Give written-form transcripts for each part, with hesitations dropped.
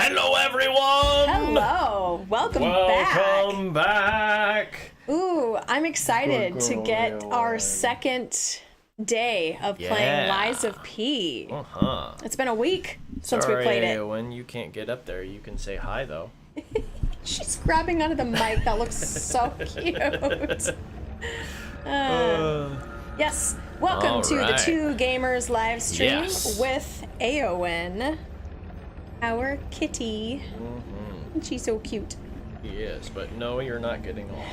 Hello, everyone! Hello! Welcome back! Ooh, I'm excited to get our second day of playing Lies of P. It's been a week since we played it. When you can't get up there, you can say hi, though. She's grabbing onto the mic. That looks so cute. Yes, welcome to the Two Gamers live stream with Aowen, our kitty. And she's so cute. Yes, but no, you're not getting all.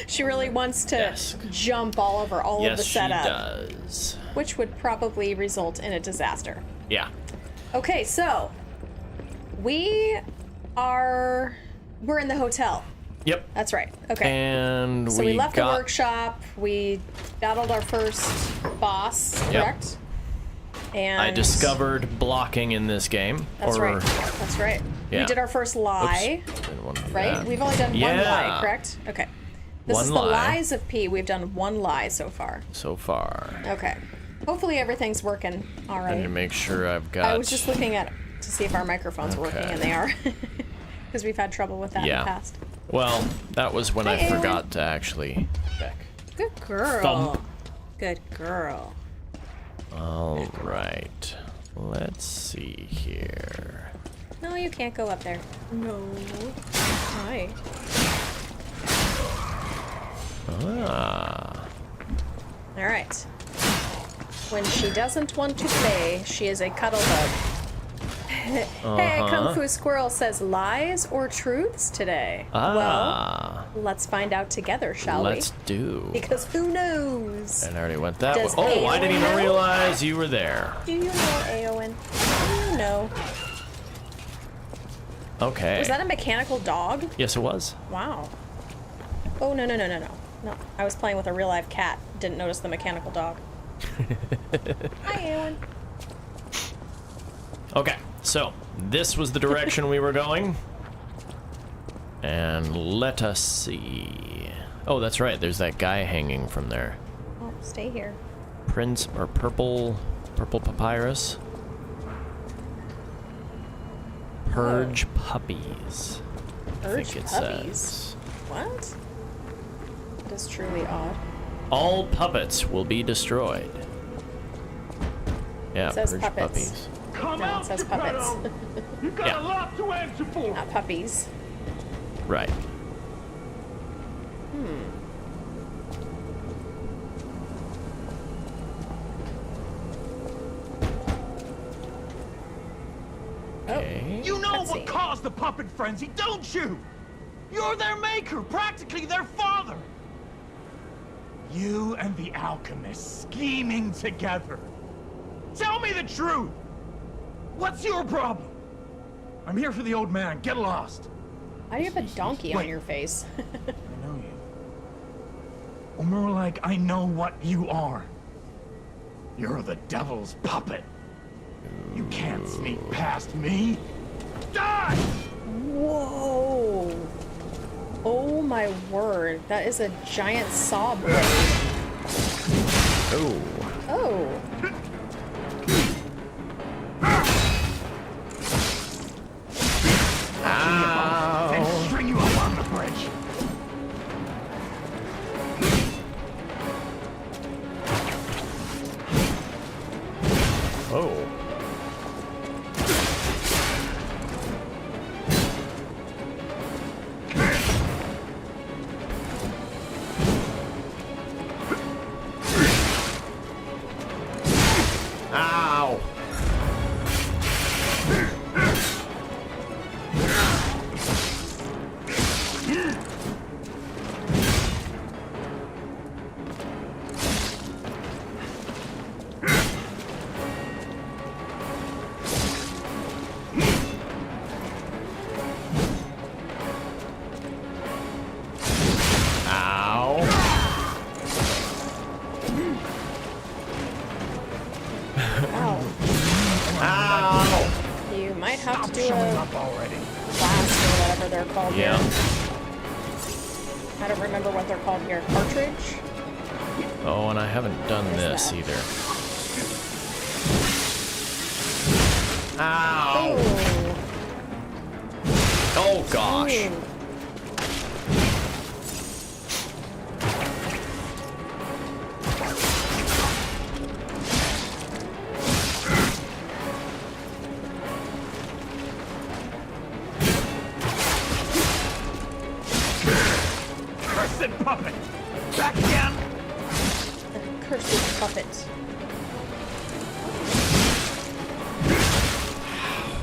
She really wants to jump all over all of the setup. Yes, she does. Which would probably result in a disaster. Yeah. Okay, so we're in the hotel. Yep. That's right. Okay. And so we left the workshop. We battled our first boss, correct? And I discovered blocking in this game. That's right. That's right. Yeah. We did our first lie. Right? We've only done one lie, correct? Okay. This is the Lies of P. We've done one lie so far. Okay. Hopefully everything's working all right. I need to make sure I've got... I was just looking at to see if our microphones were working, and they are. Because we've had trouble with that in the past. Well, that was when I forgot to actually check. Good girl. Good girl. All right. Let's see here. No, you can't go up there. No. Hi. All right. When she doesn't want to play, she is a cuddle bug. Hey, Kung Fu Squirrel says lies or truths today. Well, let's find out together, shall we? Let's do. Because who knows? And I already went that way. Oh, I didn't even realize you were there. Do you know, Aowen? Do you know? Okay. Was that a mechanical dog? Yes, it was. Wow. Oh, no. No, I was playing with a real-life cat. Didn't notice the mechanical dog. Hi, Aowen. Okay, so this was the direction we were going. And let us see. Oh, that's right. There's that guy hanging from there. Oh, stay here. Prince or purple papyrus. Purge puppies. Purge puppies? What? That is truly odd. All puppets will be destroyed. Yeah, purge puppies. No, it says puppets. You got a lot to answer for. Not puppies. Right. Okay. You know what caused the puppet frenzy, don't you? You're their maker, practically their father. You and the alchemist scheming together. Tell me the truth. What's your problem? I'm here for the old man. Get lost. Why do you have a donkey on your face? I know you. Or more like, I know what you are. You're the devil's puppet. You can't sneak past me. Die! Whoa. Oh my word. That is a giant saw blade. Oh. Oh. Then string you up on the bridge. Oh. Ow. You might have to do a blast or whatever they're called here. I don't remember what they're called here. Cartridge? Oh, and I haven't done this either. Ow! Oh. Oh gosh. Ooh. Cursed puppet! Back again! Cursed puppet.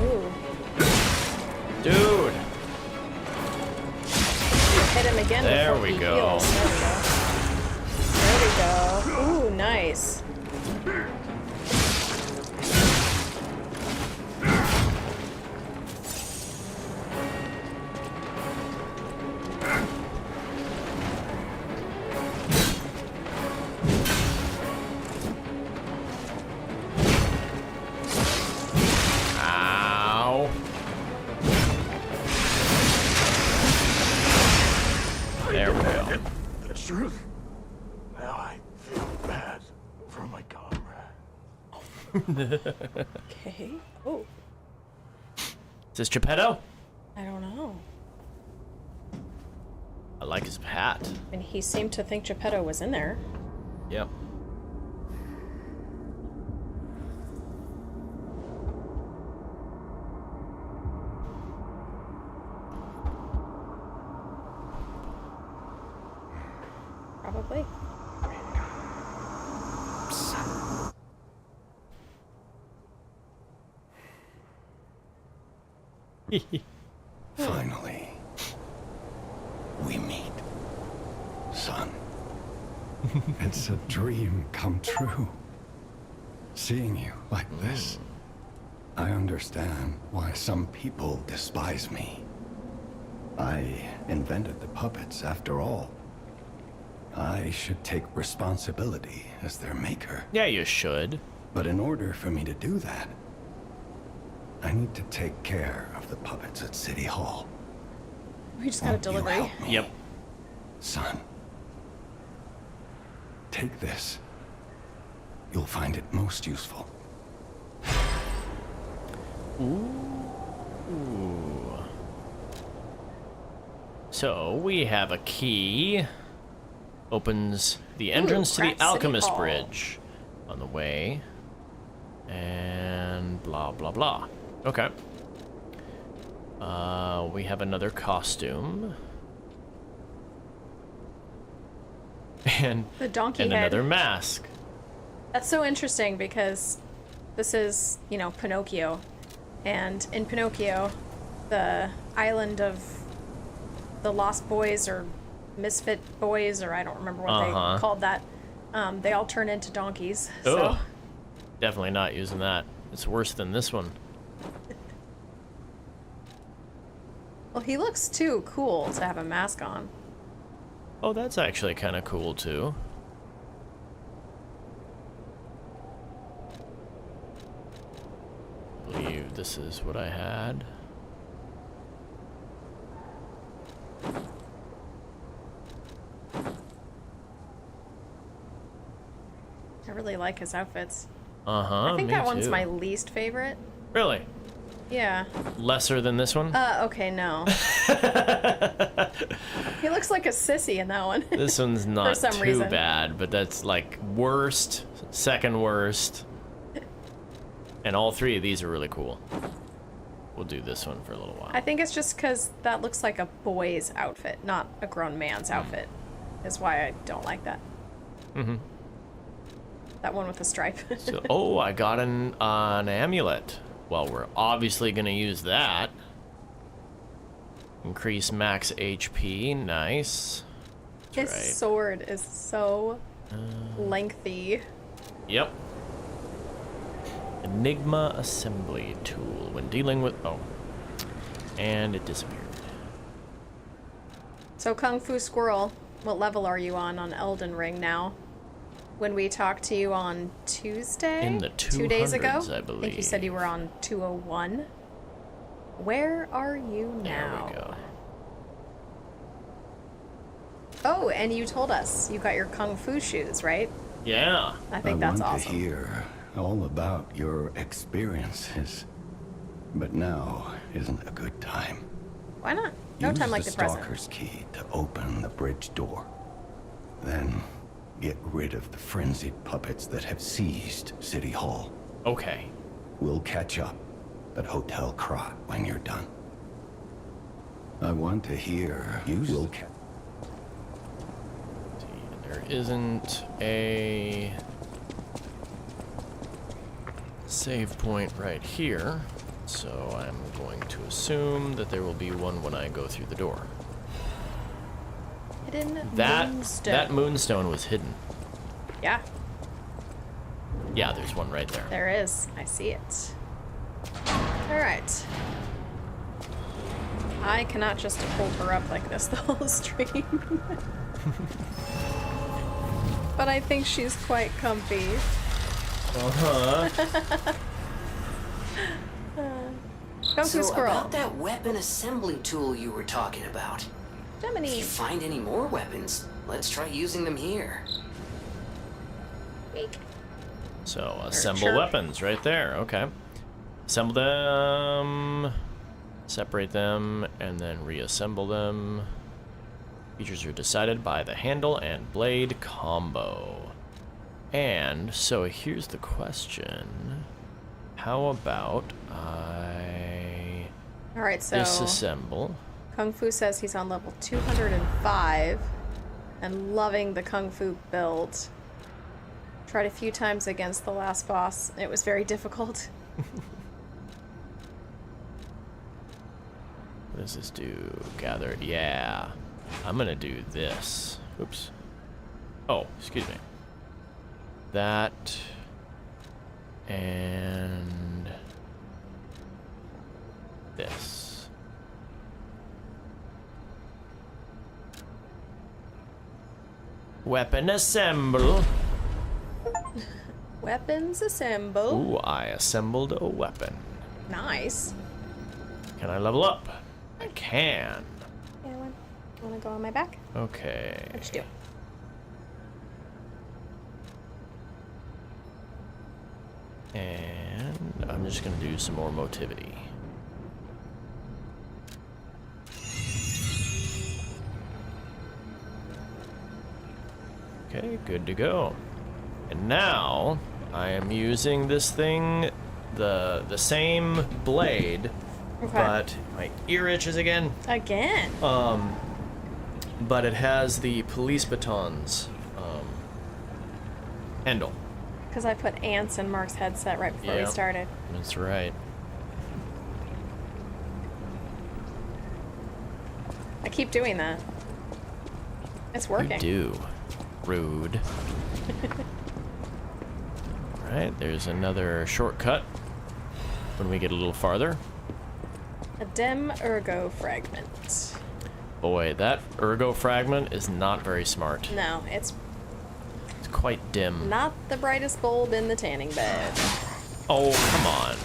Ooh. Dude. Hit him again. There before we he go. heals. There we go. Ooh, nice. Ow. There we go. The truth. Now I feel bad for my comrade. Okay. Oh, Is this Geppetto? I don't know. I like his hat. And he seemed to think Geppetto was in there. Yep. Probably. Finally, we meet, son. It's a dream come true. Seeing you like this, I understand why some people despise me. I invented the puppets after all. I should take responsibility as their maker. Yeah, you should. But in order for me to do that, I need to take care of the puppets at City Hall. We just got a Won't you delivery. help me, Yep. son? Take this. You'll find it most useful. Ooh. So we have a key. Opens the entrance to the Craft City Alchemist Hall. Bridge on the way. And blah, blah, blah. Okay. We have another costume. And, The donkey and head. another mask. That's so interesting because this is, you know, Pinocchio. And in Pinocchio, the island of the Lost Boys or Misfit Boys, or I don't remember what they called that, they all turn into donkeys. So Oh, definitely not using that. It's worse than this one. well, he looks too cool to have a mask on. Oh, that's actually kind of cool too. I believe this is what I had. I really like his outfits. Uh-huh, I think me that one's too. my least favorite. Really? Yeah. Lesser than this one? Okay, no. He looks like a sissy in that one. This one's not some too reason. bad, but that's like worst, second worst. And all three of these are really cool. We'll do this one for a little while. I think it's just because that looks like a boy's outfit, not a grown man's outfit. Is why I don't like that. Mm-hmm. That one with the stripe. So, oh, I got an amulet. Well, we're obviously going to use that. Increase max HP. Nice. His That's right. sword is so lengthy. Yep. Enigma assembly tool. When dealing with... Oh. And it disappeared. So Kung Fu Squirrel, what level are you on Elden Ring now? When we talked to you on Tuesday? In the 2 days ago? 200s, I think you said you were on 201. Where are you now? There we go. Oh, and you told us you got your Kung Fu shoes, right? Yeah. I think that's want awesome. to hear all about your experiences, but now isn't a good time. Why not? No Use time like the the present. stalker's key to open the bridge door. Then get rid of the frenzied puppets that have seized City Hall. Okay. We'll catch up at Hotel Krat when you're done. I want to hear you will catch. There isn't a save point right here, so I'm going to assume that there will be one when I go through the door. Hidden That moonstone. moonstone was hidden. Yeah, Yeah, there's one right there. there is. I see it. All right. I cannot just hold her up like this the whole stream. But I think she's quite comfy. Uh-huh. Kung Fu So Squirrel. about that weapon assembly tool you were talking about. If Gemini. you find any more weapons, let's try using them here. So, assemble chirp. weapons right there. Okay. Assemble them, separate them, and then reassemble them. Features are decided by the handle and blade combo. And so here's the question. How about I All right, so disassemble? Kung Fu says he's on level 205 and loving the Kung Fu build. Tried a few times against the last boss. It was very difficult. What does this do? Gather. Yeah. I'm gonna do this. Oops. Oh, excuse me. That. And this. Weapon assemble. Weapons assemble. Ooh, I assembled a weapon. Nice. Can I level up? I can. Yeah, wanna go on my back? Okay. What you do? And I'm just gonna do some more motivity. Okay, good to go. And now I am using this thing, the same blade, Okay. but my ear itches again. Again. But it has the police batons handle. Because I put ants in Mark's headset right before we Yeah. started. That's right. I keep doing that. It's working. You do. Rude. Alright, there's another shortcut when we get a little farther. A Dem Ergo fragment. Boy, that ergo fragment is not very smart. No, it's It's quite dim. not the brightest bulb in the tanning bed. Oh, come on.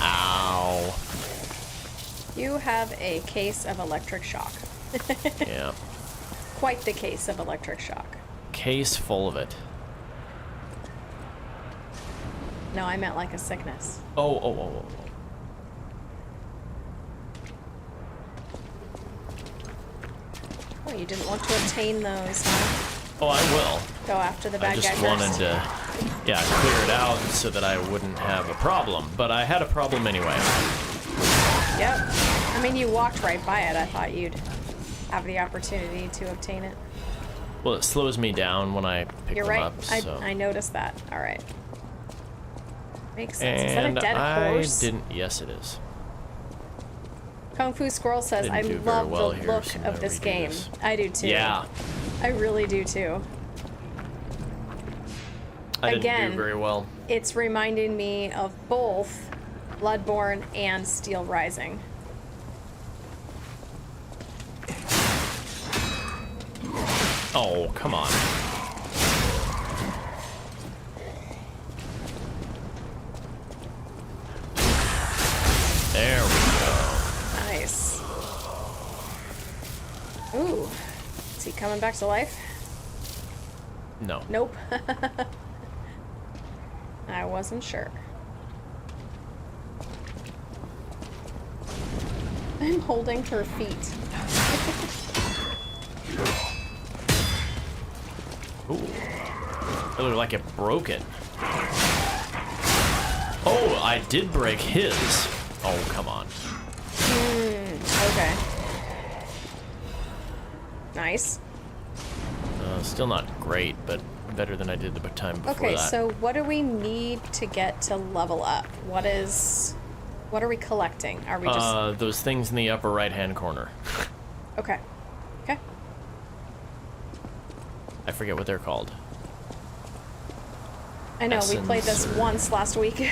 Ow. You have a case of electric shock. Yeah. Quite the case of electric shock. Case full of it. No, I meant like a sickness. Oh. Oh, you didn't want to obtain those, huh? Oh, I will. Go after the I bad guy just wanted first. to, yeah, clear it out so that I wouldn't have a problem. But I had a problem anyway. Yep. I mean, you walked right by it. I thought you'd have the opportunity to obtain it. Well, it slows me down when I pick You're them right. up. So. I noticed that. All right. Makes sense. Is that And a dead horse? I didn't. Yes, it is. Kung Fu Squirrel says, Didn't I do very love well the here, look so I'm of gonna this redo game. this. I do too. Yeah. I really do too. I didn't Again. do very well. It's reminding me of both Bloodborne and Steel Rising. Oh, come on. There we go. Nice. Ooh. Is he coming back to life? No. Nope. I wasn't sure. I'm holding her feet. Ooh. It looked like it broke it. Oh, I did break his. Oh, come on. Okay. Nice. Still not great, but better than I did the time before Okay, that. so what do we need to get to level up? What are we collecting? Are we just... Those things in the upper right-hand corner. Okay. Okay. I forget what they're called. I know, we played this Essence or- once last week.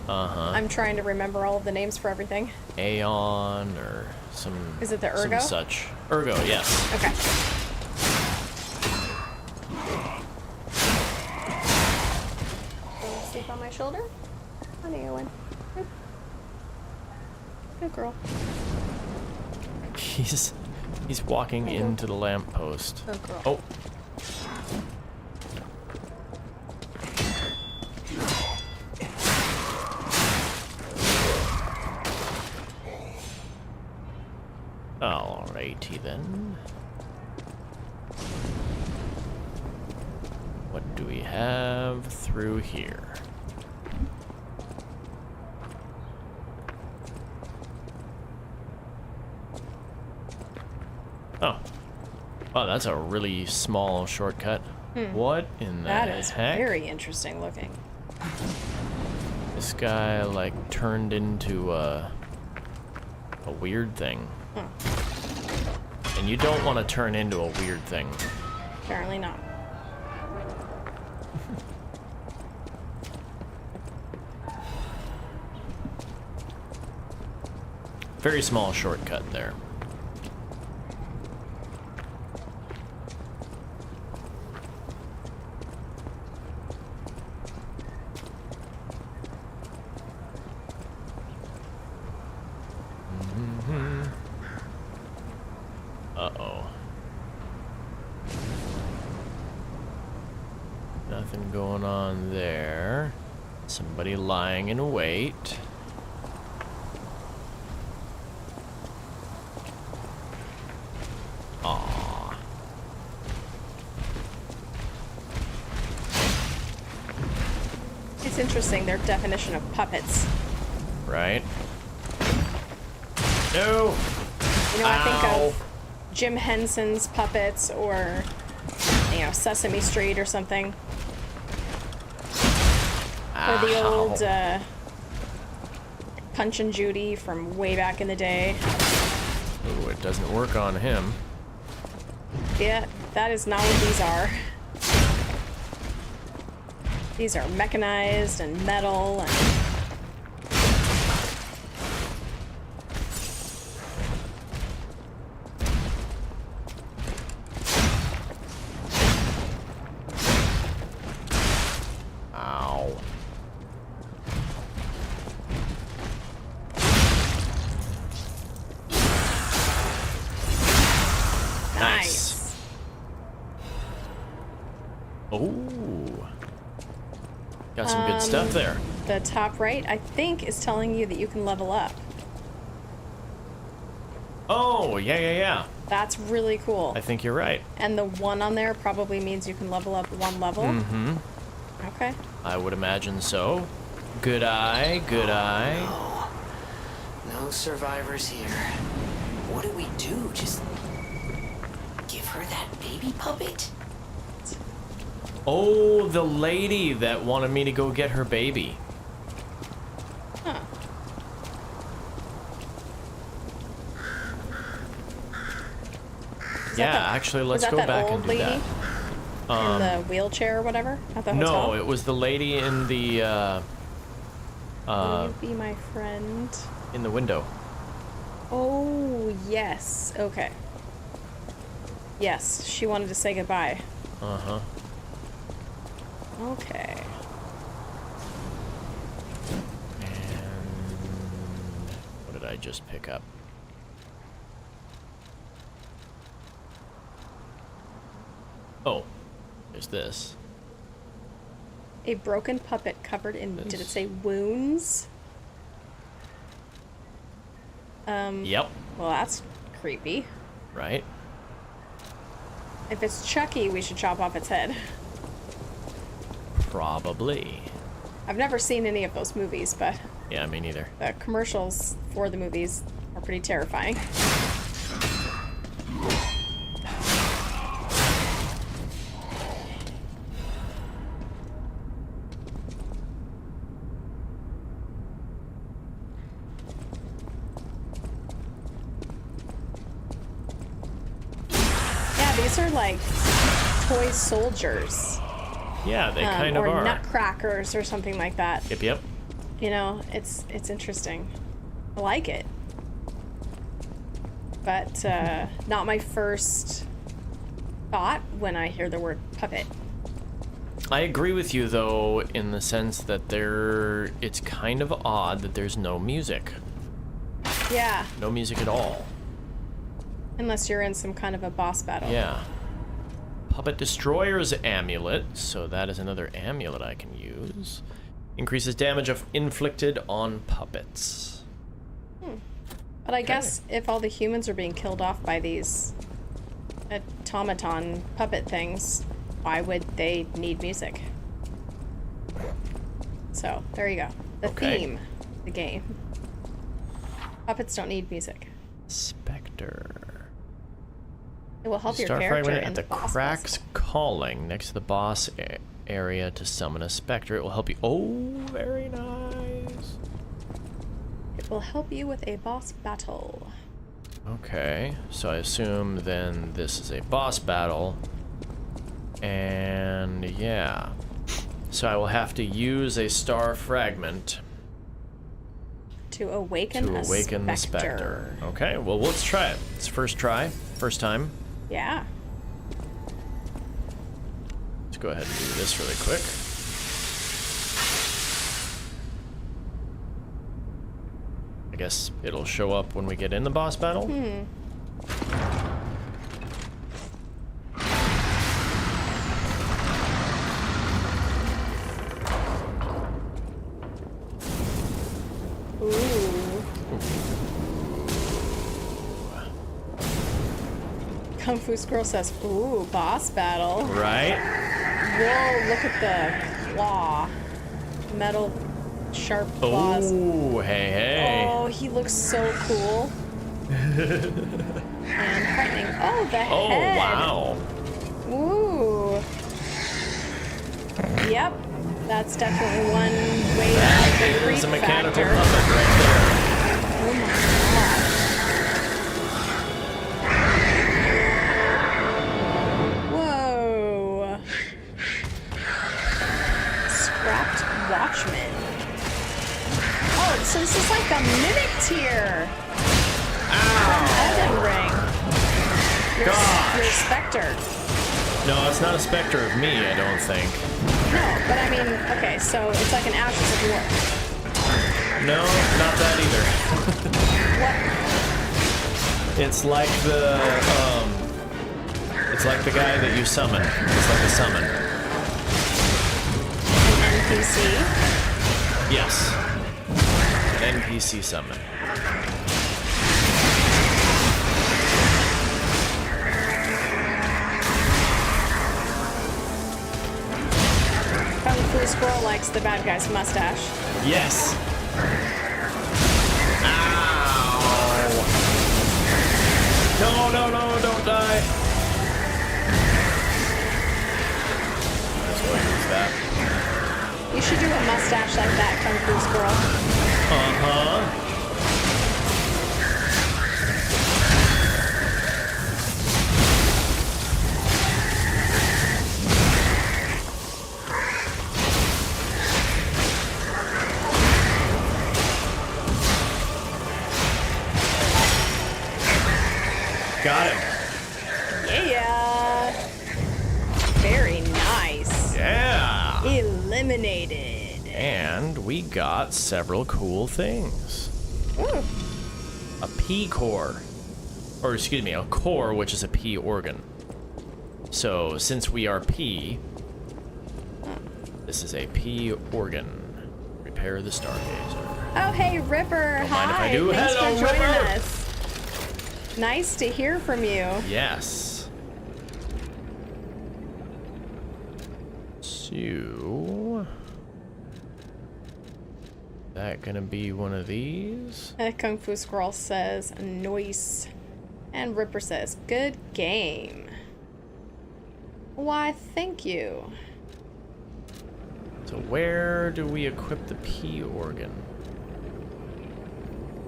Uh-huh. I'm trying to remember all of the names for everything. Aeon or some... Is it the Ergo? Some such. Ergo, yes. Okay. Go sleep on my shoulder? Honey, Owen. Good girl. He's walking into the lamppost. Good girl. Oh. Alrighty then. What do we have through here? Oh. Oh, that's a really small shortcut. What in the That is heck? very interesting looking. This guy, like, turned into a weird thing. And you don't want to turn into a weird thing. Apparently not. Very small shortcut there. Uh-oh. Nothing going on there. Somebody lying in wait. Aww. It's interesting, their definition of puppets. Right? No! You know, I think Ow. of Jim Henson's puppets or, you know, Sesame Street or something. Or the old Punch and Judy from way back in the day. Ooh, it doesn't work on him. Yeah, that is not what these are. These are mechanized and metal and... Ow. Nice. Ooh. Got some good stuff there. The top right, I think, is telling you that you can level up. Oh, yeah. That's really cool. I think you're right. And the one on there probably means you can level up one level. Mm-hmm. Okay. I would imagine so. Good eye, good eye. No survivors here. What do we do? Just give her that baby puppet? Oh, the lady that wanted me to go get her baby. Huh. Yeah, actually, let's go back and do that. In the wheelchair or whatever at the hotel? No, it was the lady in the Will you be my friend? in the window. Oh, yes. Okay. Yes, she wanted to say goodbye. Uh-huh. Okay. And what did I just pick up? Oh, there's this. A broken puppet covered in, did it say wounds? Yep. Well, that's creepy. Right. If it's Chucky, we should chop off its head. Probably. I've never seen any of those movies, but Yeah, me neither. the commercials for the movies are pretty terrifying. Yeah, these are like toy soldiers. Yeah, they kind of or are. nutcrackers or something like that. Yep, yep. You know, it's interesting. I like it. But not my first thought when I hear the word puppet. I agree with you, though, in the sense that it's kind of odd that there's no music. Yeah, No music at all. unless you're in some kind of a boss battle. Yeah. Puppet Destroyer's Amulet, so that is another amulet I can use. Increases damage of inflicted on puppets. But I guess if all the humans are being killed off by these automaton puppet things, why would they need music? So, there you go. The theme, the game. Puppets don't need music. Spectre. It will help your Start character fragment in at the the boss cracks puzzle. calling next to the boss area to summon a specter. It will help you. Oh, very nice. It will help you with a boss battle. Okay, so I assume then this is a boss battle. And yeah. So I will have to use a star fragment To awaken to awaken the specter. Okay, well, let's try it. It's first try, first time. Yeah. Let's go ahead and do this really quick. I guess it'll show up when we get in the boss battle. Ooh. Kung Fu Squirrel says, ooh, boss battle. Right? Whoa, look at the claw. Metal sharp claws. Oh, hey, hey. Oh, he looks so cool. And frightening. Oh, the Oh, head. wow. Ooh. Yep. That's definitely one way to That make the is a creep mechanical factor. puppet right Oh my gosh. Whoa. Scrapped Watchman. Oh, so this is like the Mimic tier from Elden Ring. Gosh. Your Spectre. there. No, it's not a specter of me, I don't think. No, but I mean, okay, so it's like an Ashes of War. No, not that either. What? It's like the guy that you summon. It's like a summon. An NPC? Yes. An NPC summon. Kung Fu Squirrel likes the bad guy's mustache. Yes. Ow. No, no, no, don't die. Let's go use that. You should do a mustache like that, Kung Fu Squirrel. Uh-huh. Got him. Yeah. Very nice. Yeah. Eliminated. And we got several cool things. Ooh. A P core. Or excuse me, a core, which is a P organ. So since we are P, This is a P organ. Repair the stargazer. Oh, hey, Ripper. Don't Hi. mind if I do. Thanks Hello, for joining Ripper. us. Nice to hear from you. Yes. So, that gonna be one of these? Kung Fu Squirrel says, nice. And Ripper says, good game. Why, thank you. So where do we equip the P organ?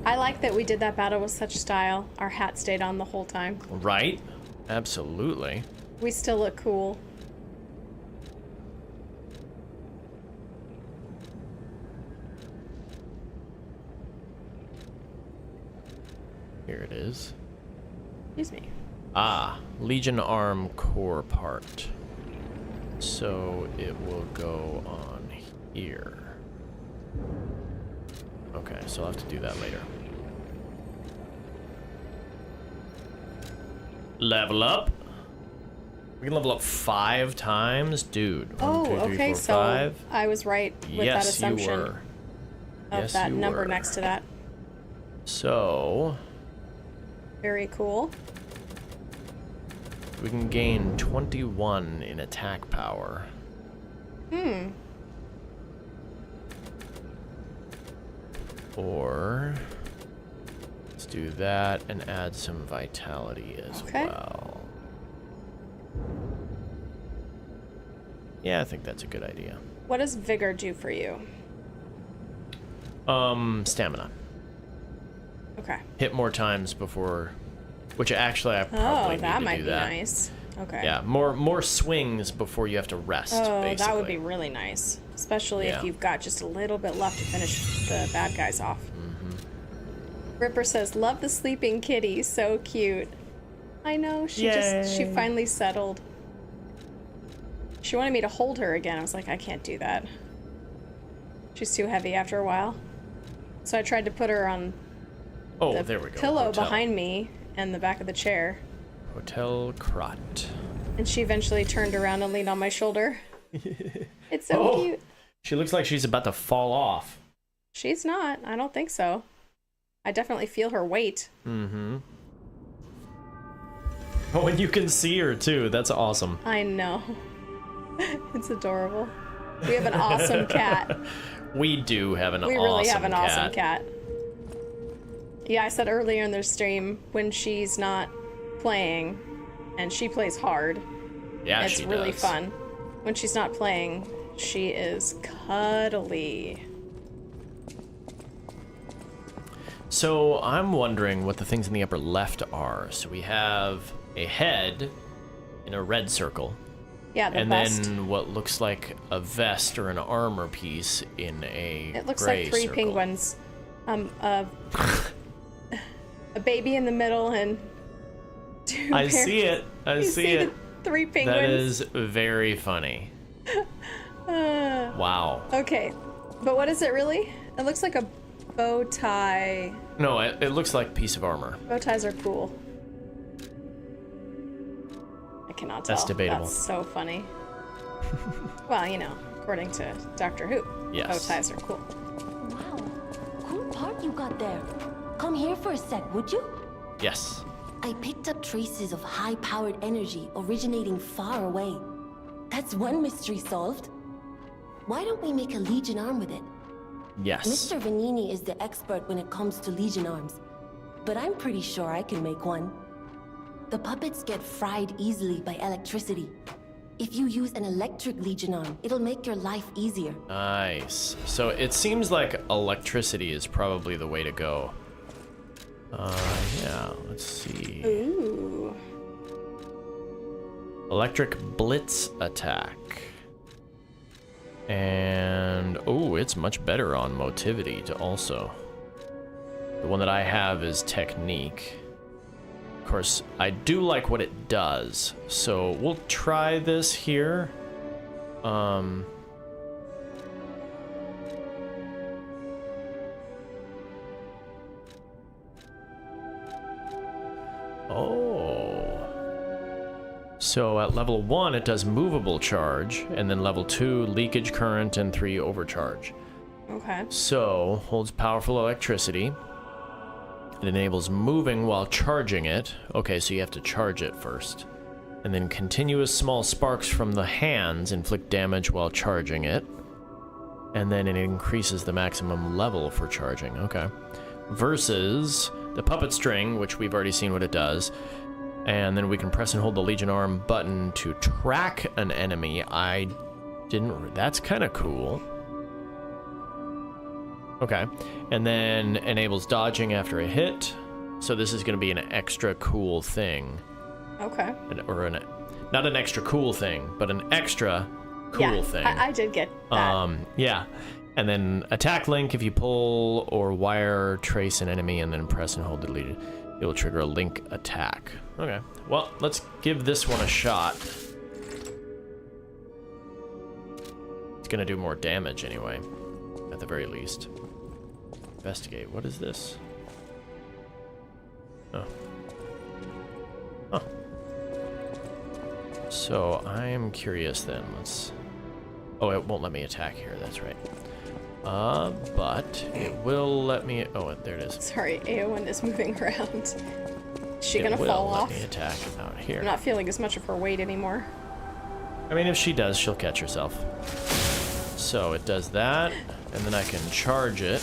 I like that we did that battle with such style. Our hat stayed on the whole time. Right? Absolutely. We still look cool. Here it is. Excuse me. Ah, Legion Arm core part. So it will go on here. Okay, so I'll have to do that later. Level up. We can level up 5 times, dude. Oh, 1, 2, 3, okay, 4, so 5. I was right with that Yes, assumption you were. of Yes, that you number were. next to that. So Very cool. we can gain 21 in attack power. Or let's do that and add some vitality as Okay. well. Yeah, I think that's a good idea. What does Vigor do for you? Stamina. Okay. Hit more times before, which actually I probably Oh, need that to might do be that. nice. Okay. Yeah, more swings before you have to rest. Oh, basically. that would be really nice. Especially Yeah. if you've got just a little bit left to finish the bad guys off. Ripper says, love the sleeping kitty. So cute. I know. She Yay. finally settled. She wanted me to hold her again. I was like, I can't do that. She's too heavy after a while. So I tried to put her on Oh, the there we go. pillow Hotel. behind me and the back of the chair. Hotel Crot. And she eventually turned around and leaned on my shoulder. It's so Oh. cute. She looks like she's about to fall off. She's not. I don't think so. I definitely feel her weight. Mm-hmm. Oh, and you can see her too. That's awesome. I know. It's adorable. We have an awesome cat. We do have an awesome cat. We really have an awesome cat. Yeah, I said earlier in their stream, when she's not playing, and she plays hard, Yeah, it's she really does. fun. When she's not playing, she is cuddly. So I'm wondering what the things in the upper left are. So we have a head in a red circle. Yeah, the And best. then what looks like a vest or an armor piece in a It looks gray like 3 circle. penguins. A baby in the middle and 2 I parents. see it. I You see it. the 3 penguins. That is very funny. Wow. Okay, but what is it really? It looks like a bow tie. No, it looks like a piece of armor. Bow ties are cool. I cannot tell. That's debatable. That's so funny. Well, you know, according to Doctor Who, Yes. bow ties are cool. Wow, cool part you got there. Come here for a sec, would you? Yes. I picked up traces of high-powered energy originating far away. That's one mystery solved. Why don't we make a Legion arm with it? Yes. Mr. Vanini is the expert when it comes to Legion arms, but I'm pretty sure I can make one. The puppets get fried easily by electricity. If you use an electric Legion arm, it'll make your life easier. Nice. So it seems like electricity is probably the way to go. Yeah, let's see. Ooh. Electric Blitz attack. And, oh, it's much better on motivity to also. The one that I have is technique. Of course, I do like what it does, so we'll try this here. Oh. So at level 1, it does movable charge, and then level 2, leakage current, and 3, overcharge. Okay. So, holds powerful electricity. It enables moving while charging it. Okay, so you have to charge it first. And then continuous small sparks from the hands inflict damage while charging it. And then it increases the maximum level for charging. Okay. Versus the puppet string, which we've already seen what it does. And then we can press and hold the Legion Arm button to track an enemy. That's kind of cool. Okay. And then enables dodging after a hit. So this is going to be an extra cool thing. Okay. Not an extra cool thing, but an extra cool thing. I did get that. Yeah. And then attack link, if you pull or wire trace an enemy and then press and hold the lead, it will trigger a link attack. Okay. Well, let's give this one a shot. It's gonna do more damage anyway, at the very least. Investigate. What is this? Oh. Huh. So I'm curious then. Oh, it won't let me attack here. That's right. But it will let me. Oh, there it is. Sorry, Aowen is moving around. Is she gonna fall off? It will let me attack out here. I'm not feeling as much of her weight anymore. I mean, if she does, she'll catch herself. So it does that, and then I can charge it.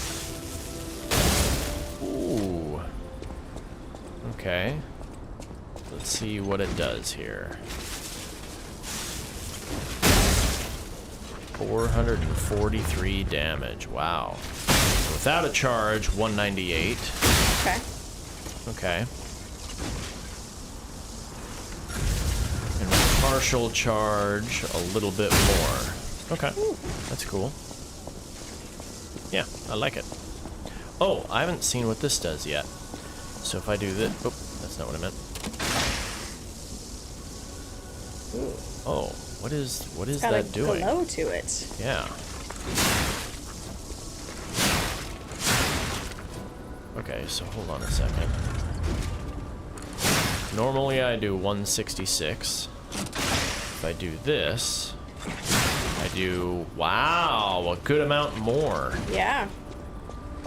Ooh. Okay. Let's see what it does here. 443 damage. Wow. Without a charge, 198. Okay. Okay. And with partial charge, a little bit more. Okay. Ooh. That's cool. Yeah, I like it. Oh, I haven't seen what this does yet. So if I do this... Oh, that's not what I meant. Oh, what is that doing? Got a glow to it. Yeah. Okay, so hold on a second. Normally I do 166. If I do this, I do, wow, a good amount more. Yeah.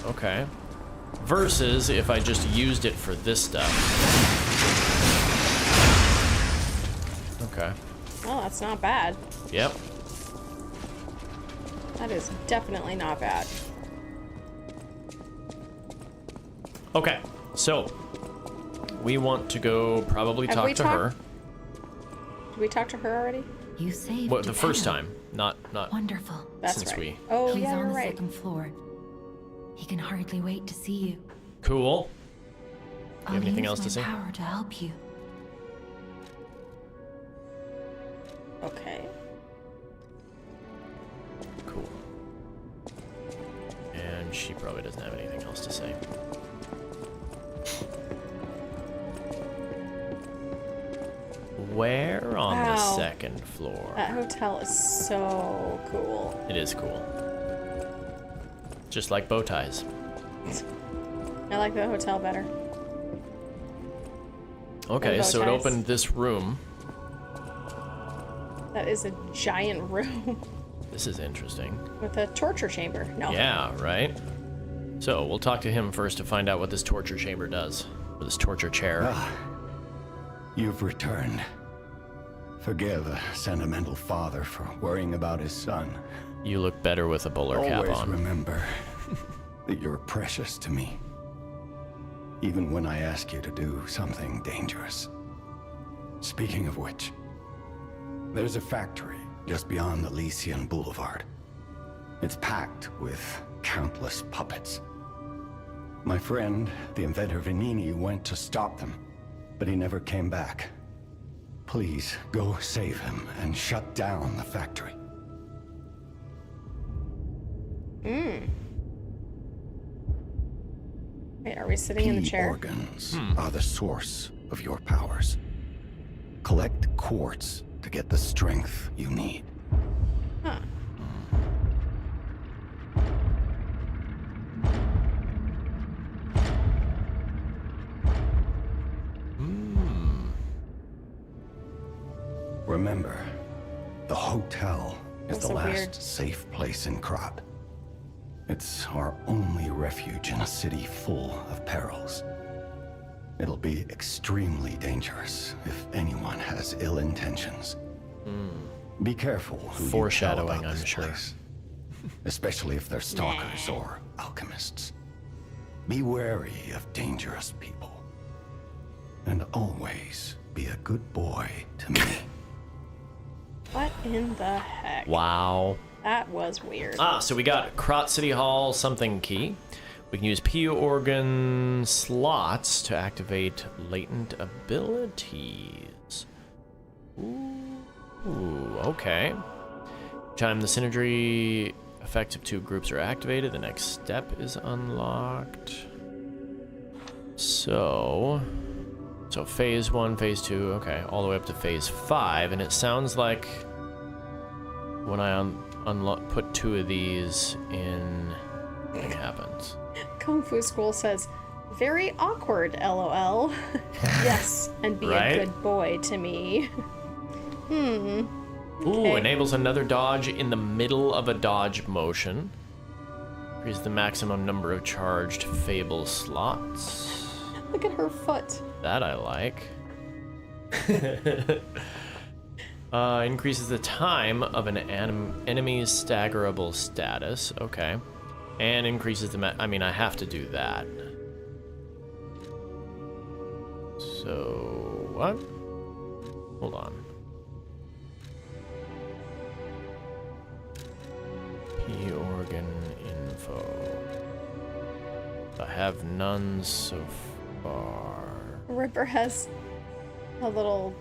Okay. Versus if I just used it for this stuff. Okay. Oh, that's not bad. Yep. That is definitely not bad. Okay, so we want to go probably talk to her. Did we talk to her already? You saved Well, the first Geppetto. time, not Wonderful. That's since right. we. Oh, He's yeah, on you're the right. second floor. He can hardly wait to see you. Cool. You have anything I'll else to use say? my power to help you. Okay. Cool. And she probably doesn't have anything else to say. Where on the Wow. second floor? That hotel is so cool. It is cool. Just like bow ties. I like the hotel better. Okay, bow so it ties. opened this room. That is a giant room This is interesting. with a torture chamber. No. Yeah, right? So, we'll talk to him first to find out what this torture chamber does. Or this torture chair. Ah, you've returned. Forgive a sentimental father for worrying about his son. You look better with a bowler cap Always on. remember that you're precious to me. Even when I ask you to do something dangerous. Speaking of which, there's a factory just beyond Elysian Boulevard. It's packed with countless puppets. My friend, the inventor Vanini, went to stop them, but he never came back. Please, go save him and shut down the factory. Wait, are we sitting in the Key chair? organs are the source of your powers. Collect quartz to get the strength you need. Huh. remember, the hotel is That's the so last weird. safe place in Krat. It's our only refuge in a city full of perils. It'll be extremely dangerous if anyone has ill intentions. Be careful who you tell Foreshadowing, about I'm this sure. place, especially if they're stalkers or alchemists. Be wary of dangerous people. And always be a good boy to me. What in the heck? Wow. That was weird. So we got Krat City Hall something key. We can use PU organ slots to activate latent abilities. Ooh, okay. Time the synergy effects of two groups are activated, the next step is unlocked. So phase 1, phase 2, okay, all the way up to phase 5, and it sounds like when I put 2 of these in, what happens? Kung Fu School says, very awkward, LOL. Yes, and be Right? a good boy to me. Ooh, enables another dodge in the middle of a dodge motion. Increase the maximum number of charged Fable slots. Look at her foot. That I like. Increases the time of an enemy's staggerable status. Okay. And increases the I mean, I have to do that. So, what? Hold on. P organ info. I have none so far. Ripper has a little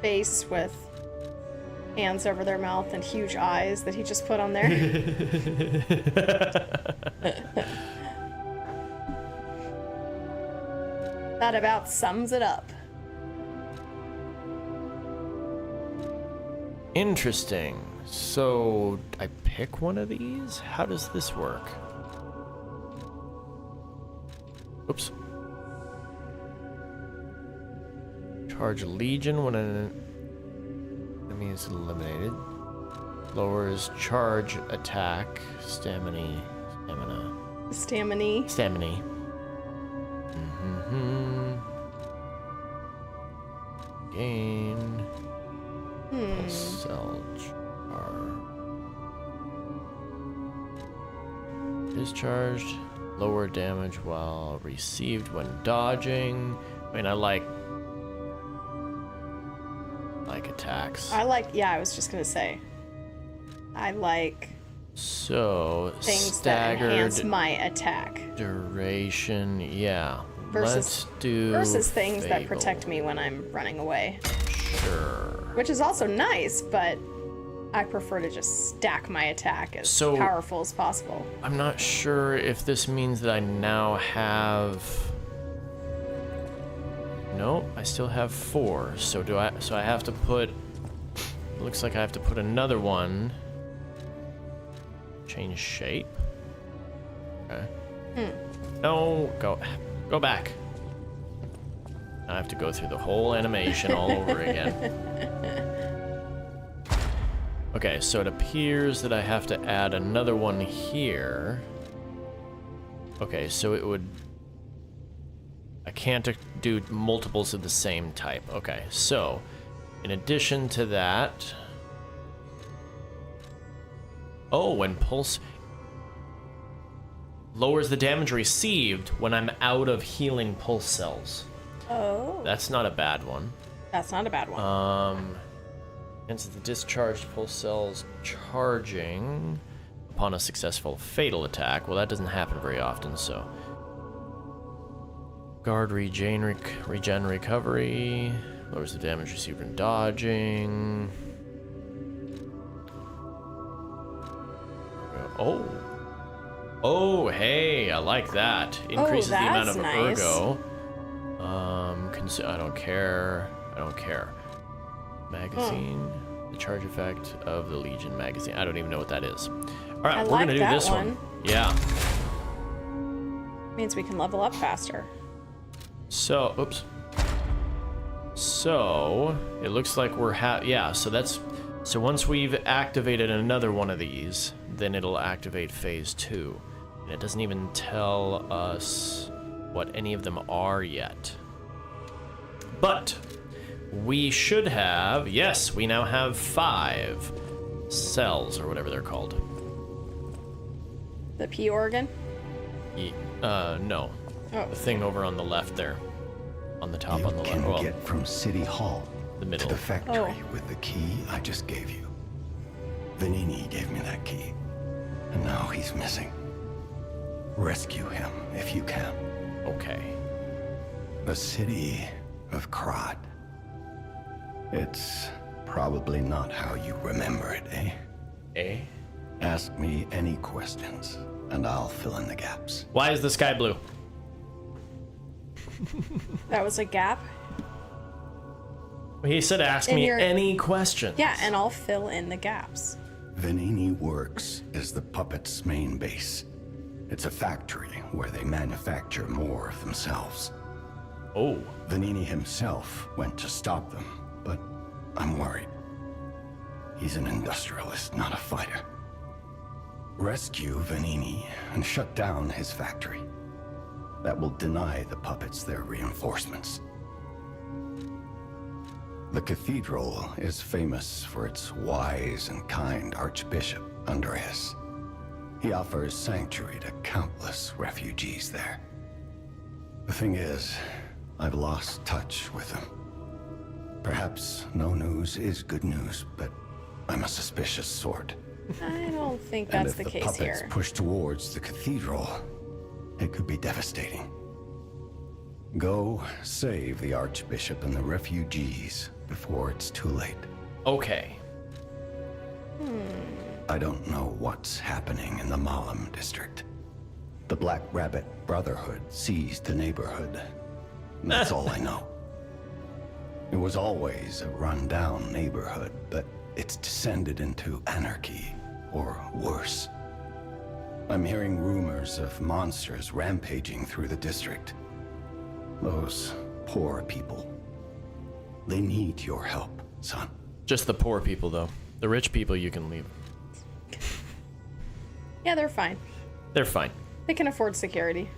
face with hands over their mouth and huge eyes that he just put on there. That about sums it up. Interesting. So, I pick one of these? How does this work? Oops. Charge Legion when an enemy is eliminated. Lowers charge attack, stamina. Stamina. Gain. Cell charge. Discharged. Lower damage while received when dodging. I mean, I like attacks. Yeah, I was just gonna say. I like So, things that staggered enhance my attack. duration, yeah. Versus- Let's do Versus things that Fable. protect me when I'm running away. Sure. Which is also nice, but I prefer to just stack my attack as So- powerful as possible. I'm not sure if this means that I now have... No, I still have 4. So I have to put... Looks like I have to put another one. Change shape. Okay. No, go back. I have to go through the whole animation all over again. Okay, so it appears that I have to add another one here. Okay, so it would... I can't do multiples of the same type. Okay, so in addition to that... Oh, when pulse... Lowers the damage received when I'm out of healing pulse cells. Oh. That's not a bad one. That's not a bad one. Hence the discharged pulse cells charging upon a successful fatal attack. Well, that doesn't happen very often, so... Guard regen recovery. Lowers the damage received when dodging. Oh. Oh, hey, I like that. Increases the amount of that's nice. ergo. I don't care. Magazine. The charge effect of the Legion magazine. I don't even know what that is. Alright, I we're like gonna do that this one. one. Yeah. Means we can level up faster. So, oops. So, it looks like we're so once we've activated another one of these, then it'll activate phase 2. And it doesn't even tell us what any of them are yet. But we should have, yes, we now have 5 cells, or whatever they're called. The P organ? No. Oh. The thing over on the left there. On the top, on the You left. can get from City Hall the middle. to the factory Oh. with the key I just gave you. Vanini gave me that key, and now he's missing. Rescue him if you can. Okay. The city of Krat. It's probably not how you remember it, eh? Eh? Ask me any questions, and I'll fill in the gaps. Why is the sky blue? That was a gap. He said ask In me your- any questions. Yeah, and I'll fill in the gaps. Vanini Works is the puppet's main base. It's a factory where they manufacture more of themselves. Oh. Vanini himself went to stop them, but I'm worried. He's an industrialist, not a fighter. Rescue Vanini and shut down his factory. That will deny the puppets their reinforcements. The cathedral is famous for its wise and kind Archbishop, Andreas. He offers sanctuary to countless refugees there. The thing is, I've lost touch with him. Perhaps no news is good news, but I'm a suspicious sort. I don't think And that's if the case puppets here. push towards the cathedral, it could be devastating. Go save the Archbishop and the refugees before it's too late. Okay. I don't know what's happening in the Malam district. The Black Rabbit Brotherhood seized the neighborhood. That's all I know. It was always a run-down neighborhood, but it's descended into anarchy, or worse. I'm hearing rumors of monsters rampaging through the district. Those poor people. They need your help, son. Just the poor people, though. The rich people you can leave. Yeah, they're fine. They're fine. They can afford security.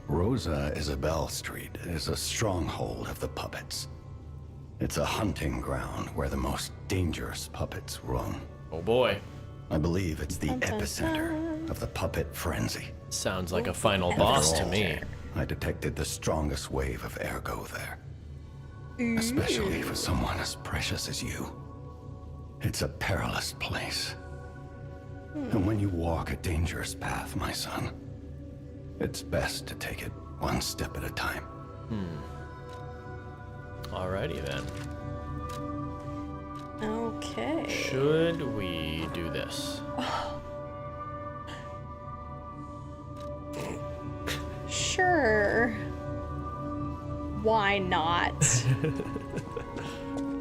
Rosa Isabel Street is a stronghold of the puppets. It's a hunting ground where the most dangerous puppets roam. Oh boy. I believe it's the Dun, dun, epicenter dun. of the puppet frenzy. Sounds like a final boss to me. I detected the strongest wave of ergo there. Especially for someone as precious as you. It's a perilous place. And when you walk a dangerous path, my son, it's best to take it one step at a time. Alrighty then. Okay. Should we do this? Sure. Why not?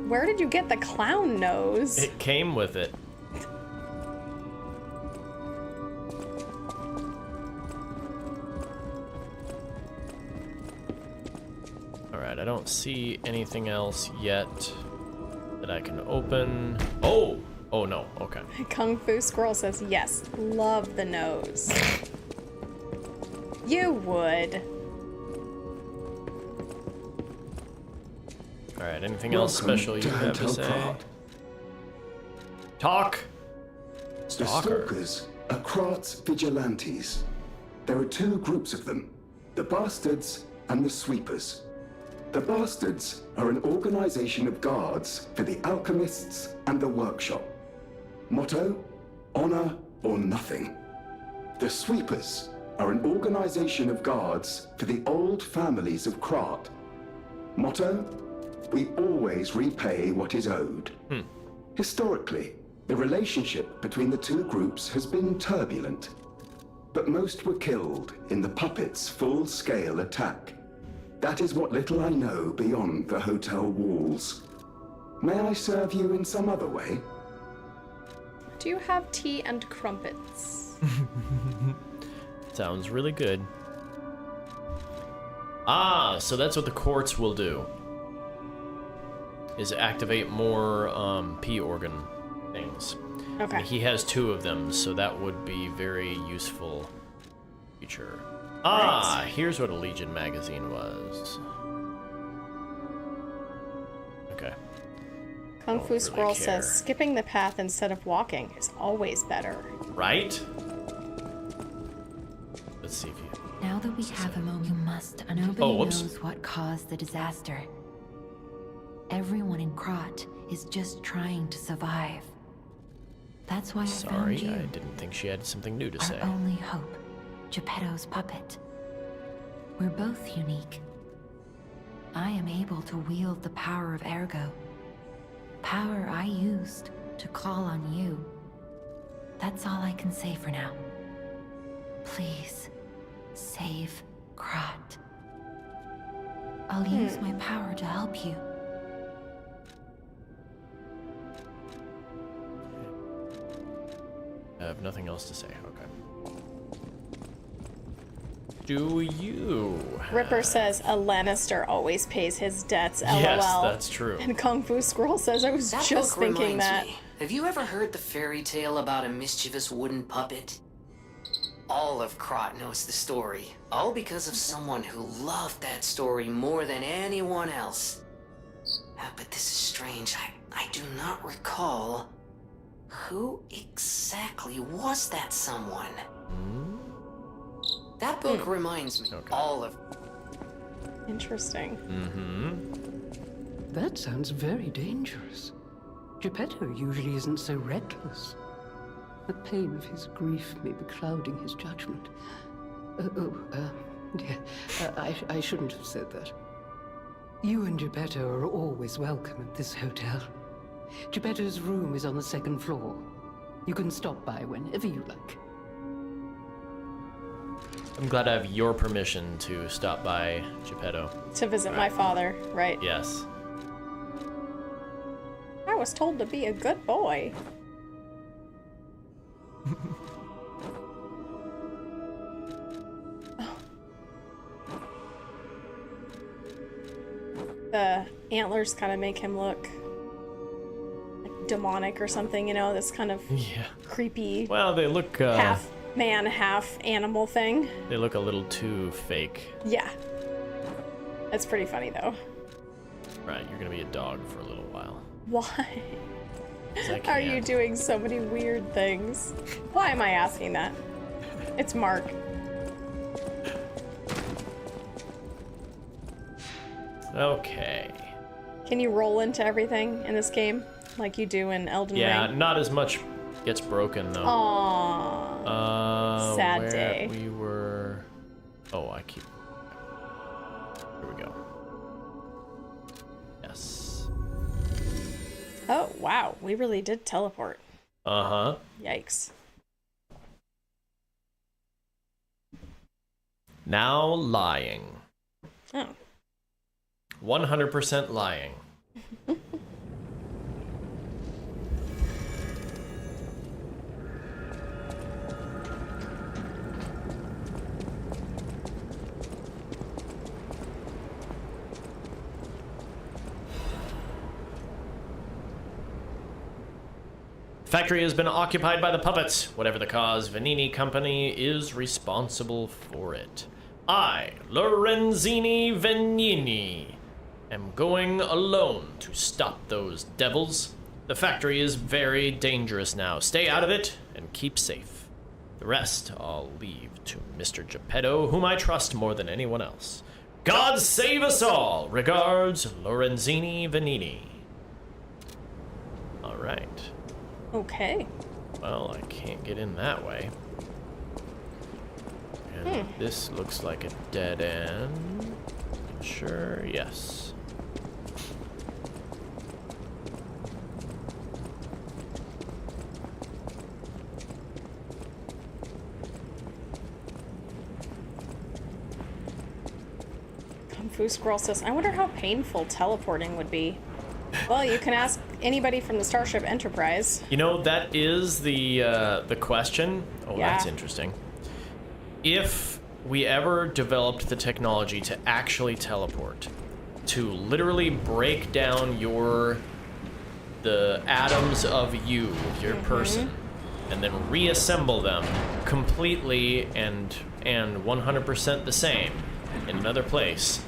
Where did you get the clown nose? It came with it. Alright, I don't see anything else yet that I can open. Oh! Oh no, okay. Kung Fu Squirrel says yes. Love the nose. You would. Alright, anything else Welcome special you to have to Hotel say? Krat. Talk! The Stalker. Stalkers are Krat's vigilantes. There are two groups of them, the Bastards and the Sweepers. The Bastards are an organization of guards for the alchemists and the workshop. Motto, honor or nothing. The Sweepers are an organization of guards for the old families of Krat. Motto, we always repay what is owed. Historically, the relationship between the two groups has been turbulent, but most were killed in the puppets' full-scale attack. That is what little I know beyond the hotel walls. May I serve you in some other way? Do you have tea and crumpets? Sounds really good. Ah, so that's what the courts will do. is activate more P organ things. Okay. And he has 2 of them, so that would be very useful feature. Ah, here's what a Legion magazine was. Okay. Kung Fu really Squirrel care. says skipping the path instead of walking is always better. Right? Let's see if you... Now that we have a moment, you must. Nobody whoops. knows what caused the disaster. Everyone in Krot is just trying to survive. That's why I Sorry, found you. I didn't think she had something new to Our say. only hope, Geppetto's puppet. We're both unique. I am able to wield the power of Ergo. Power I used to call on you. That's all I can say for now. Please, save Krot. I'll use my power to help you. I have nothing else to say. Okay. Do you? Ripper says a Lannister always pays his debts. LOL. Yes, that's true. And Kung Fu Squirrel says I was That just book thinking reminds that. me. Have you ever heard the fairy tale about a mischievous wooden puppet? All of Krot knows the story, all because of someone who loved that story more than anyone else. But this is strange. I do not recall. Who exactly was that someone? That book reminds me all of... Interesting. That sounds very dangerous. Geppetto usually isn't so reckless. The pain of his grief may be clouding his judgment. Dear, I shouldn't have said that. You and Geppetto are always welcome at this hotel. Geppetto's room is on the 2nd floor. You can stop by whenever you like. I'm glad I have your permission to stop by Geppetto. To visit my father, right? Yes. I was told to be a good boy. The antlers kind of make him look like demonic or something, you know, this kind of Yeah. creepy Well, they look half man, half animal thing. they look a little too fake. Yeah. That's pretty funny though. Right, you're gonna be a dog for a little while. Why 'Cause I are you can't. doing so many weird things? Why am I asking that? It's Mark. Okay. Can you roll into everything in this game like you do in Elden Yeah, Ring? not as much gets broken though. Aww. Sad where day. We were. Oh, I keep. Here we go. Yes. Oh, wow. We really did teleport. Uh huh. Yikes. Now lying. Oh. 100% lying. Factory has been occupied by the puppets. Whatever the cause, Vanini Company is responsible for it. I, Lorenzini Venini, am going alone to stop those devils. The factory is very dangerous now. Stay out of it and keep safe. The rest I'll leave to Mr. Geppetto, whom I trust more than anyone else. God save us all! Regards, Lorenzini Venini. All right. Okay. Well, I can't get in that way. And this looks like a dead end. Sure, yes. Kung Fu Squirrel says, I wonder how painful teleporting would be. Well, you can ask anybody from the Starship Enterprise. You know, that is the question. Oh, Yeah. that's interesting. If we ever developed the technology to actually teleport to literally break down the atoms of you, your person, and then reassemble them completely and 100% the same in another place.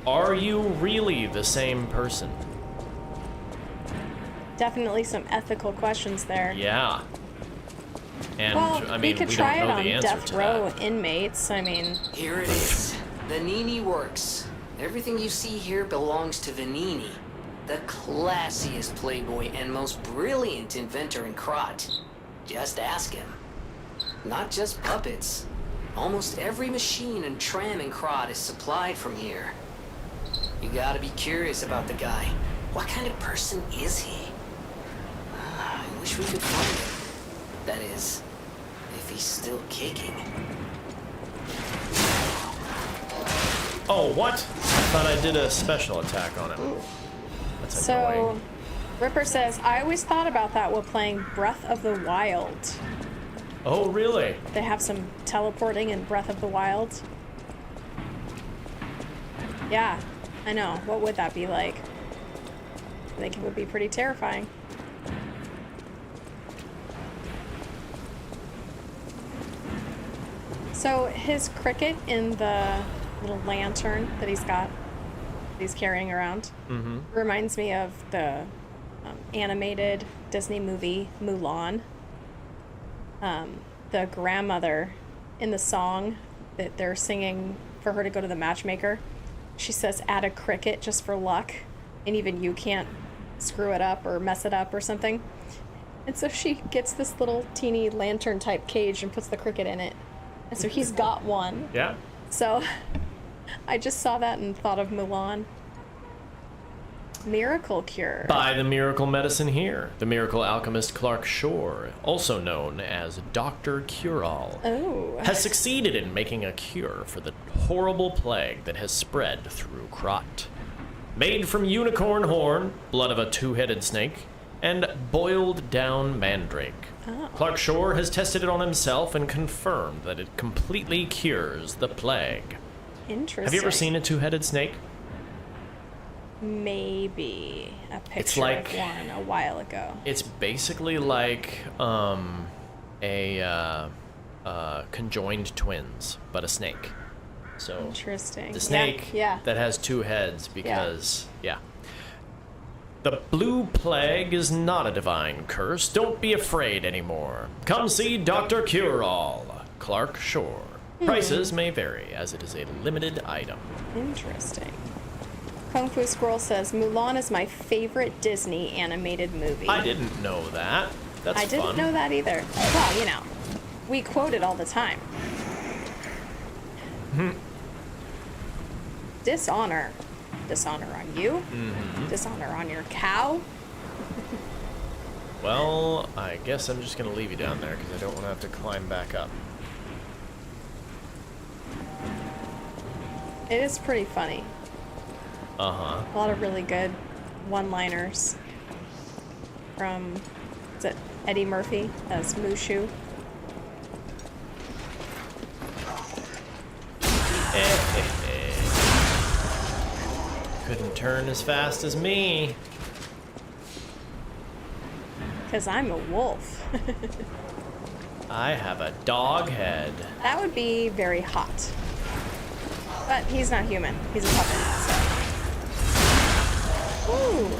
Are you really the same person? Definitely some ethical questions there. Yeah. And Well, I mean, we could we try don't it know on the answer death to row that. inmates. I mean, Here it is. Vanini works. Everything you see here belongs to Vanini, the classiest playboy and most brilliant inventor in Krot. Just ask him. Not just puppets. Almost every machine and tram in Krot is supplied from here. You gotta be curious about the guy. What kind of person is he? I wish we could find him. That is, if he's still kicking. Oh, what? I thought I did a special attack on him. That's so annoying. Ripper says, I always thought about that while playing Breath of the Wild. Oh, really? They have some teleporting in Breath of the Wild. Yeah, I know. What would that be like? I think it would be pretty terrifying. So his cricket in the little lantern that he's got, that he's carrying around, reminds me of the animated Disney movie Mulan. The grandmother in the song that they're singing for her to go to the matchmaker, she says, add a cricket just for luck, and even you can't screw it up or mess it up or something. And so she gets this little teeny lantern type cage and puts the cricket in it. And so he's got one. Yeah. So I just saw that and thought of Mulan. Miracle Cure. By the miracle medicine here, the miracle alchemist Clark Shore, also known as Dr. Cure-All, has succeeded in making a cure for the horrible plague that has spread through Krot. Made from unicorn horn, blood of a two-headed snake, and boiled down mandrake. Clark Shore has tested it on himself and confirmed that it completely cures the plague. Interesting. Have you ever seen a two-headed snake? Maybe a picture It's like- of one a while ago. It's basically like conjoined twins, but a snake. So Interesting. the snake Yeah. that has two heads because The blue plague is not a divine curse. Don't be afraid anymore. Come see Dr. Cure-All, Clark Shore. Prices may vary as it is a limited item. Interesting. Kung Fu Squirrel says, Mulan is my favorite Disney animated movie. I didn't know that. That's I fun. didn't know that either. Well, you know, we quote it all the time. Dishonor. Dishonor on you. Dishonor on your cow. Well, I guess I'm just going to leave you down there because I don't want to have to climb back up. It is pretty funny. Uh-huh. A lot of really good one-liners from, is it Eddie Murphy as Mushu? Couldn't turn as fast as me. Because I'm a wolf. I have a dog head. That would be very hot. But he's not human. He's a puppet, so. Ooh.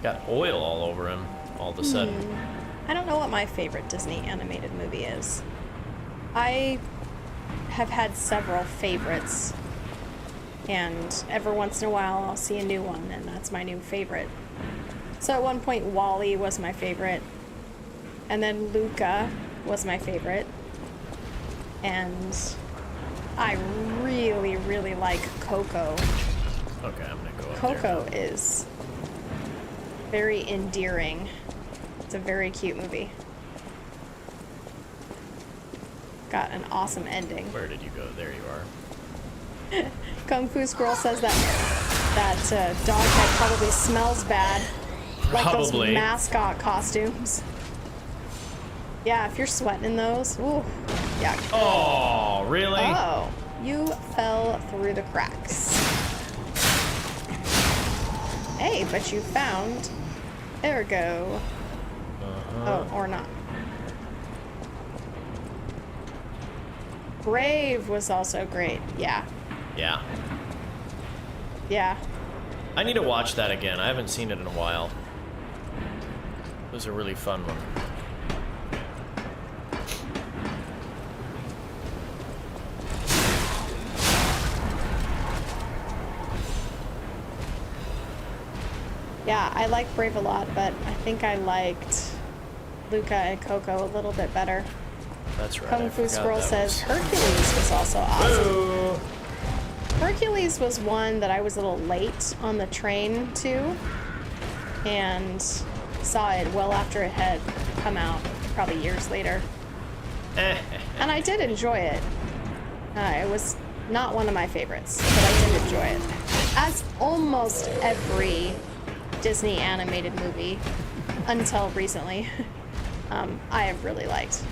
Got oil all over him all of a sudden. I don't know what my favorite Disney animated movie is. I have had several favorites, and every once in a while I'll see a new one, and that's my new favorite. So at one point, WALL-E was my favorite, and then Luca was my favorite, and I really, really like Coco. Okay, I'm gonna go up Coco there. is very endearing. It's a very cute movie. Got an awesome ending. Where did you go? There you are. Kung Fu Squirrel says that dog head probably smells bad. Like those Probably. mascot costumes. Yeah, if you're sweating in those, ooh. Yeah. Oh, really? Oh, you fell through the cracks. Hey, but you found Ergo. Oh, or not. Brave was also great. Yeah. Yeah. Yeah. I need to watch that again. I haven't seen it in a while. It was a really fun one. Yeah, I like Brave a lot, but I think I liked Luca and Coco a little bit better. That's right. Kung Fu Squirrel says Hercules was also awesome. Hello. Hercules was one that I was a little late on the train to, and saw it well after it had come out, probably years later. And I did enjoy it. It was not one of my favorites, but I did enjoy it. As almost every Disney animated movie, until recently, I have really liked.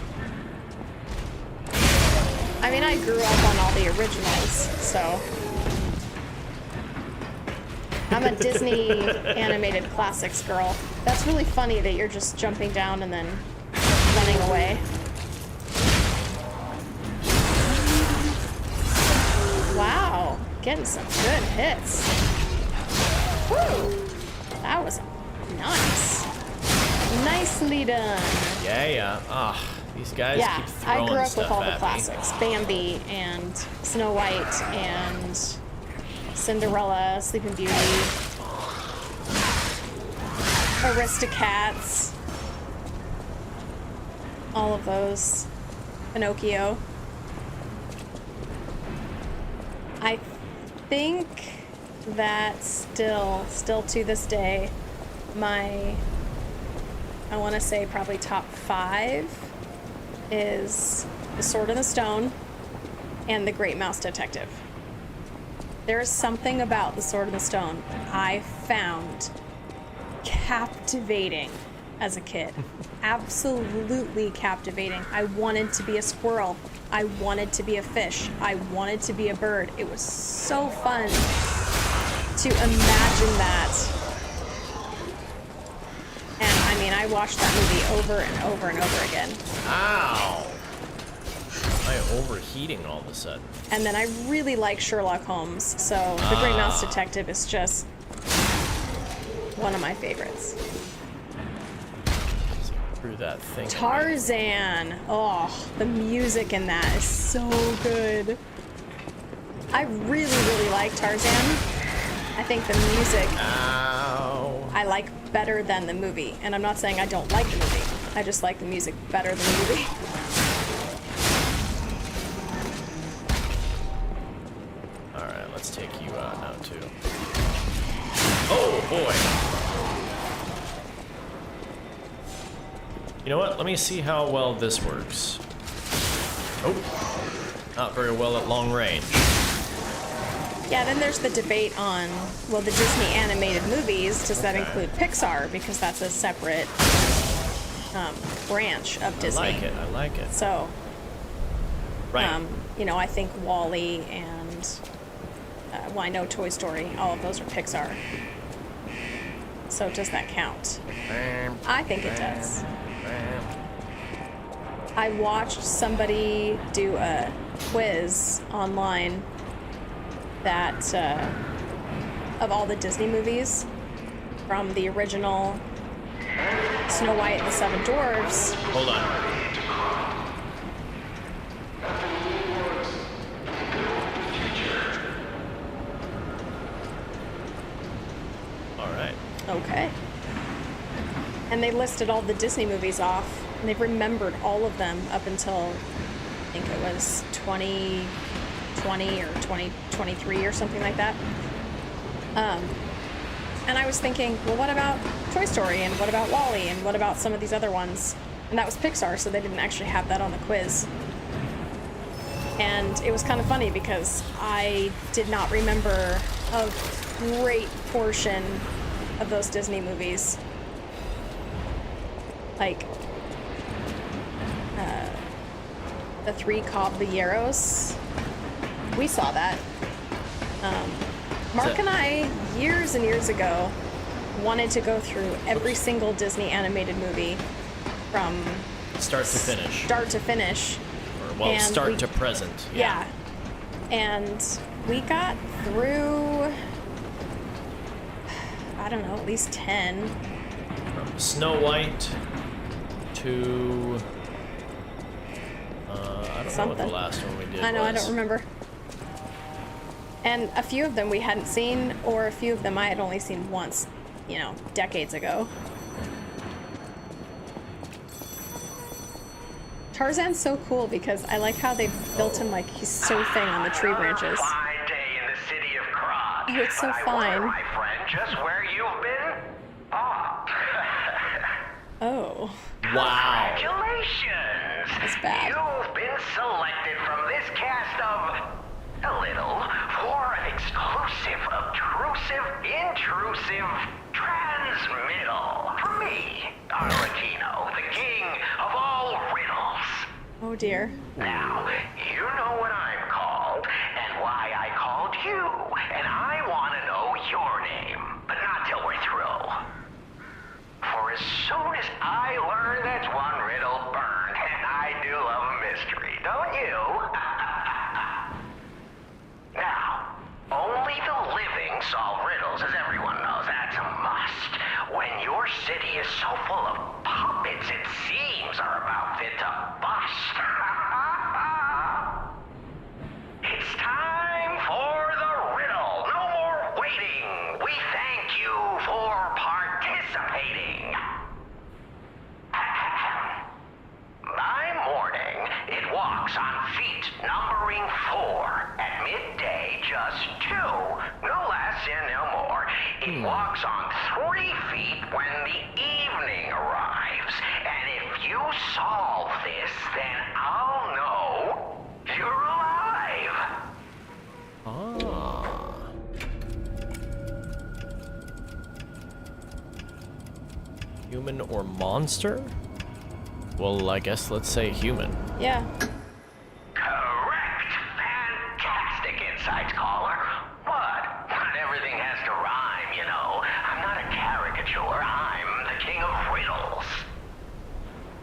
I mean, I grew up on all the originals, so I'm a Disney animated classics girl. That's really funny that you're just jumping down and then running away. Wow, getting some good hits. Woo! That was nice. Nicely done. Yeah. Ah, these guys keep throwing I grew up stuff with all the at classics. Bambi and Snow White and Cinderella, Sleeping Beauty, Aristocats, all of those. Pinocchio. I think that still to this day, I want to say probably top 5 is The Sword and the Stone and The Great Mouse Detective. There is something about The Sword and the Stone I found captivating as a kid. Absolutely captivating. I wanted to be a squirrel. I wanted to be a fish. I wanted to be a bird. It was so fun to imagine that. And I mean, I watched that movie over and over and over again. Ow! Am I overheating all of a sudden? And then I really like Sherlock Holmes, so The Great Mouse Detective is just one of my favorites. Through that thing. Tarzan! Oh, the music in that is so good. I really like Tarzan. I think the music I like better than the movie. And I'm not saying I don't like the movie. I just like the music better than the movie. Alright, let's take you out now too. Oh boy! You know what? Let me see how well this works. Oh, not very well at long range. Yeah, then there's the debate on, well, the Disney animated movies, does that include Pixar? Because that's a separate branch of Disney. I like it. So, right. you know, I think WALL-E and, well, I know Toy Story, all of those are Pixar. So does that count? I think it does. I watched somebody do a quiz online that of all the Disney movies from the original Snow White and the Seven Dwarfs. Hold on. All right. Okay. And they listed all the Disney movies off, and they remembered all of them up until, I think it was 2020 or 2023 or something like that. And I was thinking, well, what about Toy Story, and what about WALL-E, and what about some of these other ones? And that was Pixar, so they didn't actually have that on the quiz. And it was kind of funny because I did not remember a great portion of those Disney movies. Like, the 3 caballeros. We saw that. Mark and I, years and years ago, wanted to go through every single Disney animated movie from Start to finish. Start to finish. Or, well, And start to present. Yeah. And we got through, I don't know, at least 10. From Snow White to... I don't know what the last one we did I know, I was. don't remember. And a few of them we hadn't seen, or a few of them I had only seen once, you know, decades ago. Tarzan's so cool because I like how they built him like he's so thin on the tree branches. Fine day in the city of Krog. Oh, it's so But I fine. wonder, my friend, just where you've been? Oh. Wow. Congratulations! That's bad. You've been selected from this cast of a little for an exclusive, obtrusive, intrusive transmittal from me, Arlecchino, the king of all riddles. Oh dear. Now, you know what I'm called and why I called you, and I want to know your name, but not till we're through. For as soon as I learn that's one riddle burned, and I do love a mystery, don't you? Now, only the living solve riddles, as everyone knows. That's a must. When your city is so full of puppets, it seems are about fit to bust. It's time for the riddle. No more waiting. We thank you for participating. By morning, it walks on feet numbering 4. At midday, just 2. No less and no more. It walks on 3 feet when the evening arrives. And if you solve this, then I'll know you're alive. Ah. Human or monster? Well, I guess let's say human. Yeah. Correct. Fantastic insights, caller. What? Not everything has to rhyme, you know. I'm not a caricature. I'm the king of riddles.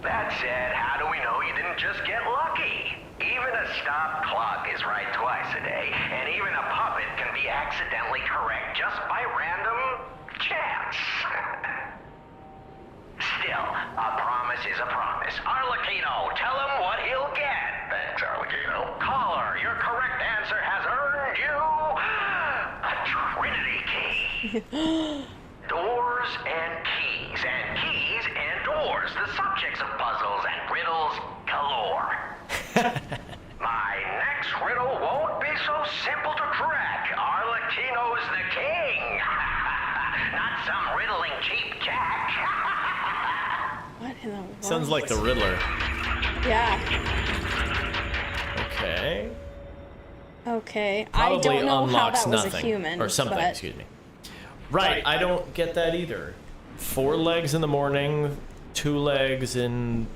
That said, how do we know you didn't just get lucky? Even a stopped clock is right twice a day, and even a puppet can be accidentally correct just by random chance. Still, a promise is a promise. Arlecchino, tell him what he'll get. Thanks, Arlecchino. Caller, your correct answer has earned you a Trinity key. Doors and keys and doors, the subjects of puzzles and riddles galore. My next riddle won't be so simple to crack. Arlecchino's the king. Not some riddling cheap jack. What in the world? Sounds like the Riddler. Yeah. Okay. Okay. Probably I don't know how unlocks that was nothing. a human. Or something, but excuse me. Right, I don't get that either. 4 legs in the morning, 2 legs in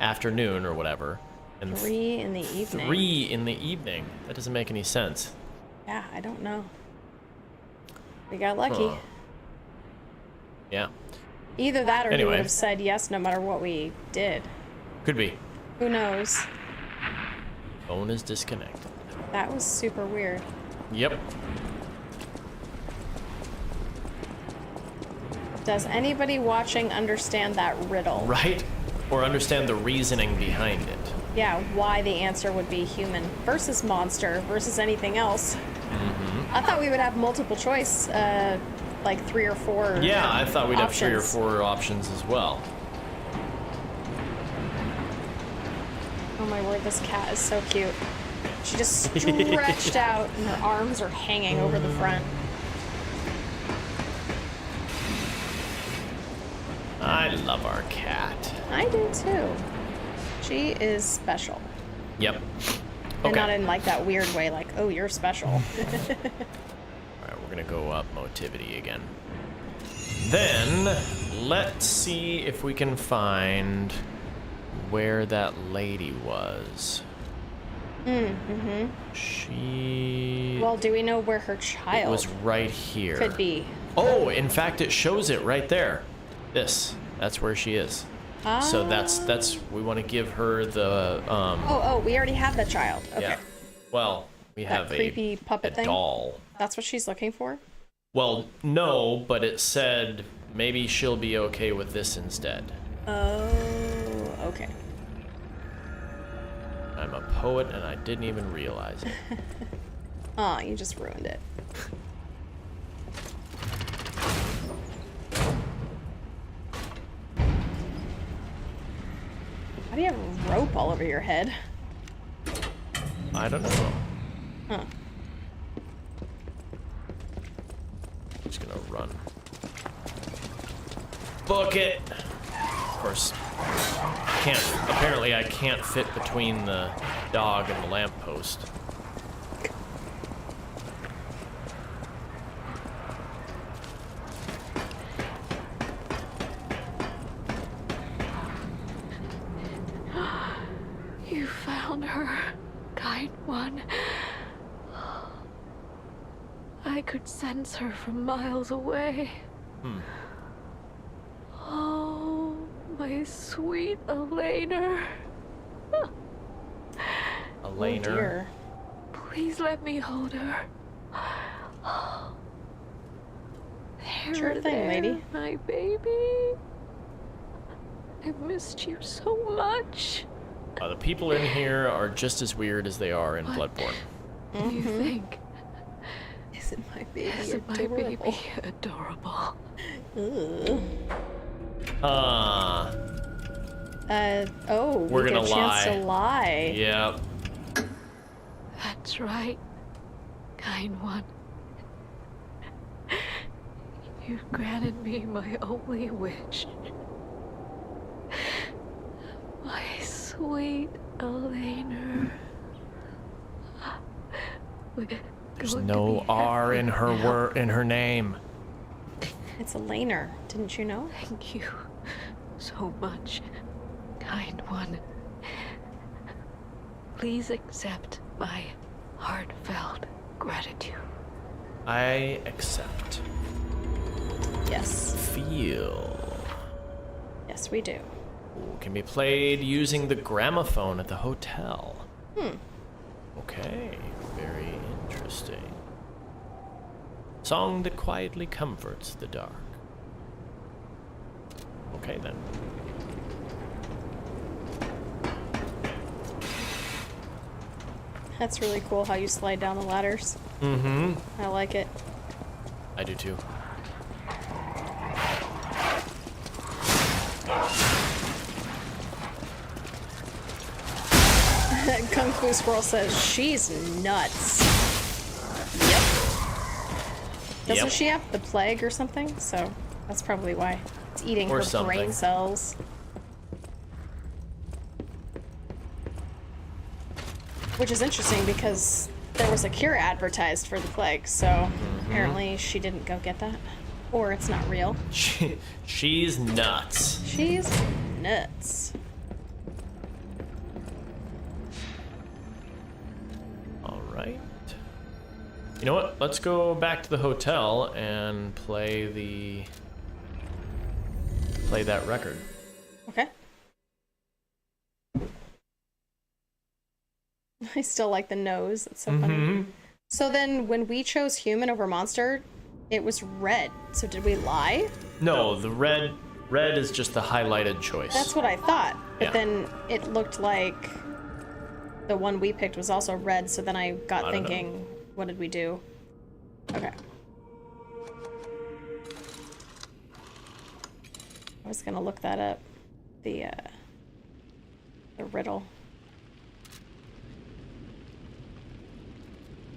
afternoon or whatever. And 3 in the evening. 3 in the evening. That doesn't make any sense. Yeah, I don't know. We got lucky. Huh. Yeah. Either that or he Anyway. would have said yes no matter what we did. Could be. Who knows? Phone is disconnected. That was super weird. Yep. Does anybody watching understand that riddle? Right? Or understand the reasoning behind it. Yeah, why the answer would be human versus monster versus anything else. Mm-hmm. I thought we would have multiple choice, like 3 or 4. Yeah, I thought we'd have 3 or options. 4 options as well. Oh my word, this cat is so cute. She just stretched out and her arms are hanging over the front. I love our cat. I do too. She is special. Yep. And not Okay. in like that weird way, like, oh, you're special. Alright, we're gonna go up Motivity again. Then, let's see if we can find where that lady was. Mm-hmm. She... Well, do we know where her child It was right here. could be? Oh, in fact, it shows it right there. That's where she is. So that's we want to give her the Oh, we already have the child. Okay. Yeah. Well, we have that creepy puppet thing? doll. That's what she's looking for? Well, no, but it said maybe she'll be okay with this instead. Oh, okay. I'm a poet and I didn't even realize it. Aw, you just ruined it. Why do you have a rope all over your head? I don't know. Huh. I'm just gonna run. Book it! Of course, apparently I can't fit between the dog and the lamppost. You found her, kind one. I could sense her from miles away. Oh, my sweet Elena. Elena. Oh dear. Please let me hold her. Sure thing, lady. My baby. I've missed you so much. The people in here are just as weird as they are in What Bloodborne. do you think? Isn't my baby Isn't my adorable? baby adorable? Oh, We're we get gonna a chance to lie. Yep. That's right, kind one. You granted me my only wish. My sweet Elena. There's no R in her name. It's Elena, didn't you know? Thank you so much, kind one. Please accept my heartfelt gratitude. I accept. Yes. Feel. Yes, we do. Ooh, can be played using the gramophone at the hotel. Okay, very interesting. Song that quietly comforts the dark. Okay then. That's really cool how you slide down the ladders. Mm-hmm. I like it. I do too. Kung Fu Squirrel says she's nuts. Yep. Doesn't she have the plague or something? So that's probably why it's eating Or her something. brain cells. Which is interesting because there was a cure advertised for the plague, so apparently she didn't go get that. Or it's not real. She's nuts. She's nuts. Alright. You know what? Let's go back to the hotel and play that record. Okay. I still like the nose. That's so funny. So then when we chose human over monster, it was red. So did we lie? No, the red is just the highlighted choice. That's what I thought. But Yeah. then it looked like the one we picked was also red, so then I got I don't thinking, what did we do? Okay. I was gonna look that up. The riddle.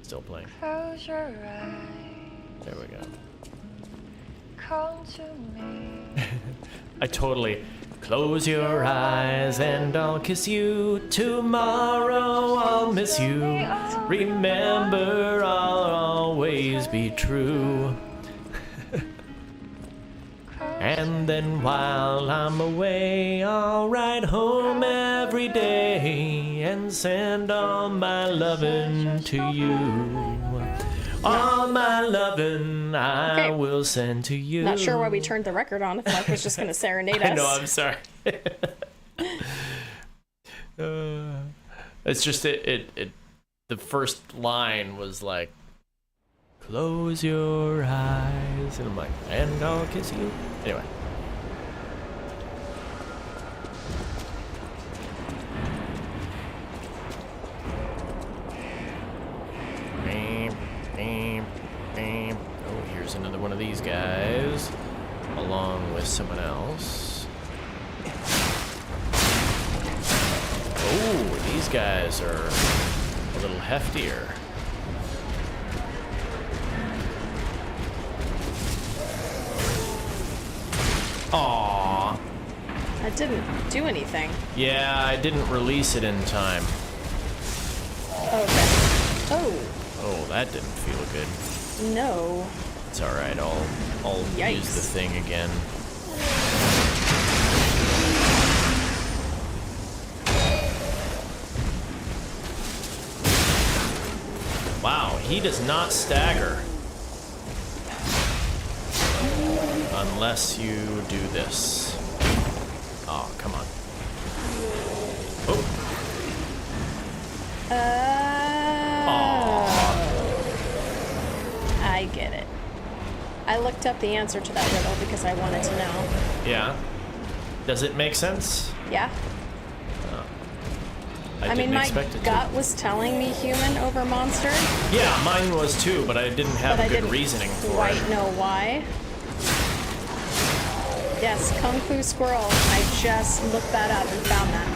Still playing. Close your eyes. There we go. Come to me. I totally close your eyes and I'll kiss you. Tomorrow I'll miss you. Remember, I'll always be true. And then while I'm away, I'll ride home every day and send all my lovin' to you. All my lovin' I will send to you. Not sure why we turned the record on if Mark was just going to serenade us. I know, I'm sorry. It's just the first line was like, close your eyes, and I'm like, and I'll kiss you. Anyway. Oh, here's another one of these guys, along with someone else. Oh, these guys are a little heftier. Aww. That didn't do anything. Yeah, I didn't release it in time. Okay. Oh. Oh, that didn't feel good. No. It's alright, I'll Yikes. use the thing again. Wow, he does not stagger. Unless you do this. Oh, come on. Oh. I get it. I looked up the answer to that riddle because I wanted to know. Yeah. Does it make sense? Yeah. I mean, my gut was telling me human over monster. Yeah, mine was too, but I didn't have good reasoning for it. I didn't quite know why. Yes, Kung Fu Squirrel. I just looked that up and found that.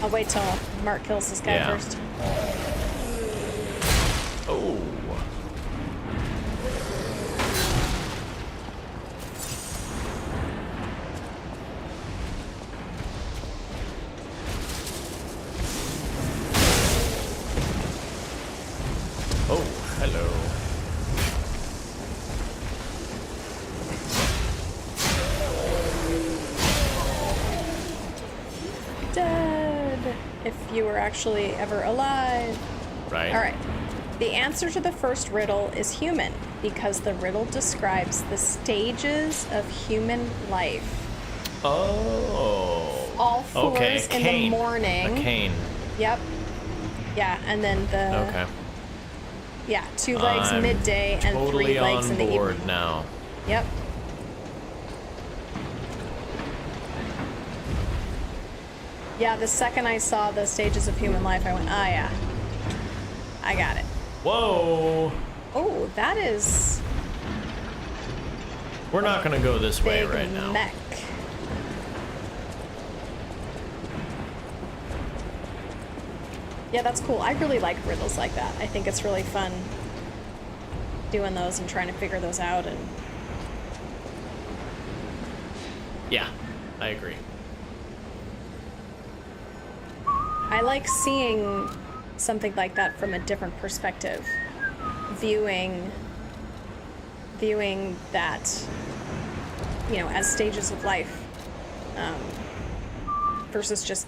I'll wait till Mark kills this guy first. Oh. Oh, hello. Dead. If you were actually ever alive. Right. All right. The answer to the first riddle is human because the riddle describes the stages of human life. Oh. All fours in the morning. A cane. Yep. Yeah, and then the... Okay. Yeah, 2 legs midday and totally 3 legs in the evening. on board now. Yep. Yeah, the second I saw the stages of human life, I went, ah, yeah. I got it. Whoa. Oh, that is... We're not going to go this way big right now. Mech. Yeah, that's cool. I really like riddles like that. I think it's really fun doing those and trying to figure those out. And yeah, I agree. I like seeing something like that from a different perspective. Viewing that, you know, as stages of life, versus just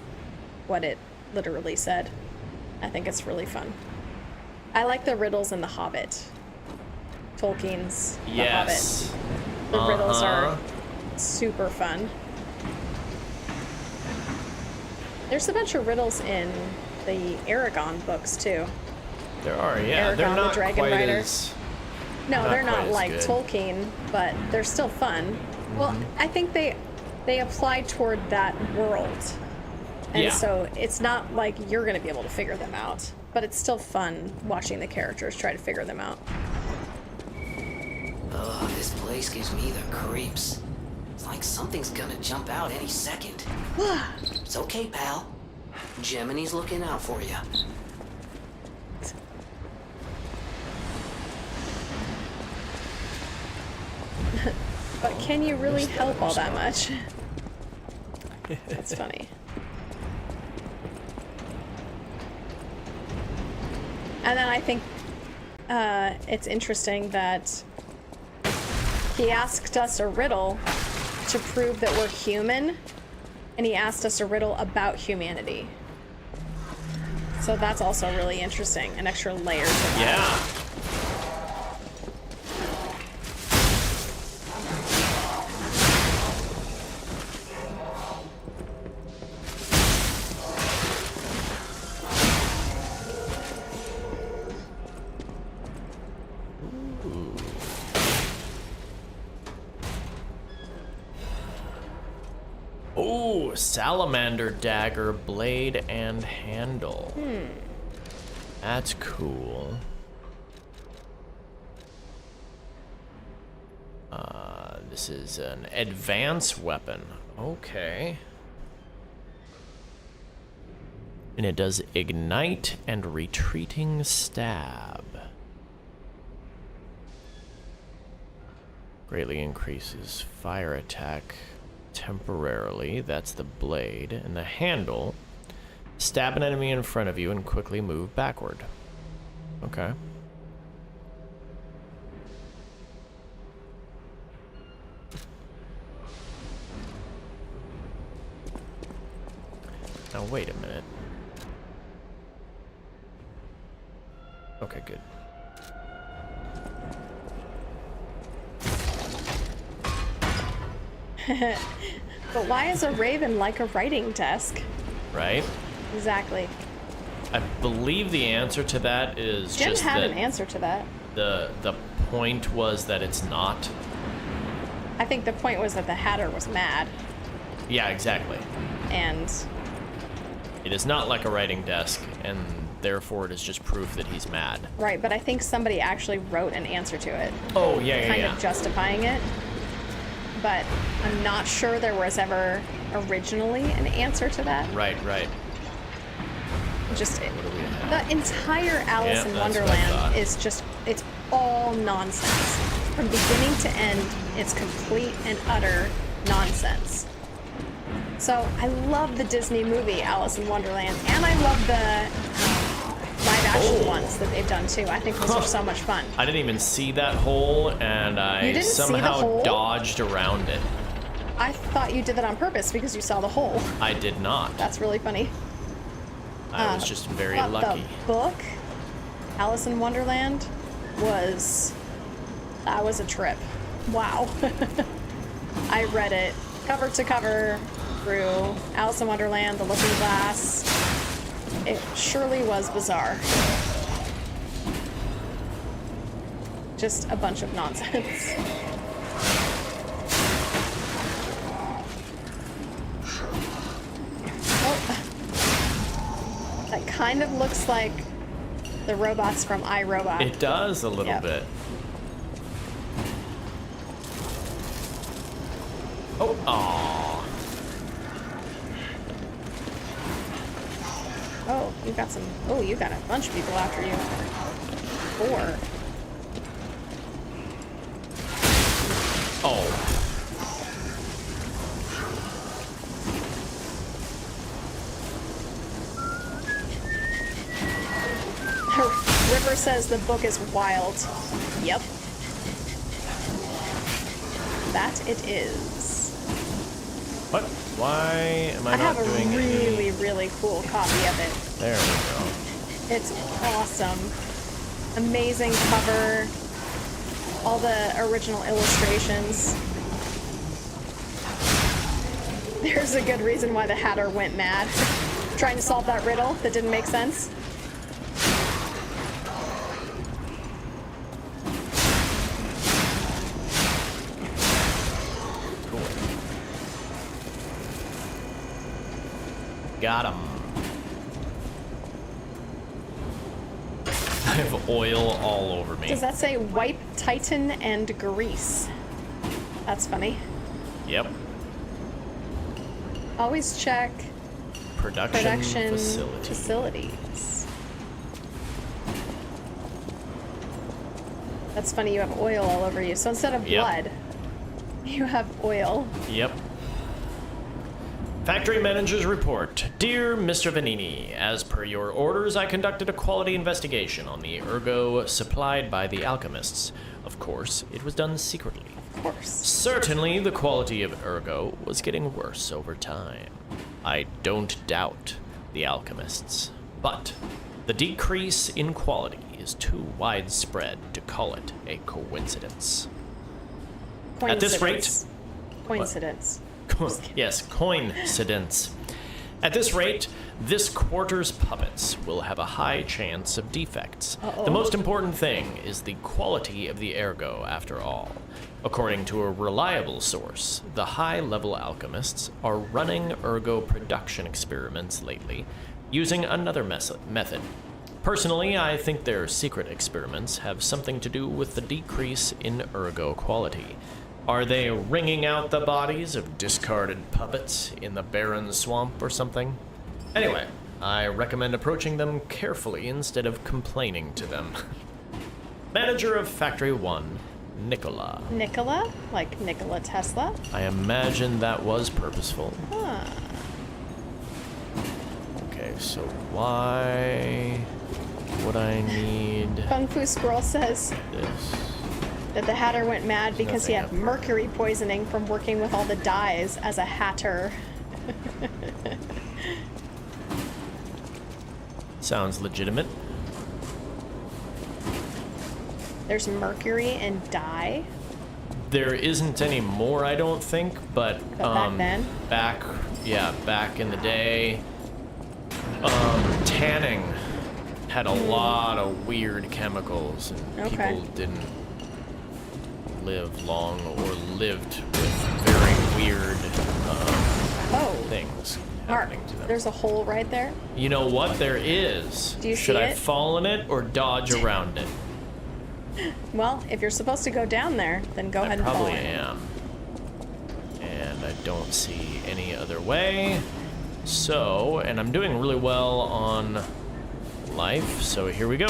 what it literally said. I think it's really fun. I like the riddles in The Hobbit. Tolkien's The Hobbit. The riddles are super fun. There's a bunch of riddles in the Aragon books too. There are, yeah. Aragon, they're not the Dragon quite Rider. No, they're not like Tolkien, but they're still fun. Well, I think they apply toward that world. And so it's not like you're going to be able to figure them out, but it's still fun watching the characters try to figure them out. Oh, this place gives me the creeps. It's like something's gonna jump out any second. It's okay, pal. Gemini's looking out for you. But can you really help all that much? That's funny. And then I think it's interesting that He asked us a riddle to prove that we're human, and he asked us a riddle about humanity. So that's also really interesting, an extra layer to that. Yeah. Ooh, salamander dagger, blade, and handle. That's cool. This is an advanced weapon. Okay. And it does ignite and retreating stab. Greatly increases fire attack temporarily. That's the blade. And the handle, stab an enemy in front of you and quickly move backward. Okay. Now wait a minute. Okay, good. But why is a raven like a writing desk? Right? Exactly. I believe the answer to that is Jim just had that an answer to that. the point was that it's not. I think the point was that the Hatter was mad. Yeah, exactly. And it is not like a writing desk, and therefore it is just proof that he's mad. right, but I think somebody actually wrote an answer to it. Oh, yeah, Kind of justifying it. But I'm not sure there was ever originally an answer to that. Right. Just What do we have? the entire Alice Yeah, in that's what I Wonderland thought. is just, it's all nonsense. From beginning to end, it's complete and utter nonsense. So I love the Disney movie Alice in Wonderland, and I love the live action ones that they've done too. I think those are so much fun. I didn't even see that hole, and You I didn't see the somehow hole? dodged around it. I thought you did that on purpose because you saw the hole. I did not. That's really funny. I was just very But lucky. the book, Alice in Wonderland, that was a trip. Wow. I read it cover to cover through Alice in Wonderland, The Looking Glass. It surely was bizarre. Just a bunch of nonsense. Oh. That kind of looks like the robots from iRobot. It does a little Yep. bit. Oh, aw. Oh, you got some. Oh, you got a bunch of people after you. 4. Oh. River says the book is wild. Yep. That it is. What? Why am I I not have a doing really, any? really cool copy of it. There we It's awesome. Amazing cover. All the original illustrations. There's a good reason why the Hatter went mad. Trying to solve that riddle that didn't make sense. go. Cool. Got him. I have oil all over me. Does that say wipe, tighten, and grease? That's funny. Yep. Always check Production facilities. That's funny, you have oil all over you. So instead of Yep. blood, you have oil. Yep. Factory Manager's Report. Dear Mr. Vanini, as per your orders, I conducted a quality investigation on the ergo supplied by the alchemists. Of course, it was done secretly. Of course. Certainly, the quality of ergo was getting worse over time. I don't doubt the alchemists, but the decrease in quality is too widespread to call it a coincidence. At this rate... Coincidence. Yes, coincidence. At this rate, this quarter's puppets will have a high chance of defects. The most important thing is the quality of the ergo, after all. According to a reliable source, the high-level alchemists are running ergo production experiments lately, using another method. Personally, I think their secret experiments have something to do with the decrease in ergo quality. Are they wringing out the bodies of discarded puppets in the barren swamp or something? Anyway, I recommend approaching them carefully instead of complaining to them. Manager of Factory 1, Nikola. Nikola? Like Nikola Tesla? I imagine that was purposeful. Huh. Okay, so why would I need Kung Fu Squirrel says this? that the Hatter went mad because he Nothing had mercury poisoning from working with all the dyes as a Hatter. Sounds legitimate. There's mercury in dye? There isn't any more, I don't think, but back then? Back in the day, tanning had a lot of weird chemicals, and people didn't live long or lived with very weird things happening to them. There's a hole right there? You know what? There is. Do you Should see I it? fall in it or dodge around it? Well, if you're supposed to go down there, then go ahead and fall Probably in. am. And I don't see any other way. So, and I'm doing really well on life, so here we go.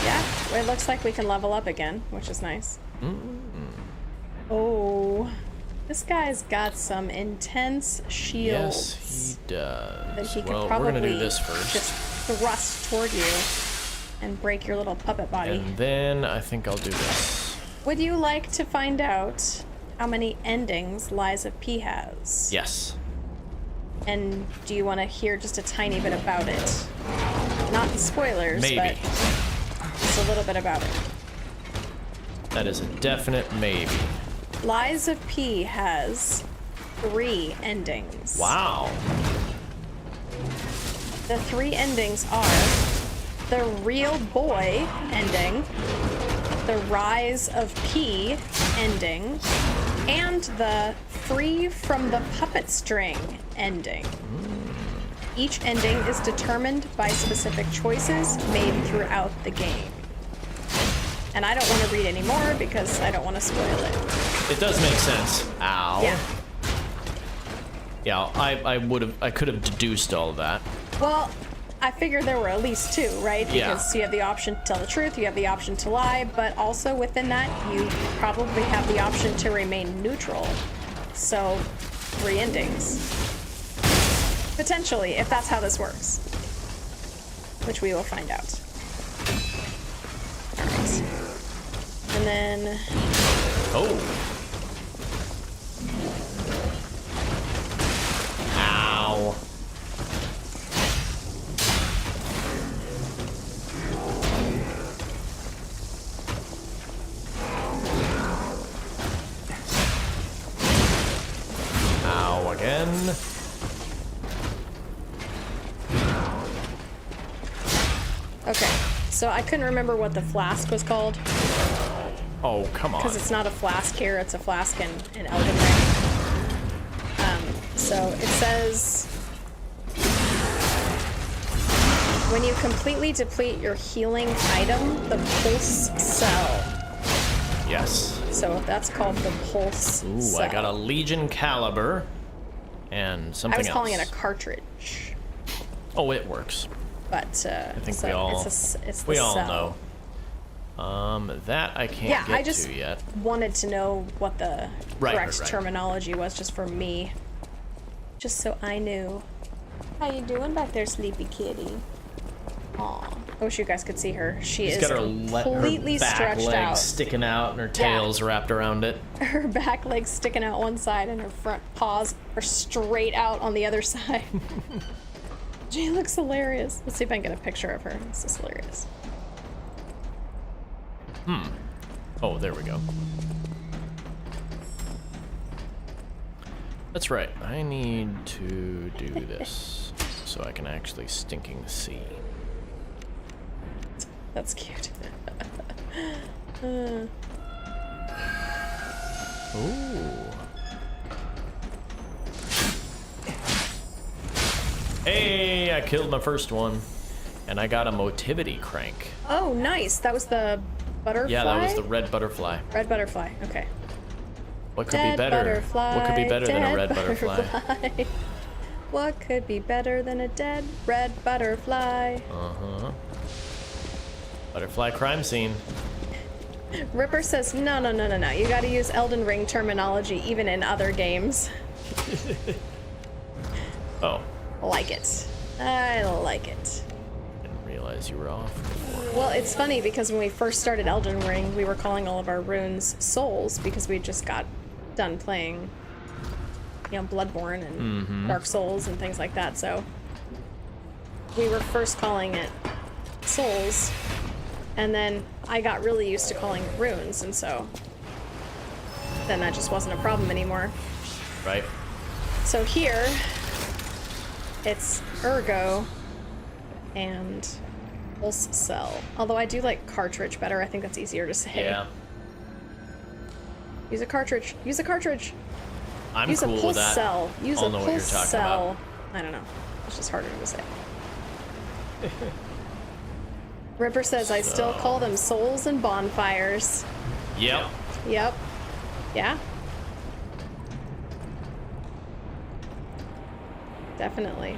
Yeah, it looks like we can level up again, which is nice. Oh, this guy's got some intense shields. Yes, he does. That he could Well, probably we're gonna do this first. just thrust toward you and break your little puppet body. And then I think I'll do this. Would you like to find out how many endings Lies of P has? Yes. And do you want to hear just a tiny bit about it? Not spoilers, Maybe. but just a little bit about it. That is a definite maybe. Lies of P has 3 endings. Wow. The 3 endings are the Real Boy ending, the Rise of P ending, and the Free from the Puppet String ending. Each ending is determined by specific choices made throughout the game. And I don't want to read any more because I don't want to spoil it. It does make sense. Ow. Yeah. Yeah, I could have deduced all of that. Well, I figured there were at least 2, right? Yeah. Because you have the option to tell the truth, you have the option to lie, but also within that, you probably have the option to remain neutral. So, 3 endings. Potentially, if that's how this works. Which we will find out. Alright. And then... Oh. Ow. Ow again. Okay, so I couldn't remember what the flask was called. Oh, come on. Because it's not a flask here, it's a flask in Elden Ring. So it says, when you completely deplete your healing item, the pulse cell. Yes. So that's called the pulse Ooh, cell. I got a Legion caliber and something I was else. calling it a cartridge, Oh, it works. but I think so we all it's the we all cell. know. That I can't Yeah, get I just to yet. wanted to know what the Right, correct right. terminology was, just for me. Just so I knew. How you doing back there, sleepy kitty? Aw. I wish you guys could see her. She's got her completely back stretched legs out. sticking out and her tail's wrapped around it. Her back legs sticking out one side and her front paws are straight out on the other side. She looks hilarious. Let's see if I can get a picture of her. This is hilarious. Oh, there we go. That's right. I need to do this so I can actually stinking see. That's cute. Ooh. Hey, I killed my first one. And I got a motivity crank. Oh, nice. That was the butterfly? Yeah, that was the red butterfly. Red butterfly. Okay. What could Dead be better? butterfly, What could be better than a dead red butterfly? What could be better than a dead red butterfly? Uh-huh. Butterfly crime scene. Ripper says, no. You gotta use Elden Ring terminology even in other games. Oh. I like it. I like it. Didn't realize you were off before. Well, it's funny because when we first started Elden Ring, we were calling all of our runes souls because we just got done playing, you know, Bloodborne and Dark Souls and things like that. So we were first calling it souls, and then I got really used to calling it runes, and so then that just wasn't a problem anymore. Right. So here, it's Ergo and Pulse Cell. Although I do like cartridge better. I think that's easier to say. Yeah. Use a cartridge. Use a cartridge. I'm Use cool a with pulse that. cell. Use I'll a know what you're pulse talking cell. about. I don't know. It's just harder to say. Ripper says I still call them souls and bonfires. Yep. Yep. Yeah. Definitely.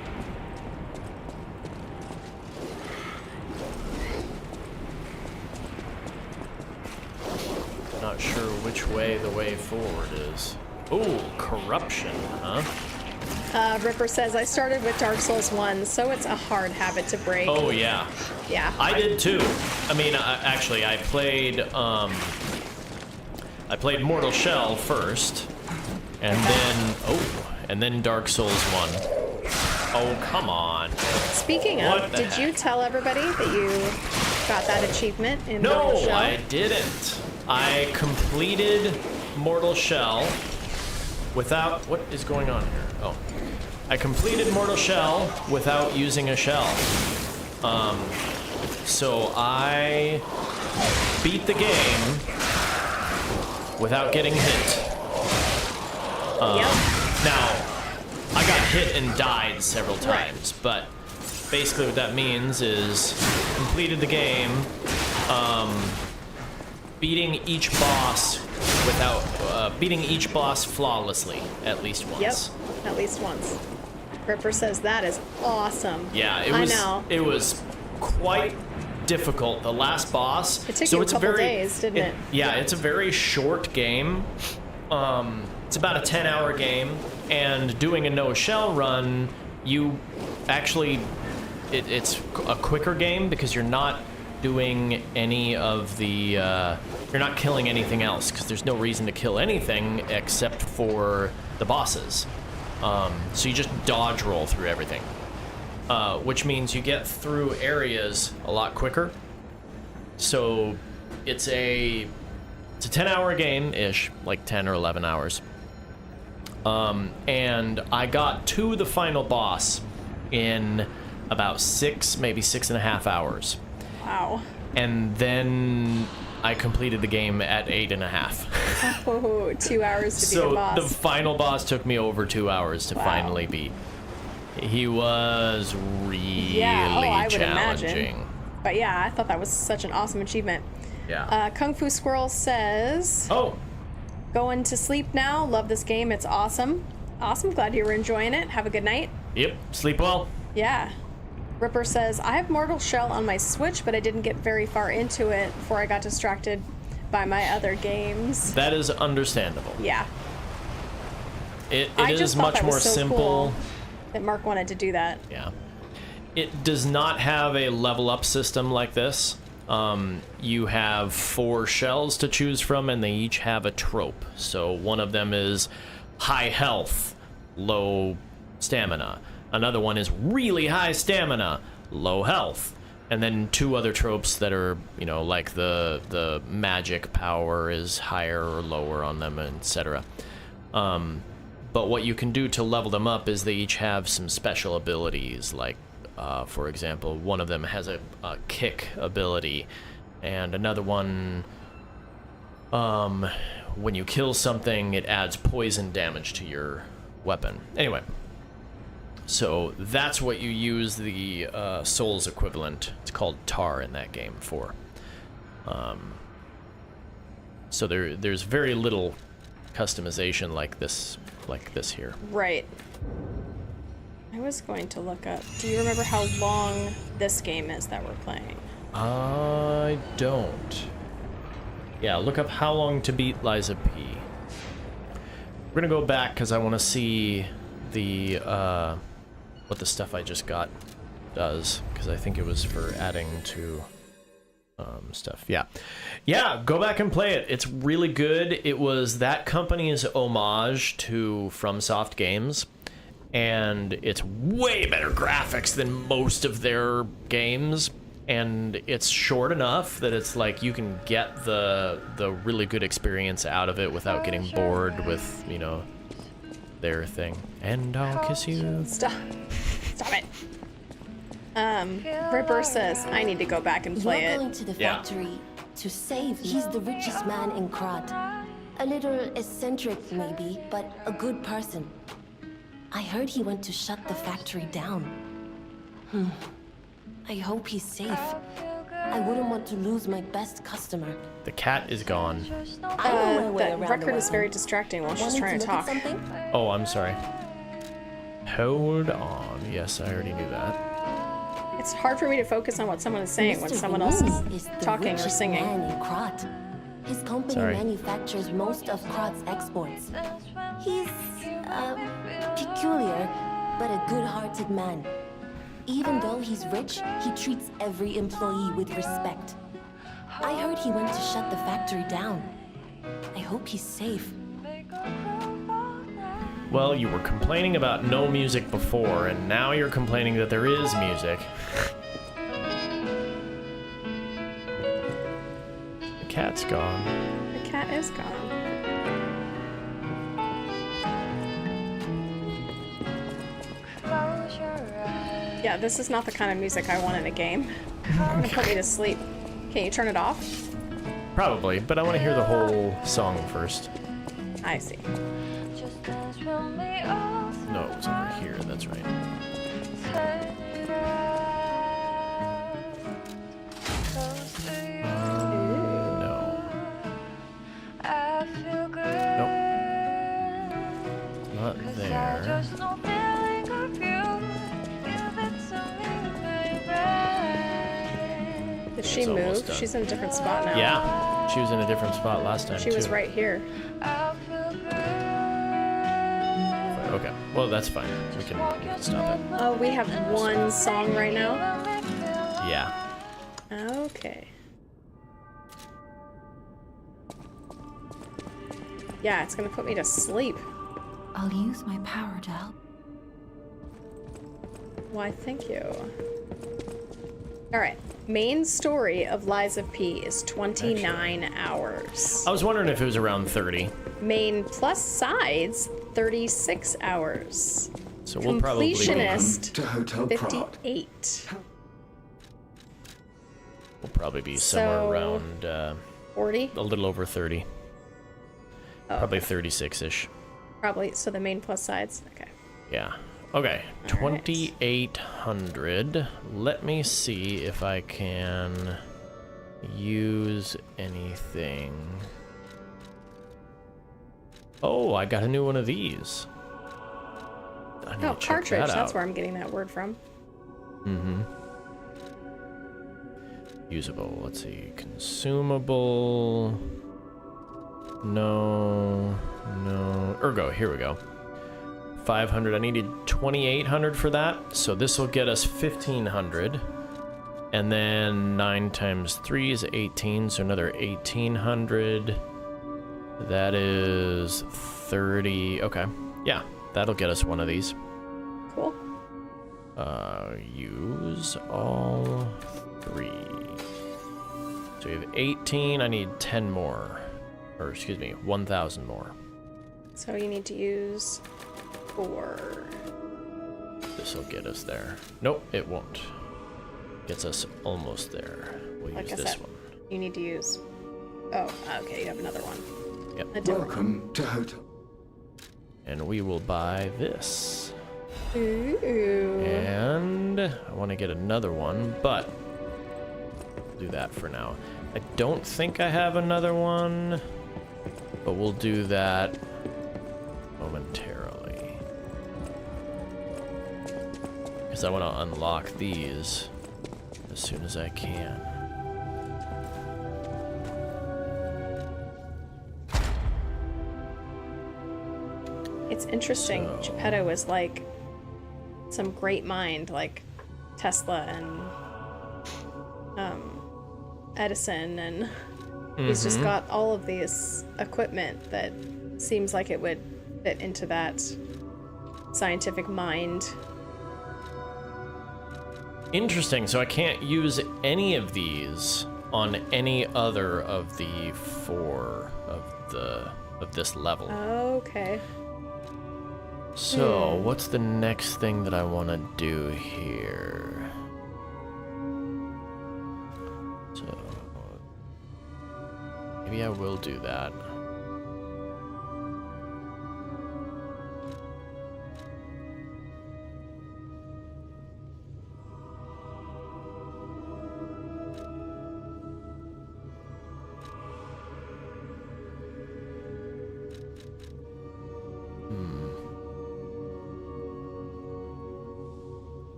Not sure which way the way forward is. Ooh, corruption, huh? Ripper says I started with Dark Souls 1, so it's a hard habit to break. Oh yeah. Yeah. I did too. I mean, actually, I played Mortal Shell first, and then Dark Souls 1. Oh, come on. Speaking of, did you tell everybody that you got that achievement in Mortal Shell? No, I didn't. I completed Mortal Shell without... What is going on here? Oh. I completed Mortal Shell without using a shell. So I beat the game without getting hit. Now, I got hit and died several times, but basically what that means is completed the game, beating each boss flawlessly at least once. Yep, at least once. Ripper says that is awesome. Yeah, I know. It was quite difficult. The last boss. It took you a couple days, didn't it? Yeah, it's a very short game. It's about a 10-hour game, and doing a no-shell run, you actually, it's a quicker game because you're not doing any of the, you're not killing anything else because there's no reason to kill anything except for the bosses. So you just dodge roll through everything, which means you get through areas a lot quicker. So it's a 10-hour game-ish, like 10 or 11 hours. And I got to the final boss in about 6, maybe 6.5 hours. Wow. And then I completed the game at 8.5. Oh, 2 hours to beat a boss. So the final boss took me over 2 hours to finally beat. He was really challenging. Imagine. But yeah, I thought that was such an awesome achievement. Yeah. Kung Fu Squirrel says... Oh! Going to sleep now. Love this game. It's awesome. Awesome. Glad you were enjoying it. Have a good night. Yep. Sleep well. Yeah. Ripper says, I have Mortal Shell on my Switch, but I didn't get very far into it before I got distracted by my other games. That is understandable. Yeah. It I is just thought much that more was so simple. cool that Mark wanted to do that. Yeah. It does not have a level up system like this. You have 4 shells to choose from, and they each have a trope. So one of them is high health, low stamina. Another one is really high stamina, low health. And then 2 other tropes that are, you know, like the magic power is higher or lower on them, etc. But what you can do to level them up is they each have some special abilities, like for example, one of them has a kick ability, and another one, when you kill something, it adds poison damage to your weapon. Anyway, so that's what you use the Souls equivalent, it's called Tar in that game, for. So there's very little customization like this here. Right. I was going to look up. Do you remember how long this game is that we're playing? I don't. Yeah, look up how long to beat Liza P. We're gonna go back because I want to see the what the stuff I just got does, because I think it was for adding to stuff. Yeah, go back and play it. It's really good. It was that company's homage to FromSoft games, and it's way better graphics than most of their games, and it's short enough that it's like you can get the really good experience out of it without getting bored with, you know, their thing. And I'll kiss you. Stop it. Ripper says I need to go back and play You're it. going to the factory to save. He's the richest man in Krat. A little eccentric, maybe, but a good person. I heard he went to shut the factory down. I hope he's safe. I wouldn't want to lose my best customer. The cat is gone. I know my way The around record is weapon. very distracting while she's Wanting trying to look at talk. something? Oh, I'm sorry. Hold on. Yes, I already knew that. It's hard for me to focus on what someone is saying when Mr. someone else Vinod is the talking or richest singing. man in Krat. His company Sorry. manufactures most of Krat's exports. He's peculiar, but a good-hearted man. Even though he's rich, he treats every employee with respect. I heard he went to shut the factory down. I hope he's safe. Well, you were complaining about no music before, and now you're complaining that there is music. The cat's gone. The cat is gone. Yeah, this is not the kind of music I want in a game. It's gonna put me to sleep. Can you turn it off? Probably, but I want to hear the whole song first. I see. No, it was over here, that's right. No. Nope. Not there. Did she It's almost move? done. She's in a different spot now. Yeah, she was in a different spot last time, She was too. right here. Okay, well, that's fine. We can stop it. Oh, we have one song right now? Yeah. Okay. Yeah, it's gonna put me to sleep. I'll use my power to help. Why, thank you. Alright. Main story of Lies of P is 29 hours. I was wondering if it was around 30. Main plus sides, 36 hours. So we'll probably be... Completionist, To Hotel Prague. 58. We'll probably be somewhere So- around 40? a little over 30. Oh, Probably 36-ish. probably. So the main plus sides. Okay. Yeah. Okay. 2,800. Let me see if I can use anything. Oh, I got a new one of these. I need Oh, to check cartridge. that That's out. where I'm getting that word from. Mm-hmm. Usable. Let's see. Consumable. No. Ergo. Here we go. 500. I needed 2,800 for that. So this will get us 1,500. And then 9 times 3 is 18. So another 1,800. That is 30. Okay. Yeah, that'll get us one of these. Cool. Use all 3. So we have 18. I need 10 more. Or excuse me, 1,000 more. So you need to use 4. This will get us there. Nope, it won't. Gets us almost there. We'll Like use I this said, one. you need to use... Oh, okay, you have another one. Yep. A different Welcome to Hotel. And we will buy this. one. Ooh. And I want to get another one, but I'll do that for now. I don't think I have another one, but we'll do that momentarily. Because I want to unlock these as soon as I can. It's interesting. So- Geppetto is like some great mind, like Tesla and Edison, and he's just got all of these equipment that seems like it would fit into that scientific mind. Interesting, so I can't use any of these on any other of the 4 of this level. Okay. So, what's the next thing that I want to do here? So, maybe I will do that.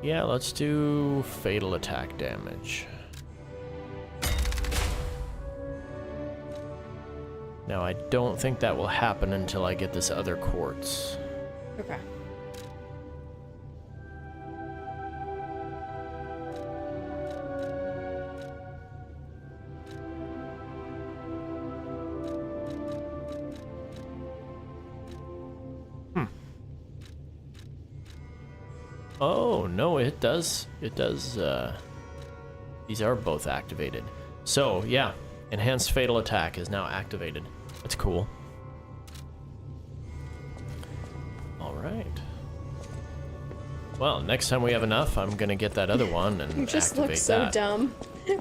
Yeah, let's do fatal attack damage. Now, I don't think that will happen until I get this other quartz. Okay. Oh, no, it does. It does, these are both activated. So, yeah, enhanced fatal attack is now activated. That's cool. All right. Well, next time we have enough, I'm gonna get that other one and You just look activate so that. dumb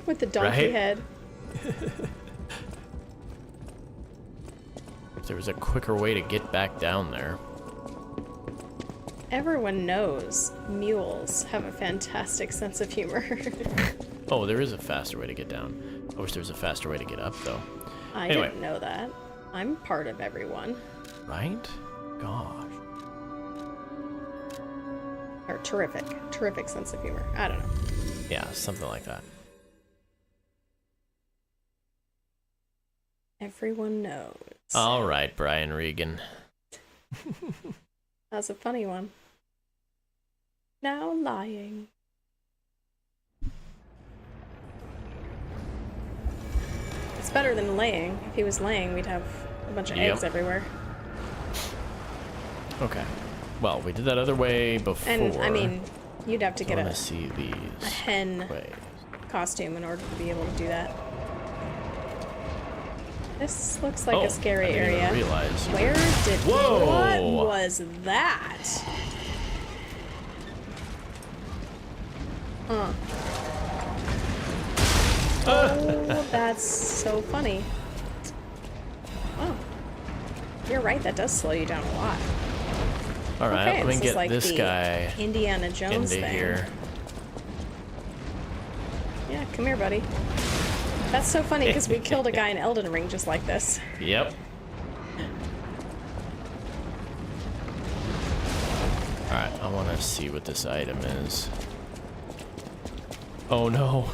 with the donkey Right? head. If there was a quicker way to get back down there. Everyone knows mules have a fantastic sense of humor. Oh, there is a faster way to get down. I wish there was a faster way to get up, though. I Anyway. didn't know that. I'm part of everyone. Right? Gosh. Or terrific sense of humor. I don't know. Yeah, something like that. Everyone knows. All right, Brian Regan. That's a funny one. Now lying. It's better than laying. If he was laying, we'd have a bunch of eggs everywhere. Okay. Well, we did that other way before. And, I mean, you'd have to I get want a to see these hen ways. costume in order to be able to do that. This looks like Oh, a scary I didn't even area. realize. Where did... Whoa! What was that? Huh. Oh, that's so funny. Oh. You're right, that does slow you down a lot. All right, Okay, let me this is get like this the guy Indiana Jones into thing. here. Yeah, come here, buddy. That's so funny because we killed a guy in Elden Ring just like this. Yep. All right, I want to see what this item is. Oh no.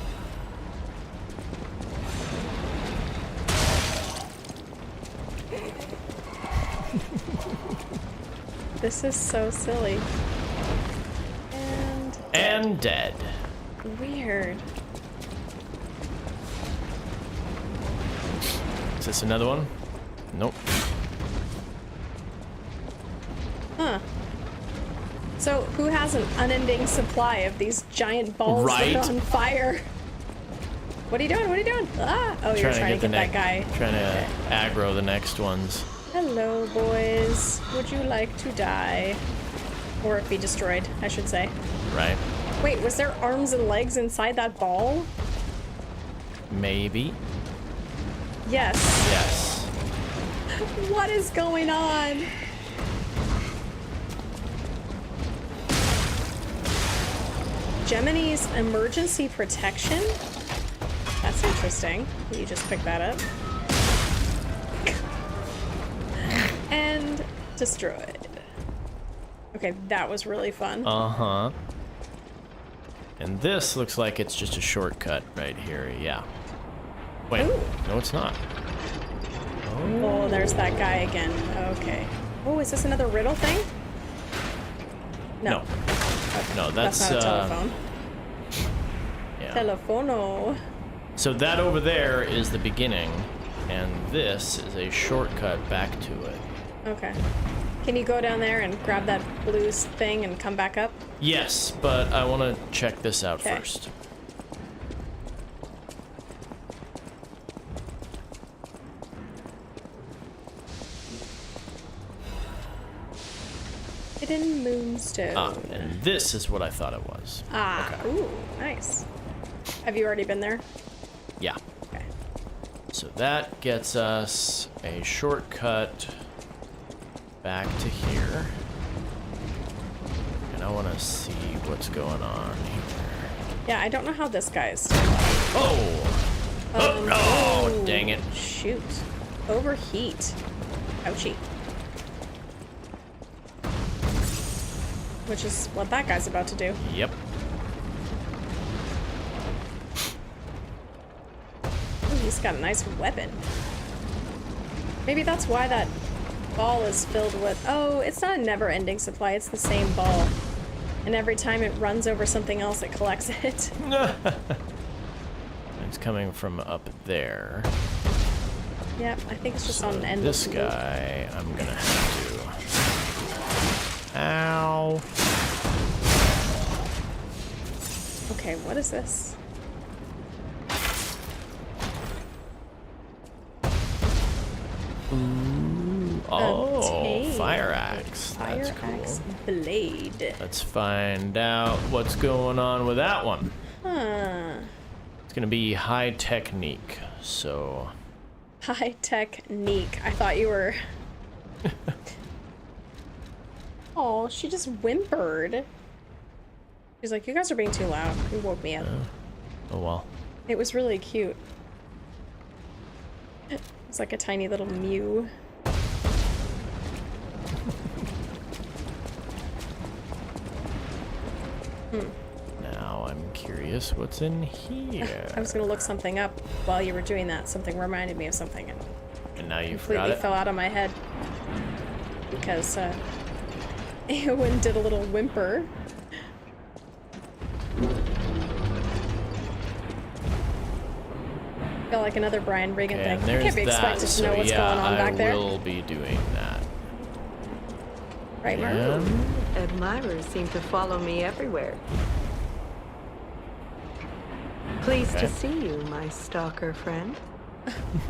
This is so silly. And dead. Weird. Is this another one? Nope. Huh. So, who has an unending supply of these giant balls that are on fire? What are you doing? What are you doing? Ah! Oh, you're trying to get that guy. Trying to aggro the next ones. Hello, boys. Would you like to die? Or be destroyed, I should say. Right. Wait, was there arms and legs inside that ball? Maybe. Yes. Yes. What is going on? Gemini's emergency protection? That's interesting. You just picked that up. And destroyed. Okay, that was really fun. Uh-huh. And this looks like it's just a shortcut right here, yeah. Wait, Ooh. no it's not. Oh, there's that guy again. Okay. Oh, is this another riddle thing? No. Okay. No, that's not a telephone. Yeah. Telefono. So that over there is the beginning, and this is a shortcut back to it. Okay. Can you go down there and grab that blue thing and come back up? Yes, but I want to check this out first. Hidden Moonstone. Ah, and this is what I thought it was. Ah, okay. Ooh, nice. Have you already been there? Yeah. Okay. So that gets us a shortcut back to here. And I want to see what's going on here. Yeah, I don't know how this guy is still alive. Oh, dang it. Shoot. Overheat. Ouchie. Which is what that guy's about to do. Yep. Ooh, he's got a nice weapon. Maybe that's why that ball is filled with... Oh, it's not a never-ending supply. It's the same ball. And every time it runs over something else, it collects it. It's coming from up there. Yep, I think it's just on an endless This loop. guy, I'm gonna have to... Ow. Okay, what is this? Ooh. Oh, Obtain. fire axe. That's Fire cool. axe blade. Let's find out what's going on with that one. Huh. It's gonna be high technique, so... High technique. I thought you were... Oh, she just whimpered. She's like, you guys are being too loud. You woke me up. Oh well. It was really cute. It's like a tiny little mew. Now I'm curious what's in here. I was gonna look something up while you were doing that. Something reminded me of something, And now you forgot completely it? fell out of my head because Eowyn did a little whimper. Felt like another Brian Regan Okay, thing. and I there's can't be that, expected to so know what's yeah, going on back there. I will be doing that. Right, Mark? And... Admirers seem to follow me everywhere. Pleased to see you, my stalker friend.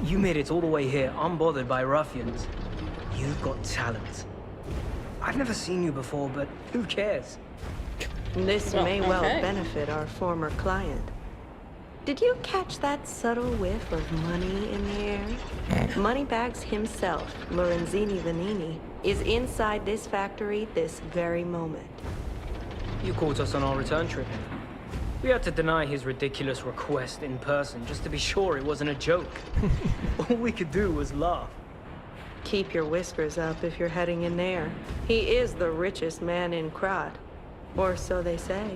You made it all the way here, unbothered by ruffians. You've got talent. I've never seen you before, but who cares? This may well benefit our former client. Did you catch that subtle whiff of money in the air? Moneybags himself, Lorenzini Vanini, is inside this factory this very moment. You caught us on our return trip. We had to deny his ridiculous request in person just to be sure it wasn't a joke. All we could do was laugh. Keep your whiskers up if you're heading in there. He is the richest man in Krat. Or so they say.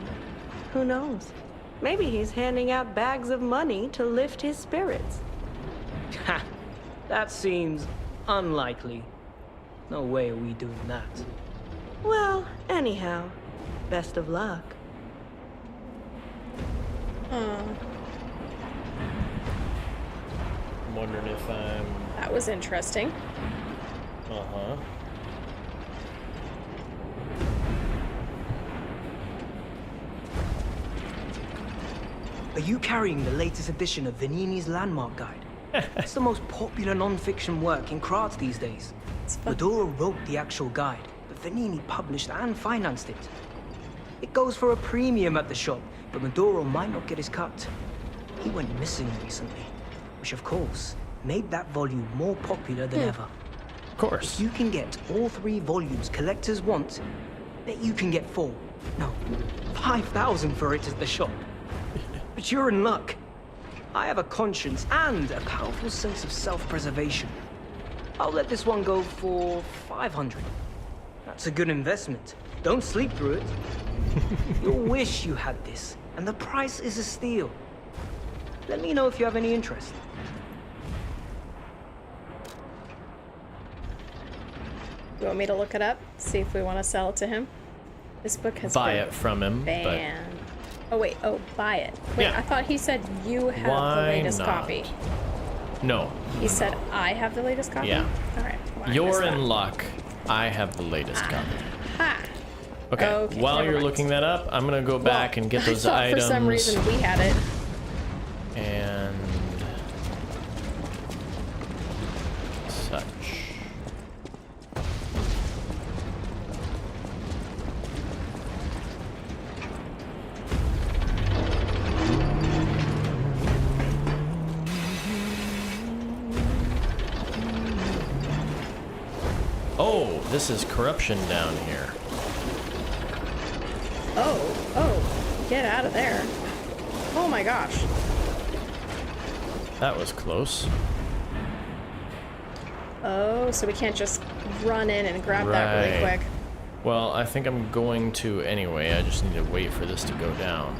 Who knows? Maybe he's handing out bags of money to lift his spirits. Ha! That seems unlikely. No way are we doing that. Well, anyhow, best of luck. I'm wondering if I'm... That was interesting. Uh-huh. Are you carrying the latest edition of Vanini's Landmark Guide? It's the most popular non-fiction work in Kratz these days. Maduro wrote the actual guide, but Vanini published and financed it. It goes for a premium at the shop, but Maduro might not get his cut. He went missing recently, which of course made that volume more popular than ever. Of course. If you can get all 3 volumes collectors want, bet you can get 4. No, 5,000 for it at the shop. But you're in luck. I have a conscience and a powerful sense of self-preservation. I'll let this one go for 500. That's a good investment. Don't sleep through it. You'll wish you had this, and the price is a steal. Let me know if you have any interest. You want me to look it up? See if we want to sell it to him? This book has Buy been it from him, banned. Oh wait, buy it. Wait, Yeah. I thought he said you have Why the latest not? copy. No. He said I have the latest copy? Yeah. Alright. Well, I You're missed in that. luck. I have the latest copy. Ha! Okay, Okay, while never you're mind. looking that up, I'm gonna go back and get those I thought items. for some reason we had it. And such. Oh, this is corruption down here. Oh, get out of there. Oh my gosh. That was close. Oh, so we can't just run in and grab that really Right. quick. Well, I think I'm going to anyway. I just need to wait for this to go down.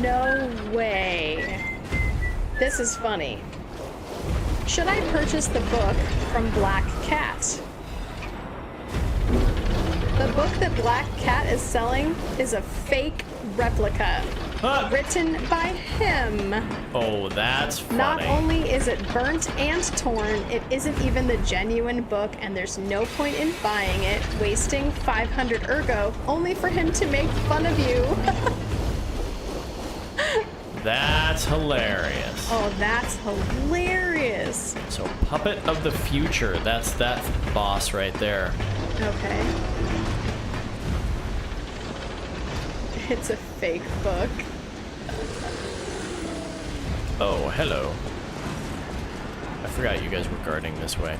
No way. This is funny. Should I purchase the book from Black Cat? The book that Black Cat is selling is a fake replica. Written by him. Oh, that's funny. Not only is it burnt and torn, it isn't even the genuine book, and there's no point in buying it, wasting 500 ergo, only for him to make fun of you. That's hilarious. Oh, that's hilarious. So, Puppet of the Future. That's that boss right there. Okay. It's a fake book. Oh, hello. I forgot you guys were guarding this way.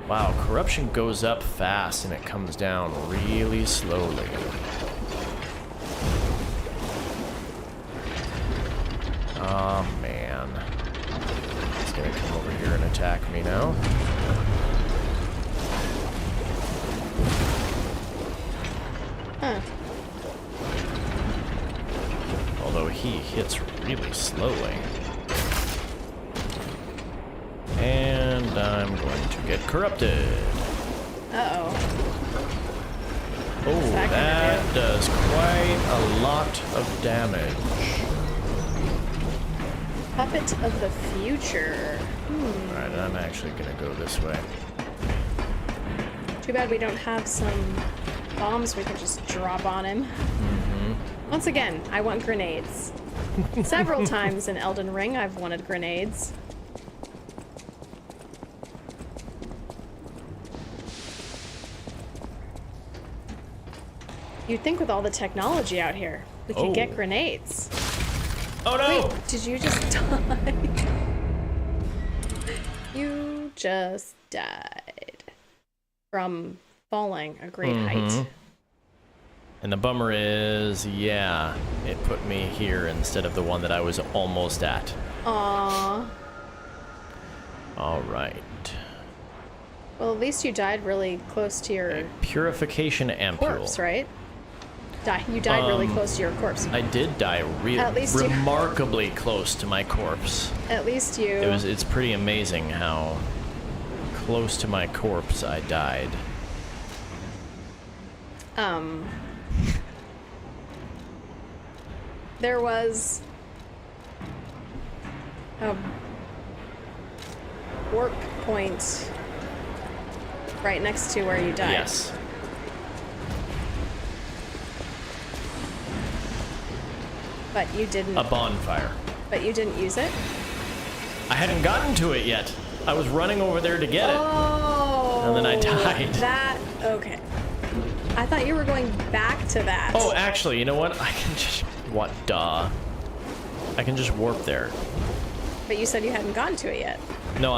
Wow, corruption goes up fast and it comes down really slowly. Oh man. It's gonna come over here and attack me now. Huh. Although he hits really slowly. And I'm going to get corrupted. Uh-oh. Oh, that does quite a lot of damage. Puppet of the Future. Alright, I'm actually gonna go this way. Too bad we don't have some bombs we can just drop on him. Once again, I want grenades. Several times in Elden Ring, I've wanted grenades. You'd think with all the technology out here, we could get grenades. Oh no! Wait, did you just die? You just died. From falling a great height. And the bummer is, yeah, it put me here instead of the one that I was almost at. Aww. Alright. Well, at least you died really close to your Purification ampule. corpse, right? You died really close to your corpse. I did die remarkably close to my corpse. At least you... It's pretty amazing how close to my corpse I died. There was a warp point right next to where you died. Yes. But you didn't... A bonfire. But you didn't use it? I hadn't gotten to it yet. I was running over there to get it. Oh! And then I died. Okay. I thought you were going back to that. Oh, actually, you know what? I can just... What? Duh. I can just warp there. But you said you hadn't gotten to it yet. No,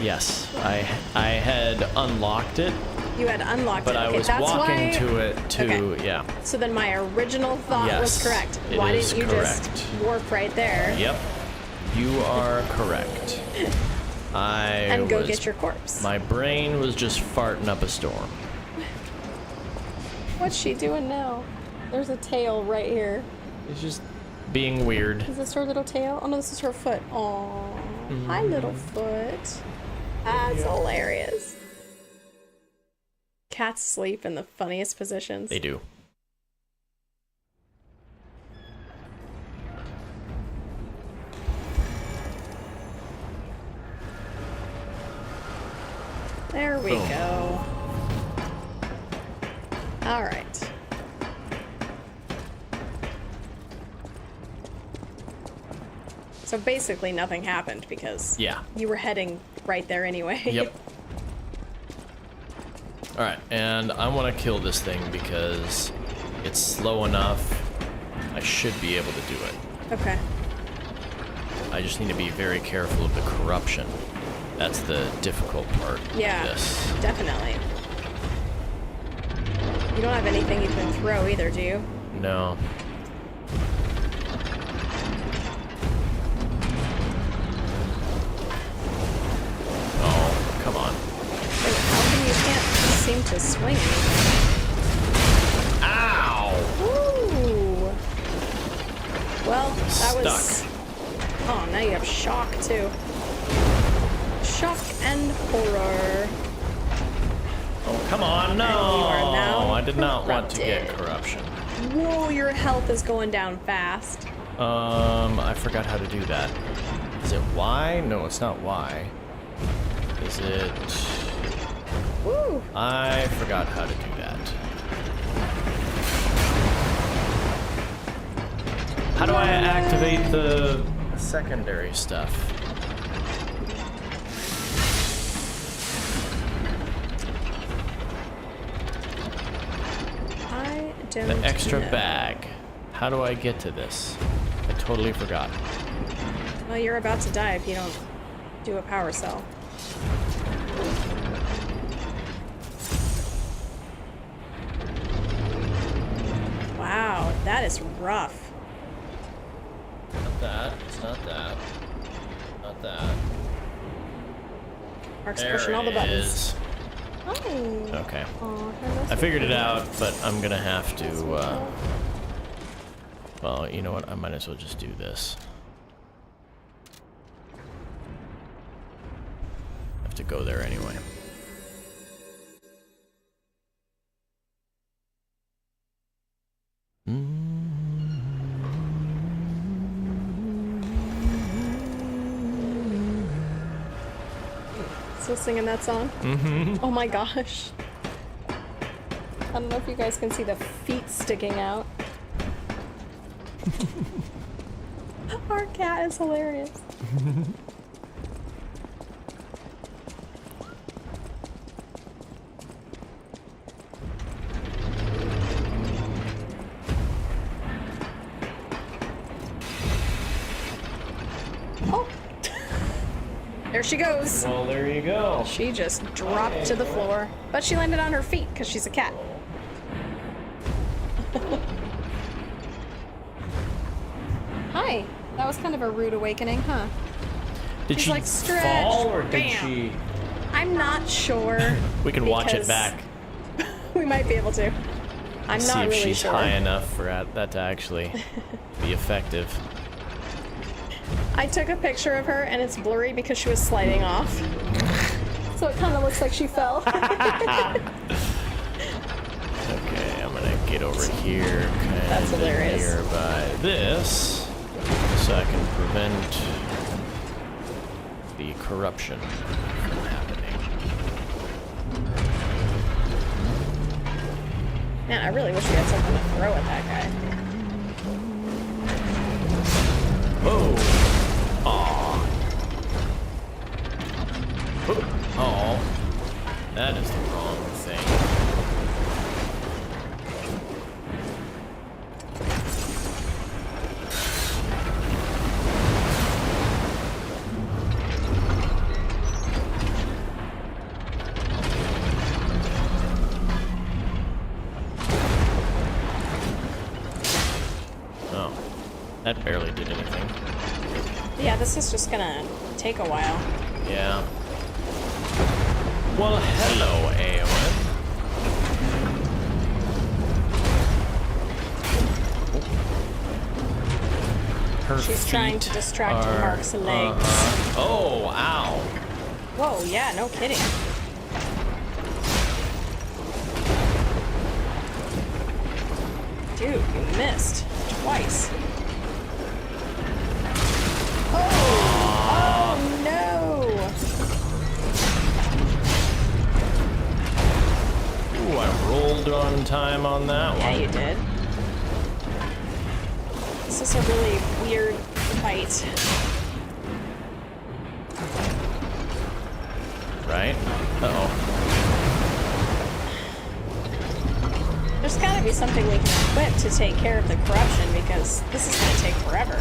yes. I had unlocked it. You had unlocked but it. I was walking to it to, yeah. So then my original thought was correct. Why didn't you just warp right there? Yep. You are correct. And go get your corpse. My brain was just farting up a storm. What's she doing now? There's a tail right here. It's just being weird. Is this her little tail? Oh no, this is her foot. Aww. Hi, little foot. That's hilarious. Cats sleep in the funniest positions. They do. There we go. All right. So basically nothing happened because you were heading right there anyway. Yep. Alright, and I want to kill this thing because it's slow enough. I should be able to do it. Okay. I just need to be very careful of the corruption. That's the difficult part of this. Definitely. You don't have anything you can throw either, do you? No. Oh, come on. Wait, how come you can't seem to swing anything? Ow! Ooh! Well, that was... Stuck. Oh, now you have shock, too. Shock and horror. Oh, come on, no! And you are now I did not want to get corruption. Whoa, your health is going down fast. I forgot how to do that. Is it Y? No, it's not Y. Is it... Woo! I forgot how to do that. How do I activate the secondary stuff? I don't The extra know. bag. How do I get to this? I totally forgot. Well, you're about to die if you don't do a power cell. Wow, that is rough. Not that. It's not that. Not that. Mark's There pushing all the it buttons. is. Oh. Okay. Aw, I figured it out, but I'm gonna have to, well, you know what? I might as well just do this. I have to go there anyway. Still singing that song? Mm-hmm. Oh my gosh. I don't know if you guys can see the feet sticking out. Our cat is hilarious. There she goes. Well, there you go. She just dropped to the floor. But she landed on her feet because she's a cat. Hi. That was kind of a rude awakening, huh? Did She's she like, stretch, fall or did bam. she? I'm not sure. We can watch it because back. We might be able to. I'm See not if really she's sure. high enough for that to actually be effective. I took a picture of her and it's blurry because she was sliding off. So it kind of looks like she fell. Okay, I'm gonna get over here, That's hilarious. nearby this, so I can prevent the corruption from happening. Man, I really wish we had something to throw at that guy. Whoa! Aw. Oh, that is the wrong thing. Oh, that barely did anything. Yeah, this is just gonna take a while. Yeah. Well, hello, Aowen. Her She's trying to distract Mark's legs. Oh, ow. Whoa, yeah, no kidding. Dude, you missed. Twice. Oh no! Ooh, I rolled on time on that Yeah, one. you did. This is a really weird fight. Right? Uh-oh. There's gotta be something we can equip to take care of the corruption because this is gonna take forever.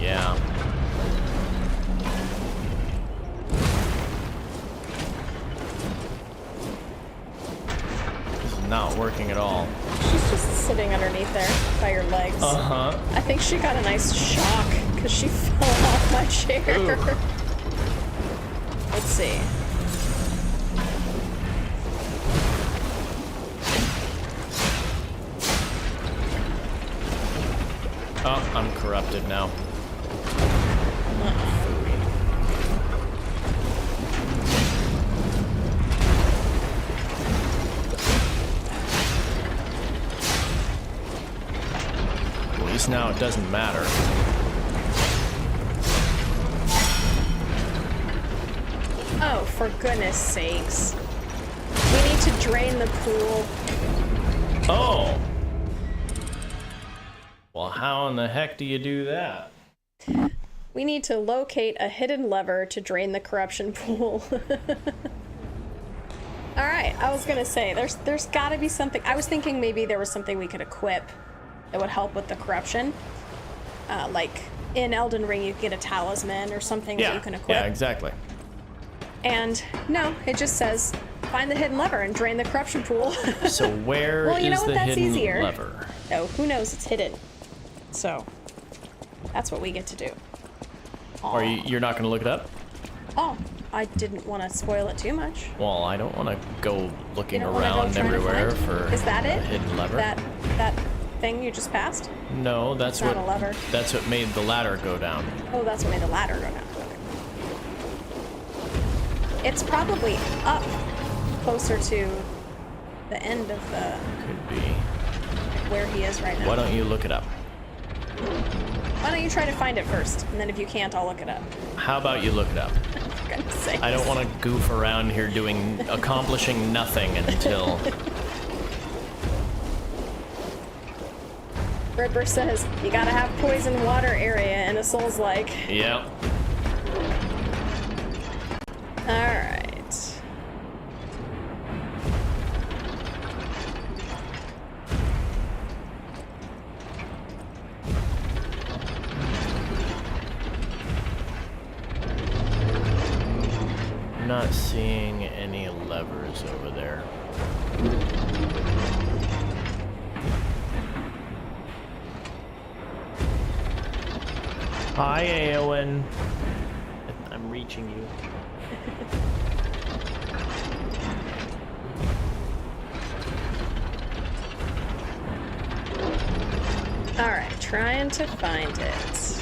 Yeah. This is not working at all. She's just sitting underneath there by your legs. Uh-huh. I think she got a nice shock because she fell off my chair. Ooh. Let's see. Oh, I'm corrupted now. At least now it doesn't matter. Oh, for goodness sakes. We need to drain the pool. Oh! Well, how in the heck do you do that? We need to locate a hidden lever to drain the corruption pool. Alright, I was gonna say, there's gotta be something. I was thinking maybe there was something we could equip that would help with the corruption. Like, in Elden Ring, you get a talisman or something that you can equip. Yeah, exactly. And no, it just says, find the hidden lever and drain the corruption pool. So where well, you know is what? the That's hidden easier. lever? Oh, who knows? It's hidden. So, that's what we get to do. Or you're not going to look it up? Oh, I didn't want to spoil it too much. Well, I don't want to go looking You don't wanna go around trying to everywhere find- for Is that a it? hidden lever. That thing you just passed? No, that's It's what not a lever. that's what made the ladder go down. Oh, that's what made the ladder go down. It's probably up closer to the end of the Could be. where he is right now. Why don't you look it up? Why don't you try to find it first, and then if you can't, I'll look it up. How about you look it up? For goodness sakes. I don't want to goof around here accomplishing nothing until... Ripper says, you gotta have poison water area, and a soul's like, Yep. alright. not seeing any levers over there. Hi, Aowen. I'm reaching you. Alright, trying to find it.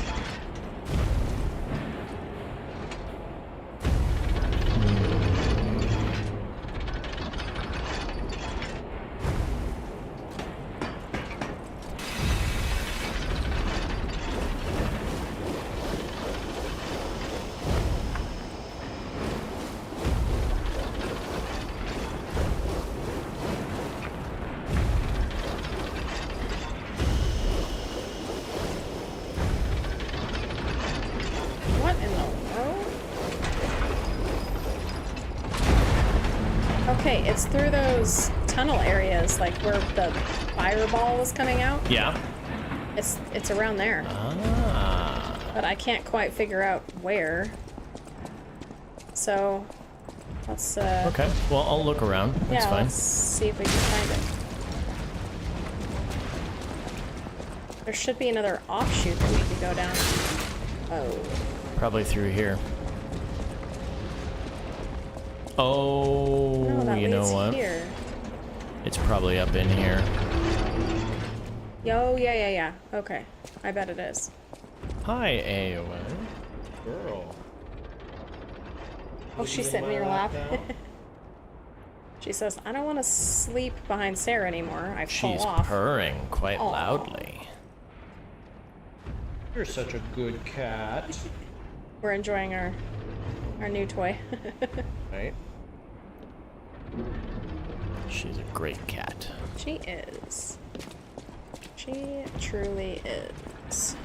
What in the world? Okay, it's through those tunnel areas, like where the fireball was coming out. Yeah. It's around there. Ah. But I can't quite figure out where. So, let's Okay, well, I'll look around. That's yeah, fine. let's see if we can find it. There should be another offshoot that we could go down. Oh. Probably through here. Oh, No, that you know leads what? here. It's probably up in here. Yo, yeah. Okay. I bet it is. Hi, Aowen. Girl. Oh, she's sitting in your lap. She says, I don't want to sleep behind Sarah anymore. I fall She's off. purring quite Aw. loudly. You're such a good cat. We're enjoying our new toy. Right? She's a great cat. She is. She truly is.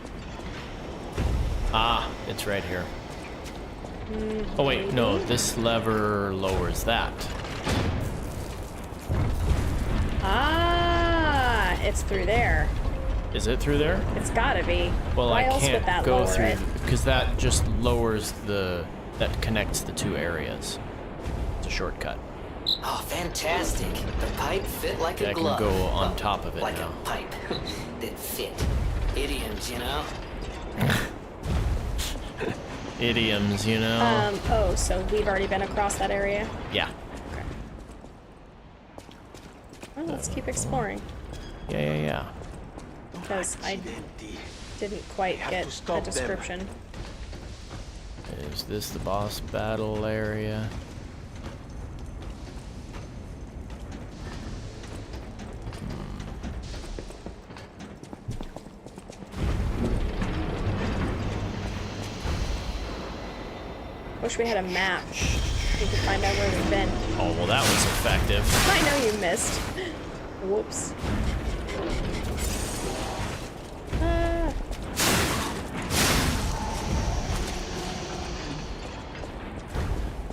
Ah, it's right here. Oh wait, no, this lever lowers that. Ah, it's through there. Is it through there? It's gotta be. Well, Why I else would can't that go lower through it? because that just lowers that connects the two areas. It's a shortcut. Oh, fantastic. The pipe fit like I a can glove. go on Well, top of it like now. a pipe that fit. Idioms, you know? Idioms, you know? Oh, so we've already been across that area? Yeah. Okay. Well, let's keep exploring. Yeah. Because I didn't quite get the description. Is this the boss battle area? Wish we had a map. We could find out where we've been. Oh, well, that was effective. I know you missed. Whoops.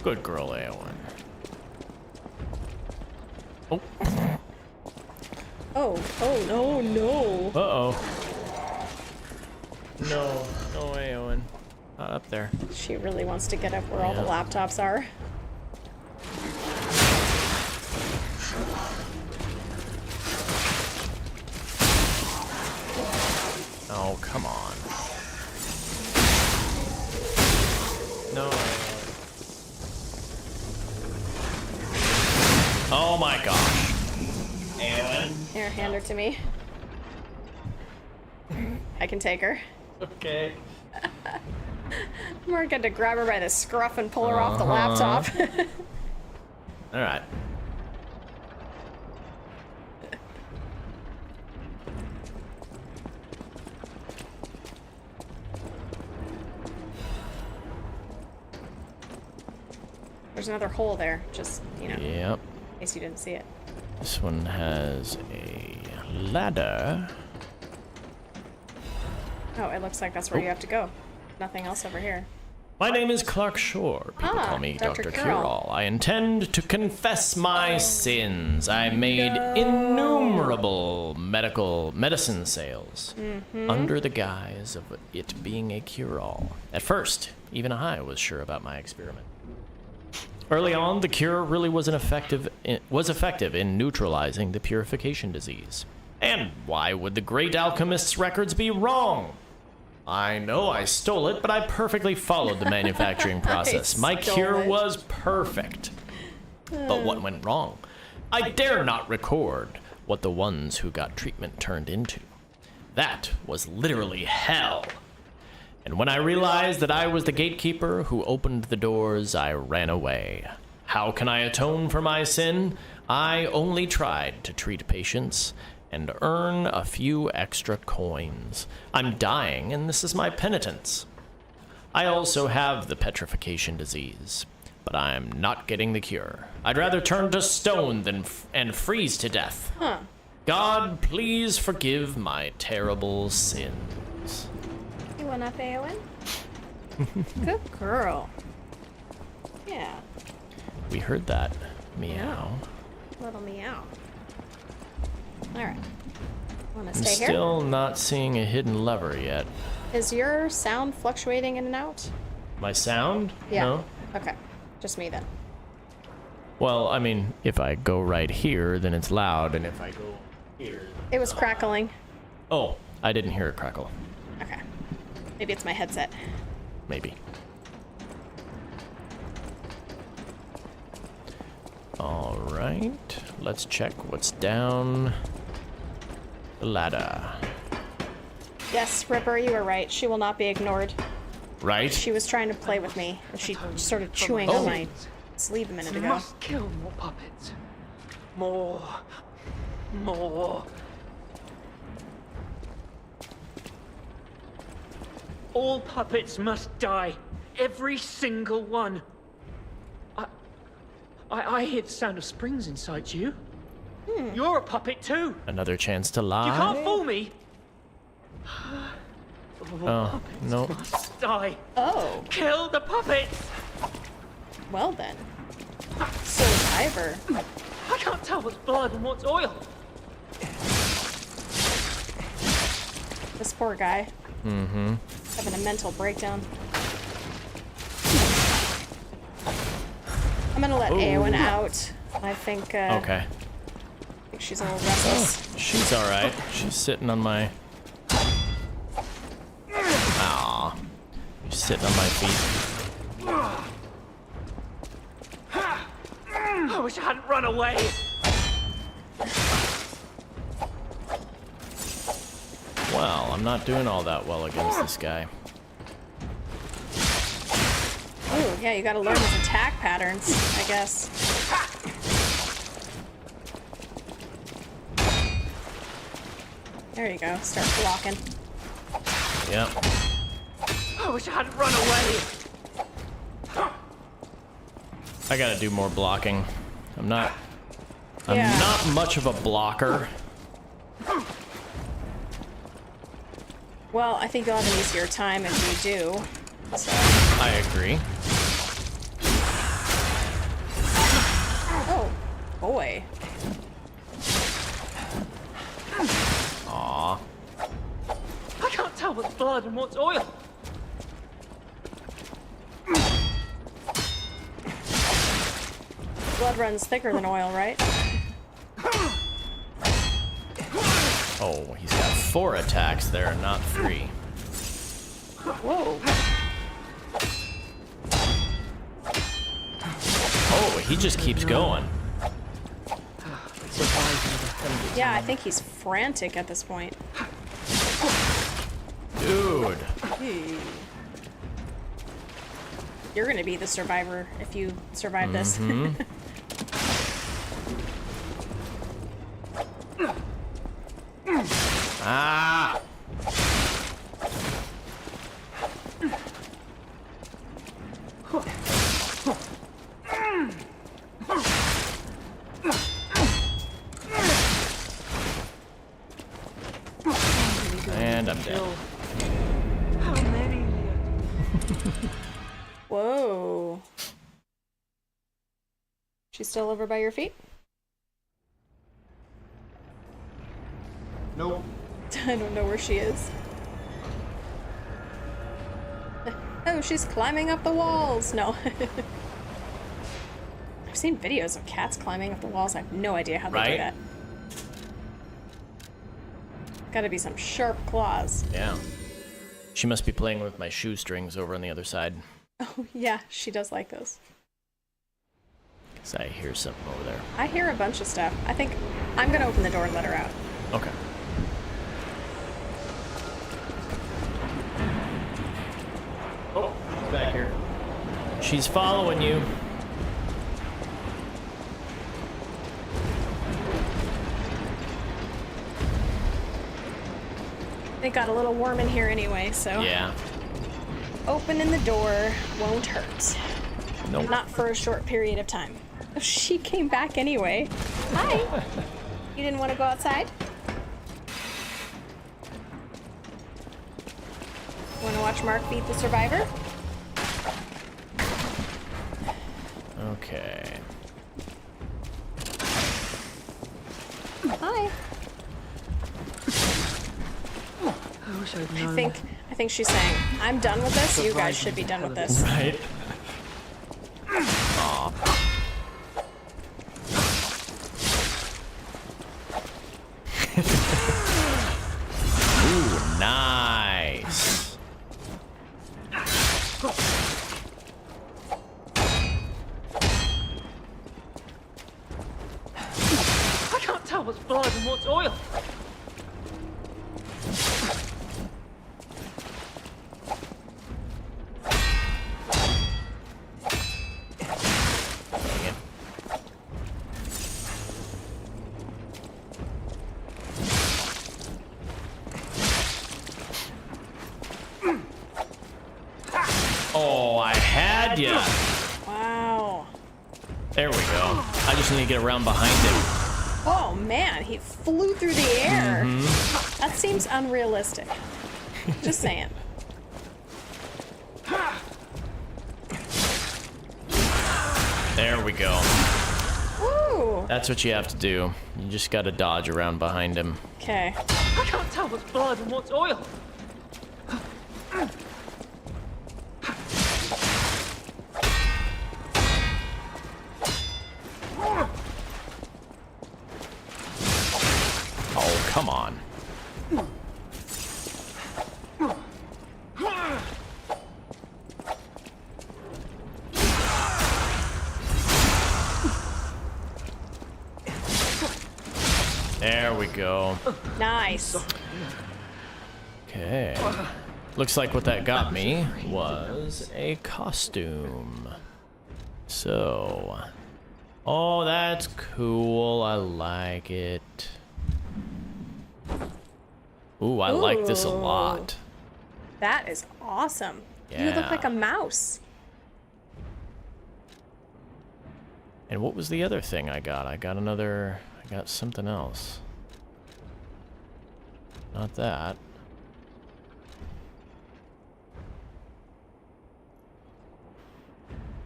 Good girl, Aowen. Oh. Oh, no. Uh-oh. No, Aowen. Not up there. She really wants to get up where all the laptops are. Oh, come on. No. Oh my gosh. Aowen. Here, hand her to me. I can take her. Okay. We're going to grab her by the scruff and pull her off the laptop. All right. There's another hole there, just, you know, Yep. in case you didn't see it. This one has a ladder. Oh, it looks like that's where you have to go. Nothing else over here. My name is Clark Shore. People call me Dr. Dr. Cure-All. Cure-All. I intend to confess my sins. I made innumerable medicine sales under the guise of it being a cure-all. At first, even I was sure about my experiment. Early on, the cure really was effective in neutralizing the purification disease. And why would the great alchemist's records be wrong? I know I stole it, but I perfectly followed the manufacturing process. My cure was perfect. But what went wrong? I dare not record what the ones who got treatment turned into. That was literally hell. And when I realized that I was the gatekeeper who opened the doors, I ran away. How can I atone for my sin? I only tried to treat patients and earn a few extra coins. I'm dying, and this is my penitence. I also have the petrification disease, but I'm not getting the cure. I'd rather turn to stone and freeze to death. God, please forgive my terrible sins. You want up, Eowyn? Good girl. Yeah. We heard that. Meow. Little meow. Alright. Wanna stay I'm here? still not seeing a hidden lever yet. Is your sound fluctuating in and out? My sound? Yeah. No? Okay. Just me then. Well, I mean, if I go right here, then it's loud, and if I go here... It was crackling. Oh, I didn't hear it crackle. Okay. Maybe it's my headset. Maybe. Alright, let's check what's down the ladder. Yes, Ripper, you were right. She will not be ignored. Right? She was trying to play with me. She started chewing on my sleeve a minute We ago. must kill more puppets. More. All puppets must die. Every single one. I hear the sound of springs inside you. You're a puppet too. Another chance to lie? You can't fool me. Oh, no. Must die. Oh. Kill the puppets. Well then. Survivor. I can't tell what's blood and what's oil. This poor guy. Mm-hmm. Having a mental breakdown. I'm gonna let Eowyn out. I think, Okay. I think she's a little restless. Oh, she's alright. She's sitting on my... Aw. She's sitting on my feet. I wish I hadn't run away. Well, I'm not doing all that well against this guy. Oh, yeah, you gotta learn his attack patterns, I guess. There you go, start blocking. Yep. I wish I hadn't run away. I gotta do more blocking. I'm not much of a blocker. Well, I think you'll have an easier time if you do. So. I agree. Oh, boy. Aw. I can't tell what's blood and what's oil. Blood runs thicker than oil, right? Oh, he's got 4 attacks there, not 3. Whoa. Oh, he just keeps going. Yeah, I think he's frantic at this point. Dude. Hey. You're gonna be the survivor if you survive this. Ah! And I'm dead. How many? Whoa. She's still over by your feet? Nope. I don't know where she is. Oh, she's climbing up the walls. No. seen videos of cats climbing up the walls. I have no idea how they do that. Gotta be some sharp claws. Yeah. She must be playing with my shoestrings over on the other side. Oh, yeah, she does like those. Because I hear something over there. I hear a bunch of stuff. I think I'm gonna open the door and let her out. Okay. Oh, he's back here. She's following you. It got a little warm in here anyway, so... Yeah. Opening the door won't hurt. Nope. Not for a short period of time. She came back anyway. Hi! You didn't want to go outside? Want to watch Mark beat the survivor? Okay. Hi. I wish I'd known. I think she's saying, I'm done with this, you guys should be done with this. Right. Aw. Ooh, nice. I can't tell what's blood and what's oil. Oh, I had ya. Wow. There we go. I just need to get around behind him. Oh man, he flew through the air. That seems unrealistic. Just saying. There we go. Woo! That's what you have to do. You just gotta dodge around behind him. Okay. I can't tell what's blood and what's oil. Oh, come on. There we go. Nice. Okay. Looks like what that got me was a costume. So. Oh, that's cool. I like it. Ooh, I like this a lot. That is awesome. You Yeah. look like a mouse. And what was the other thing I got? I got something else. Not that.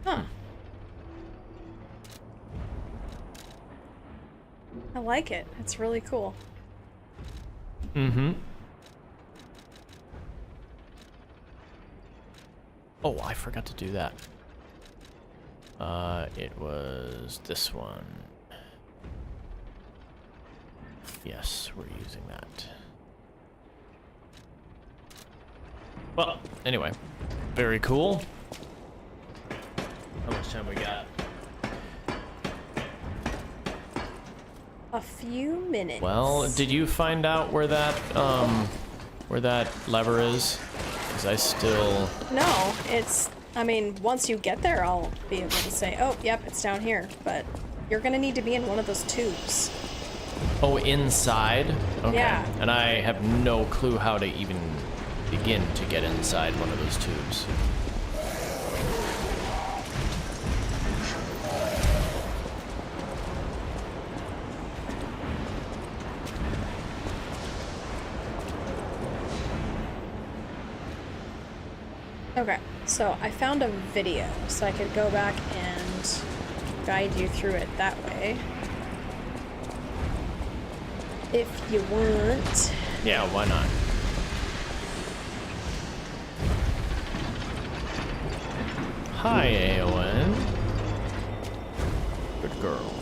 Huh. I like it. It's really cool. Mm-hmm. Oh, I forgot to do that. It was this one. Yes, we're using that. Well, anyway, very cool. How much time we got? A few minutes. Well, did you find out where that lever is? Because I still... No, it's... I mean, once you get there, I'll be able to say, oh, yep, it's down here. But you're gonna need to be in one of those tubes. Oh, inside? Okay. Yeah. And I have no clue how to even begin to get inside one of those tubes. Okay, so I found a video, so I could go back and guide you through it that way. If you want. Yeah, why not? Hi, Aowen. girl.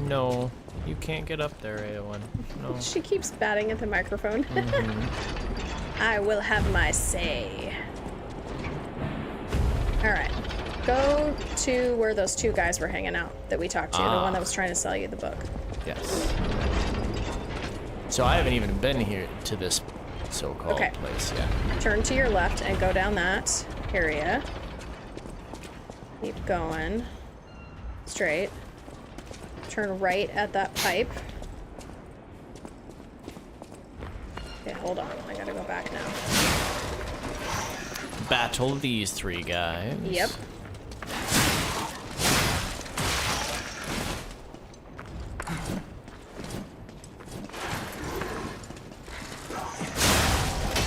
No, you can't get up there, A1. No. She keeps batting at the microphone. I will have my say. Alright. Go to where those two guys were hanging out that we talked to, the one that was trying to sell you the book. Yes. So I haven't even been here to this so-called place yet. Turn to your left and go down that area. Keep going. Straight. Turn right at that pipe. Okay, hold on. I gotta go back now. Battle these three guys. Yep.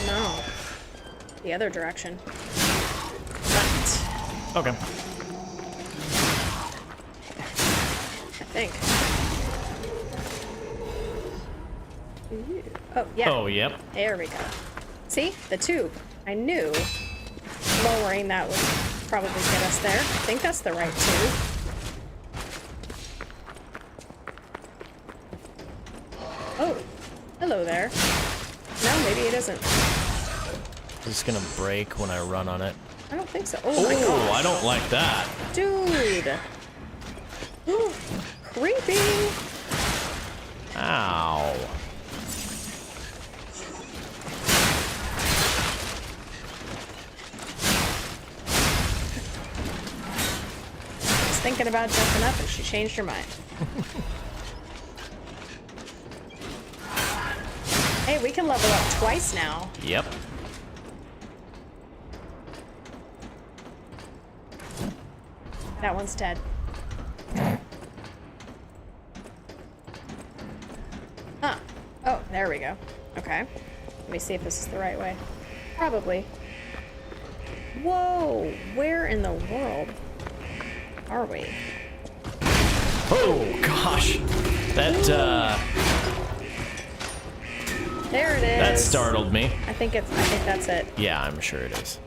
No. The other direction. Left. Okay. I think. Ooh. Oh, yeah. Oh, yep. There we go. See? The tube. I knew lowering that would probably get us there. I think that's the right tube. Oh. Hello there. No, maybe it isn't. Is this gonna break when I run on it? I don't think so. Oh my gosh. Oh, I don't like that. Dude. Creepy. Ow. Was thinking about jumping up and she changed her mind. Hey, we can level up twice now. Yep. That one's dead. Huh. Oh, there we go. Okay. Let me see if this is the right way. Probably. Whoa! Where in the world are we? Oh, gosh. That, There it is. that startled me. I think that's it. Yeah, I'm sure it is.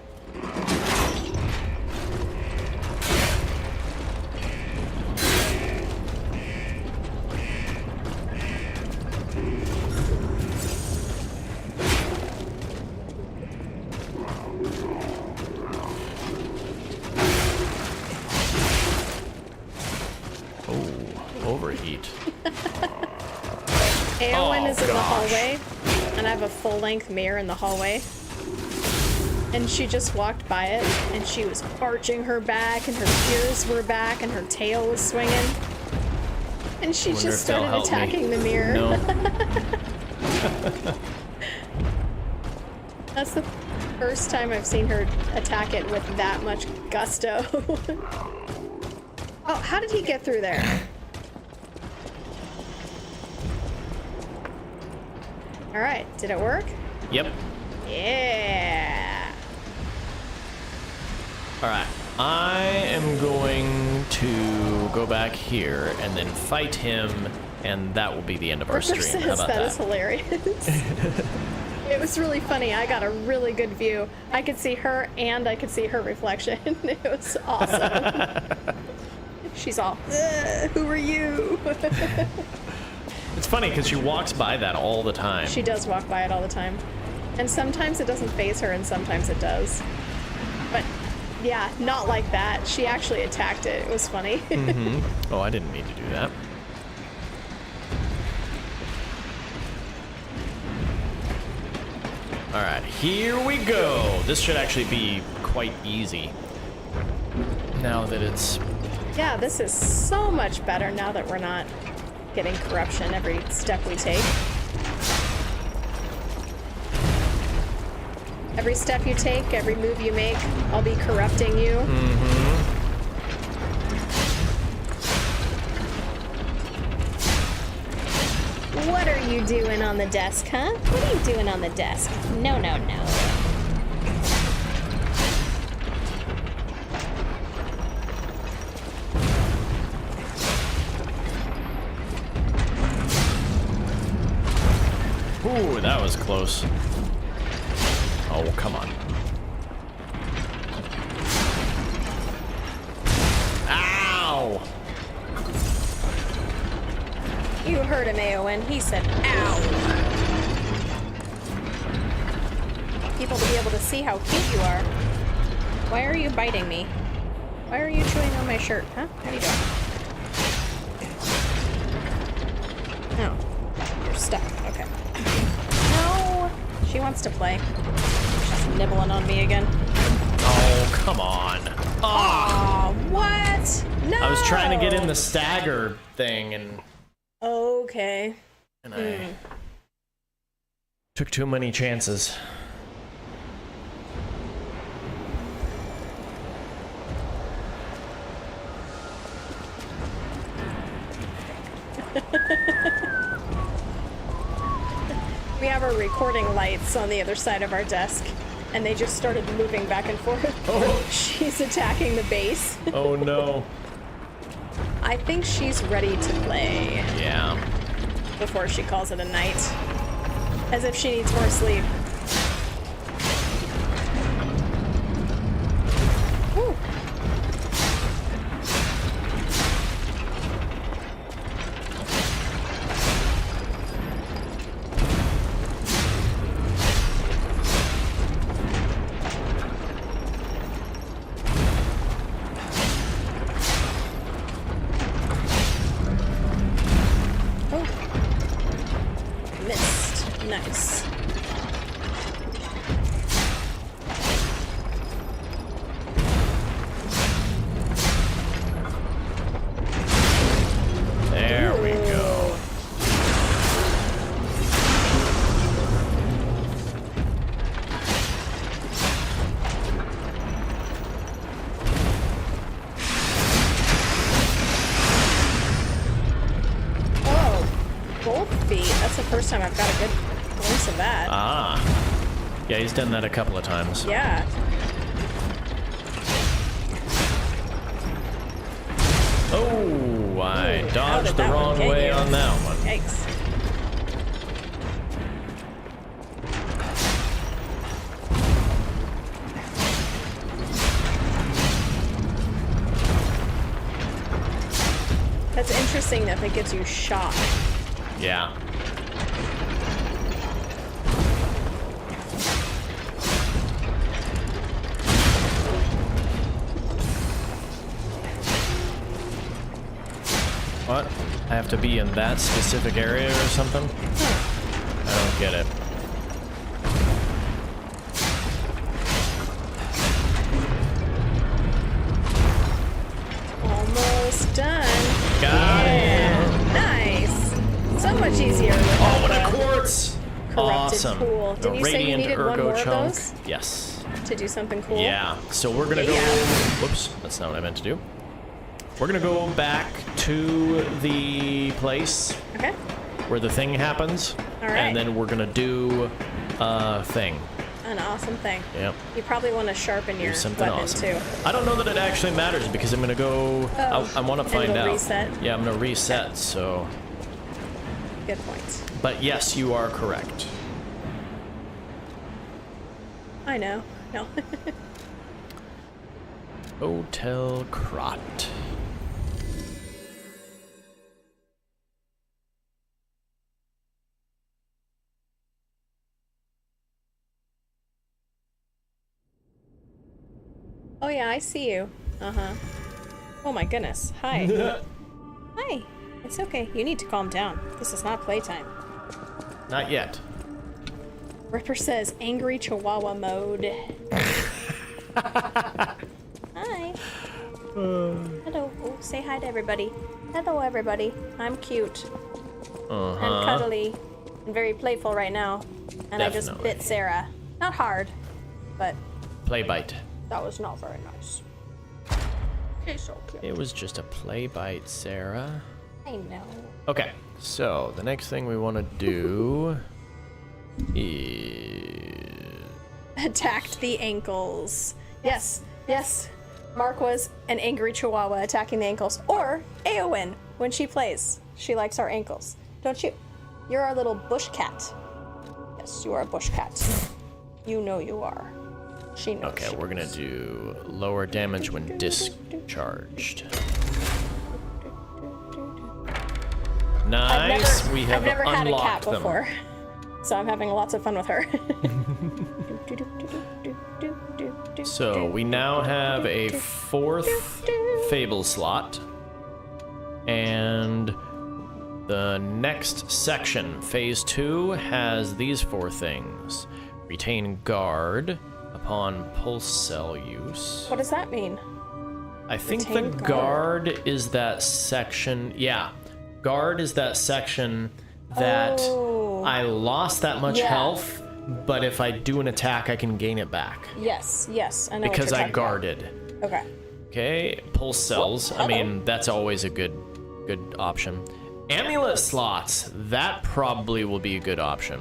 Overheat. Eowyn is in the gosh. hallway, and I have a full-length mirror in the hallway. And she just walked by it, and she was arching her back, and her ears were back, and her tail was swinging. And she Wonder just if they'll started help me. attacking the mirror. No. That's the first time I've seen her attack it with that much gusto. Oh, how did he get through there? All right, did it work? Yep. Yeah. All right. I am going to go back here and then fight him, and that will be the end of our stream. How about That that? is hilarious. It was really funny. I got a really good view. I could see her and I could see her reflection. It was awesome. She's all, who are you? It's funny because she walks by that all the time. She does walk by it all the time. And sometimes it doesn't faze her and sometimes it does. But yeah, not like that. She actually attacked it. It was funny. Mm-hmm. Oh, I didn't mean to do that. All right, here we go. This should actually be quite easy. Now that it's... Yeah, this is so much better now that we're not getting corruption every step we take. Every step you take, every move you make, I'll be corrupting you. What are you doing on the desk, huh? What are you doing on the desk? No, no, no. Ooh, that was close. Oh, come on. You heard him, Aowen. He said, ow. People to be able to see how cute you are. Why are you biting me? Why are you chewing on my shirt, huh? What are you doing? No. You're stuck. Okay. No! She wants to play. She's nibbling on me again. Oh, come on. Oh, what? No! I was trying to get in the stagger thing and Okay. I took too many chances. We have our recording lights on the other side of our desk, and they just started moving back and forth. Oh. She's attacking the base. Oh no. I think she's ready to play. Yeah. Before she calls it a night. As if she needs more sleep. Woo. Nice. There we go. Oh, both feet. That's the first time I've got a good glimpse of that. Ah. Yeah, he's done that a couple of times. Yeah. Oh, I Ooh, dodged the wrong way on that one. Yikes. That's interesting that it gives you shock. Yeah. What? I have to be in that specific area or something? I don't get it. Almost done. Got it. Nice. So much easier without Oh, what a quartz! corrupted Awesome. pool. Did you say you needed one more of those? Yes. To do something cool? Yeah. So we're gonna go. Whoops, that's not what I meant to do. We're gonna go back to the place where the thing happens, and then we're gonna do a thing. An awesome thing. Yep. You probably want to sharpen your Something weapon awesome. too. I don't know that it actually matters because I'm gonna go. I want to find out. Reset? Yeah, I'm gonna reset. So. Good point. But yes, you are correct. I know. No. Hotel Krot. Oh yeah, I see you. Uh-huh. Oh my goodness. Hi. Hi. It's okay. You need to calm down. This is not playtime. Not yet. Ripper says angry chihuahua mode. Hi. Hello. Oh, say hi to everybody. Hello, everybody. I'm cute. I'm cuddly and very playful right now. And I just bit Sarah. Not hard, but... Play bite. That was not very nice. He's so cute. It was just a play bite, Sarah. I know. Okay, so the next thing we want to do is... Attacked the ankles. Yes, yes. Mark was an angry chihuahua attacking the ankles. Or Aowen, when she plays. She likes our ankles. Don't you? You're our little bush cat. Yes, you are a bush cat. You know you are. She knows. Okay, we're gonna do lower damage when discharged. Nice. We have I've never had a cat unlocked them. before, so I'm having lots of fun with her. So we now have a 4th Fable slot. And the next section, Phase 2, has these 4 things. Retain guard upon pulse cell use. What does that mean? I think Retain the guard is that section. Yeah. Guard is that section that I lost that much health, but if I do an attack, I can gain it back. Yes, I know. Because what you're I talking guarded. about. Okay. Okay, pulse cells. I mean, that's always a good option. Amulet slots. That probably will be a good option.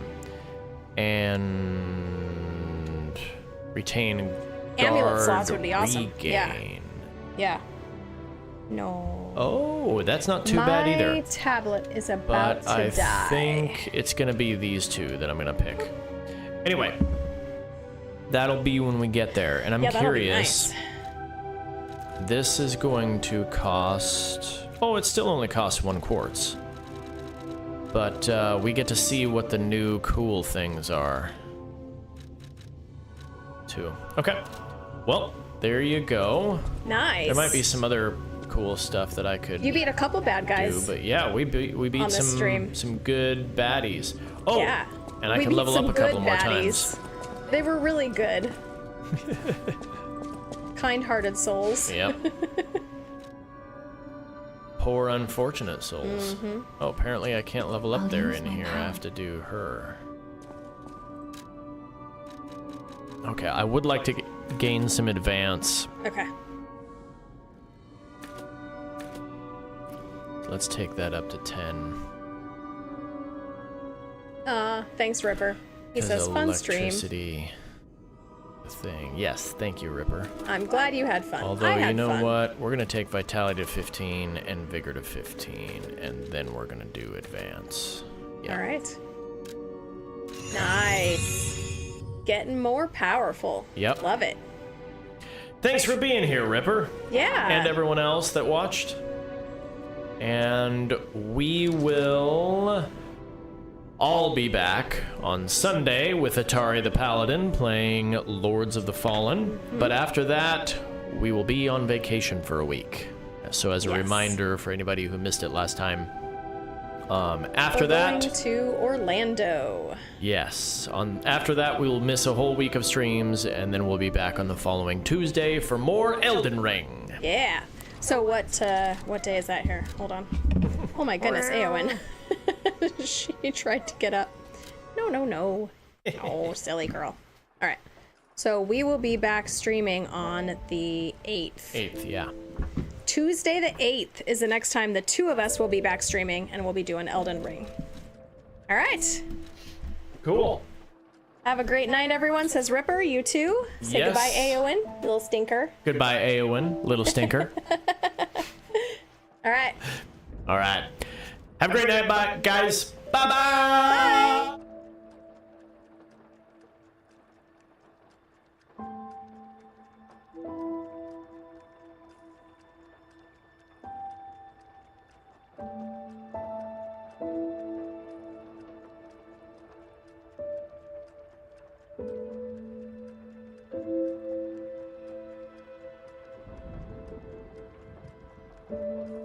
And retain guard. Amulet slots would be awesome. Regain. Yeah. No. Oh, that's not too bad either. My tablet is about But to die. I think it's gonna be these 2 that I'm gonna pick. Anyway, that'll be when we get there. And I'm curious. Nice. This is going to cost... Oh, it still only costs 1 quartz. But we get to see what the new cool things are. 2. Okay. Well, there you go. Nice. There might be some other cool stuff that I could You beat a couple bad guys. do, but yeah, we beat some good baddies. Oh, yeah. And I We can beat level some up a couple good more baddies. times. They were really good. Kind-hearted souls. Yep. Poor unfortunate souls. Oh, apparently I can't level up there in here. I have to do her. Okay, I would like to gain some advance. Okay. Let's take that up to 10. Thanks, Ripper. He says, fun stream. Electricity thing. Yes, thank you, Ripper. I'm glad you had fun. Although, I had you know fun. what? We're going to take Vitality to 15 and Vigor to 15, and then we're going to do Advance. Yeah. All right. Nice. Getting more powerful. Yep. Love it. Thanks for being here, Ripper. Yeah. And everyone else that watched. And we will all be back on Sunday with Atari the Paladin playing Lords of the Fallen. But after that, we will be on vacation for a week. So as a reminder for anybody who missed it last time, after We're that, going to Orlando. yes, after that we will miss a whole week of streams, and then we'll be back on the following Tuesday for more Elden Ring. Yeah. So what day is that here? Hold on. Oh my goodness, Aowen. She tried to get up. No. Oh, silly girl. All right. So we will be back streaming on the 8th. 8th, yeah. Tuesday the 8th is the next time the two of us will be back streaming, and we'll be doing Elden Ring. All right. Cool. Have a great night, everyone, says Ripper. You too. Say Yes. goodbye, Aowen, little stinker. Goodbye, Aowen, little stinker. All right. All right. Have a great night, bye, guys. Bye-bye. Bye.